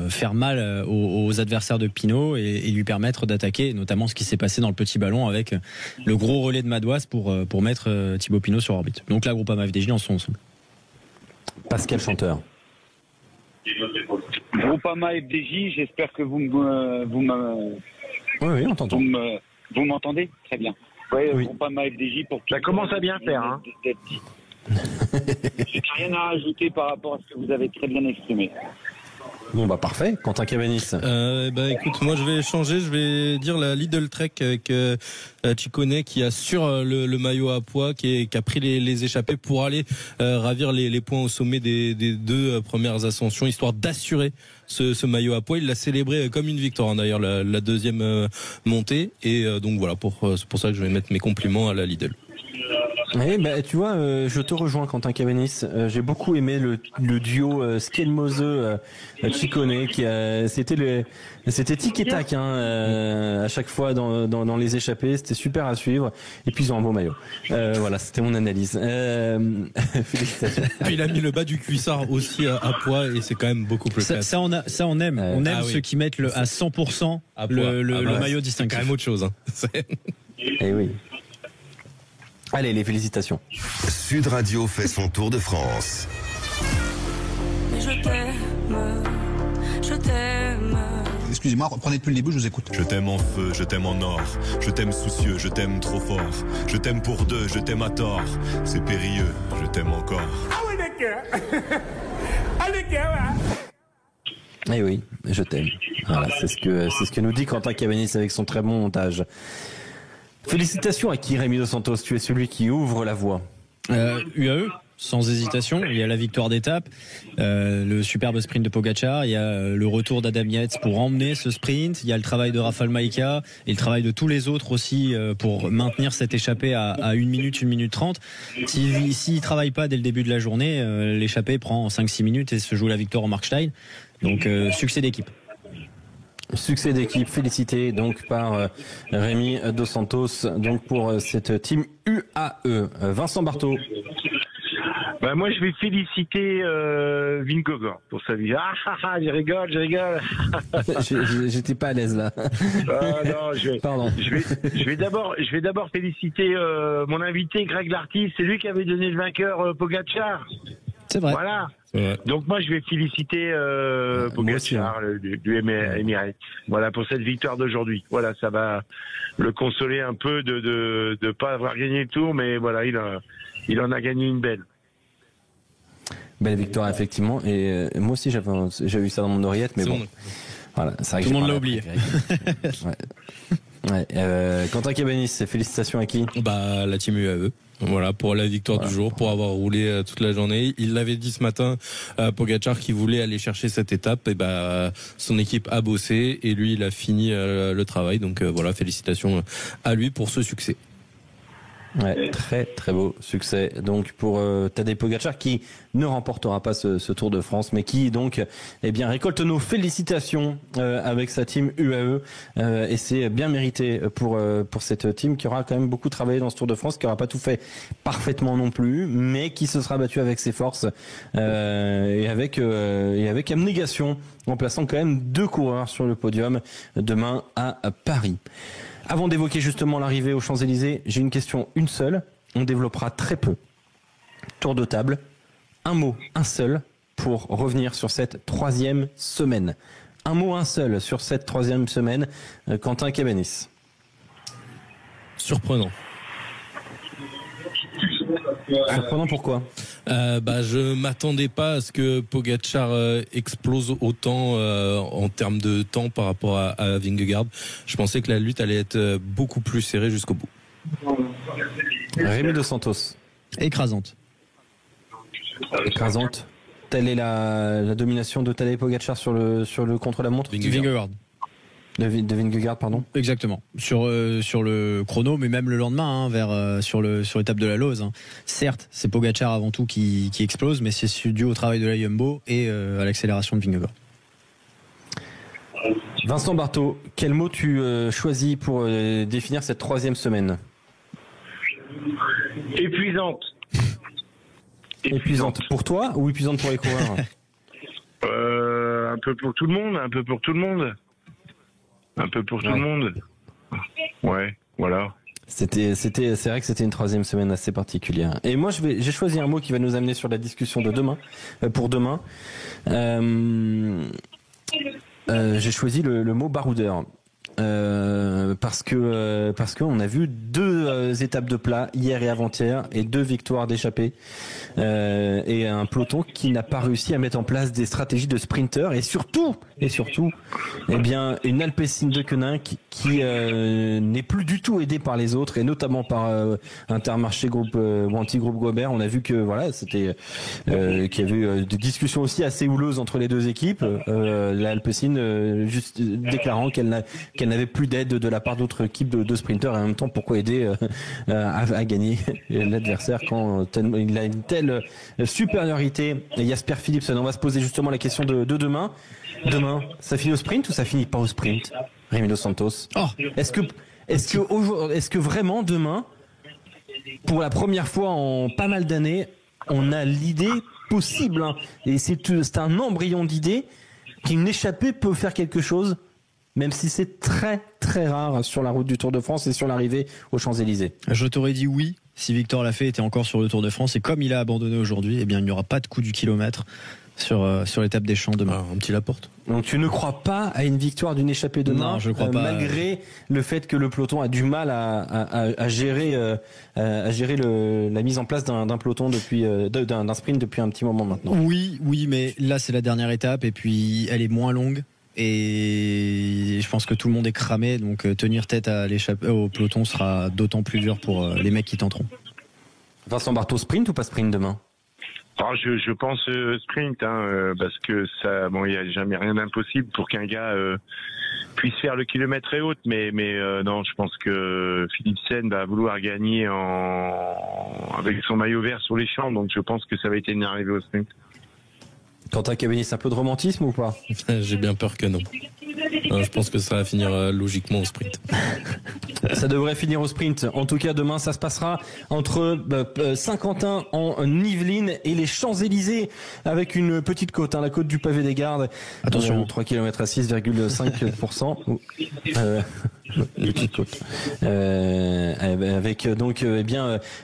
C: faire mal aux adversaires de Pinot et lui permettre d'attaquer, notamment ce qui s'est passé dans le petit ballon avec le gros relais de Madouas pour mettre Thibaut Pinot sur orbite. Donc la Groupama FDJ en sont ensemble.
B: Pascal Chanteur.
E: Groupama FDJ, j'espère que
B: Oui, on t'entend.
E: Vous m'entendez? Très bien. Ouais, oui. Groupama FDJ pour
F: ça commence à bien faire, hein.
E: J'ai rien à rajouter par rapport à ce que vous avez très bien exprimé.
B: Bon bah parfait, Quentin Cabanis.
D: Écoute, moi je vais changer, je vais dire la Lidl Trek avec Ciccone qui assure le maillot à poids, qui a pris les échappées pour aller ravir les points au sommet des deux premières ascensions, histoire d'assurer ce maillot à poids. Il l'a célébré comme une victoire, hein, d'ailleurs la deuxième montée, et donc voilà, c'est pour ça que je vais mettre mes compliments à la Lidl.
B: Oui, tu vois, je te rejoins, Quentin Cabanis. J'ai beaucoup aimé le duo Skelmose Ciccone, c'était tic et tac, à chaque fois dans les échappées. C'était super à suivre. Et puis ils ont un beau maillot. Voilà, c'était mon analyse. Félicitations.
D: Puis il a mis le bas du cuissard aussi à poids, et c'est quand même beaucoup plus classe.
C: Ça on aime. On aime ceux qui mettent à 100% le maillot distinctif.
D: C'est quand même autre chose.
B: Eh oui. Allez, les félicitations.
A: Sud Radio fait son tour de France.
Q: Mais je t'aime.
R: Excusez-moi, reprenez depuis le début, je vous écoute.
S: Je t'aime en feu, je t'aime en or. Je t'aime soucieux, je t'aime trop fort. Je t'aime pour deux, je t'aime à tort. C'est périlleux, je t'aime encore.
I: Ah oui, d'accord. Ah d'accord, hein.
B: Eh oui, je t'aime. Voilà, c'est ce que nous dit Quentin Cabanis avec son très bon montage. Félicitations à qui, Rémi Dos Santos? Tu es celui qui ouvre la voie.
C: UAE, sans hésitation. Il y a la victoire d'étape, le superbe sprint de Pogačar, il y a le retour d'Adam Yates pour emmener ce sprint, il y a le travail de Rafał Majka et le travail de tous les autres aussi pour maintenir cette échappée à 1 minute 30. S'il ne travaille pas dès le début de la journée, l'échappée prend 5-6 minutes et se joue la victoire en Markstein. Donc succès d'équipe.
B: Succès d'équipe, félicité donc par Rémi Dos Santos, donc pour cette team UAE. Vincent Barthaud.
F: Moi je vais féliciter Vingegaard pour sa vie. Je rigole.
B: J'étais pas à l'aise là.
F: Non,
B: Pardon.
F: Je vais d'abord féliciter mon invité Greg Larty, c'est lui qui avait donné le vainqueur Pogačar.
C: C'est vrai.
F: Voilà. Ouais. Donc moi je vais féliciter Pogačar du Emirates. Voilà, pour cette victoire d'aujourd'hui. Voilà, ça va le consoler un peu de pas avoir gagné le tour, mais voilà, il en a gagné une belle.
B: Belle victoire effectivement, et moi aussi j'avais eu ça dans mon oreillette, mais bon. Voilà, c'est vrai que
C: tout le monde l'a oublié.
B: Quentin Cabanis, félicitations à qui?
D: La team UAE. Voilà, pour la victoire du jour, pour avoir roulé toute la journée. Il l'avait dit ce matin, Pogačar, qui voulait aller chercher cette étape, et son équipe a bossé et lui il a fini le travail. Donc voilà, félicitations à lui pour ce succès.
B: Ouais, très très beau succès donc pour Tadej Pogačar qui ne remportera pas ce Tour de France, mais qui donc récolte nos félicitations avec sa team UAE et c'est bien mérité pour cette team qui aura quand même beaucoup travaillé dans ce Tour de France, qui aura pas tout fait parfaitement non plus, mais qui se sera battu avec ses forces et avec abnégation, en plaçant quand même 2 coureurs sur le podium demain à Paris. Avant d'évoquer justement l'arrivée aux Champs-Élysées, j'ai une question, une seule. On développera très peu. Tour de table. Un mot, un seul, pour revenir sur cette 3e semaine. Un mot, un seul sur cette 3e semaine. Quentin Cabanis.
D: Surprenant.
B: Surprenant pourquoi ?
D: Je m'attendais pas à ce que Pogačar explose autant en termes de temps par rapport à Vingegaard. Je pensais que la lutte allait être beaucoup plus serrée jusqu'au bout.
B: Rémi Dos Santos.
C: Écrasante.
B: Telle est la domination de Tadej Pogačar sur le contre-la-montre.
C: Vingegaard.
B: De Vingegaard, pardon.
C: Exactement. Sur le chrono, mais même le lendemain, sur l'étape de la Lose. Certes, c'est Pogačar avant tout qui explose, mais c'est dû au travail de la Jumbo et à l'accélération de Vingegaard.
B: Vincent Barthaud, quel mot tu choisis pour définir cette 3e semaine ?
F: Épuisante.
B: Épuisante pour toi ou épuisante pour les coureurs ?
F: Un peu pour tout le monde. Un peu pour tout le monde. Ouais, voilà.
B: C'est vrai que c'était une 3e semaine assez particulière. Et moi, j'ai choisi un mot qui va nous amener sur la discussion de demain, pour demain. J'ai choisi le mot baroudeur. Parce qu'on a vu 2 étapes de plat hier et avant-hier et 2 victoires d'échappée et un peloton qui n'a pas réussi à mettre en place des stratégies de sprinter et surtout une Alpecin de Koenig qui n'est plus du tout aidée par les autres et notamment par Intermarché Groupe ou Anti-Groupe Gobert. On a vu que qu'il y avait eu des discussions aussi assez houleuses entre les 2 équipes. L'Alpecin juste déclarant qu'elle n'avait plus d'aide de la part d'autres équipes de sprinters et en même temps pourquoi aider à gagner l'adversaire quand il a une telle supériorité. Et Jasper Philipsen, on va se poser justement la question de demain. Demain, ça finit au sprint ou ça finit pas au sprint, Rémi Dos Santos? Est-ce que vraiment demain, pour la première fois en pas mal d'années, on a l'idée possible, et c'est un embryon d'idée qu'une échappée peut faire quelque chose, même si c'est très très rare sur la route du Tour de France et sur l'arrivée aux Champs-Élysées.
C: Je t'aurais dit oui si Victor Lafay était encore sur le Tour de France, et comme il a abandonné aujourd'hui, il n'y aura pas de coup du kilomètre sur l'étape des Champs demain.
D: Un petit Laporte.
B: Donc tu ne crois pas à une victoire d'une échappée demain?
C: Non, je crois pas.
B: Malgré le fait que le peloton a du mal à gérer la mise en place d'un peloton d'un sprint depuis un petit moment maintenant.
C: Oui, mais là c'est la dernière étape et puis elle est moins longue. Et je pense que tout le monde est cramé, donc tenir tête au peloton sera d'autant plus dur pour les mecs qui tenteront.
B: Vincent Barthaud, sprint ou pas sprint demain?
F: Je pense sprint, parce que ça, il n'y a jamais rien d'impossible pour qu'un gars puisse faire le kilomètre et autres, mais non, je pense que Philipsen va vouloir gagner avec son maillot vert sur les champs, donc je pense que ça va être une arrivée au sprint.
B: Quentin Cabanis, un peu de romantisme ou pas?
D: J'ai bien peur que non. Je pense que ça va finir logiquement au sprint.
B: Ça devrait finir au sprint. En tout cas, demain, ça se passera entre Saint-Quentin en Yvelines et les Champs-Élysées avec une petite côte, la côte du pavé des Gardes.
C: Attention.
B: 3 km à 6,5%. Petite côte. Avec donc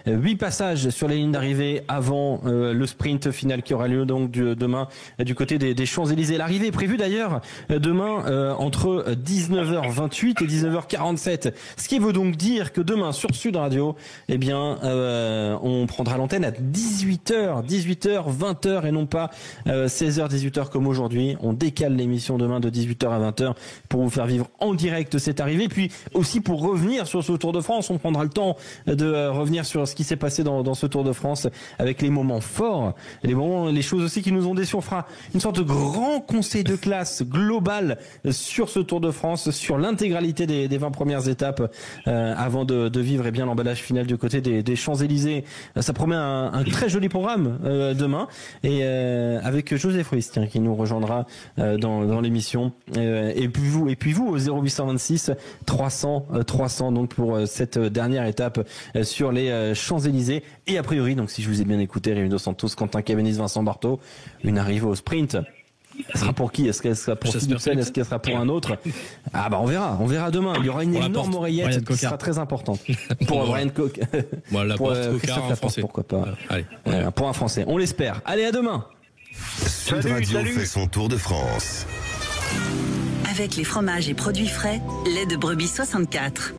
B: 8 passages sur les lignes d'arrivée avant le sprint final qui aura lieu donc demain du côté des Champs-Élysées. L'arrivée est prévue d'ailleurs demain entre 19h28 et 19h47. Ce qui veut donc dire que demain sur Sud Radio, on prendra l'antenne à 18h, 20h et non pas 16h, 18h comme aujourd'hui. On décale l'émission demain de 18h à 20h pour vous faire vivre en direct cette arrivée. Puis aussi pour revenir sur ce Tour de France, on prendra le temps temps de revenir sur ce qui s'est passé dans ce Tour de France avec les moments forts, les choses aussi qui nous ont déçus. On fera une sorte de grand conseil de classe global sur ce Tour de France, sur l'intégralité des 20 premières étapes avant de vivre bien l'emballage final du côté des Champs-Élysées. Ça promet un très joli programme demain et avec Joseph Ruiz qui nous rejoindra dans l'émission et puis vous au 0826 300 donc pour cette dernière étape sur les Champs-Élysées. Et a priori, donc si je vous ai bien écouté, Rémi Dos Santos, Quentin Cavennis, Vincent Barthaud, une arrivée au sprint. Elle sera pour qui? Est-ce qu'elle sera pour Philipsen? Est-ce qu'elle sera pour un autre? Ah bah on verra demain. Il y aura une énorme oreillette qui sera très importante pour Brian Koch.
D: Pour
B: Christophe Laporte, pourquoi pas. Pour un Français. On l'espère. Allez, à demain.
A: Sud Radio fait son tour de France.
T: Avec les fromages et produits frais, lait de brebis 64.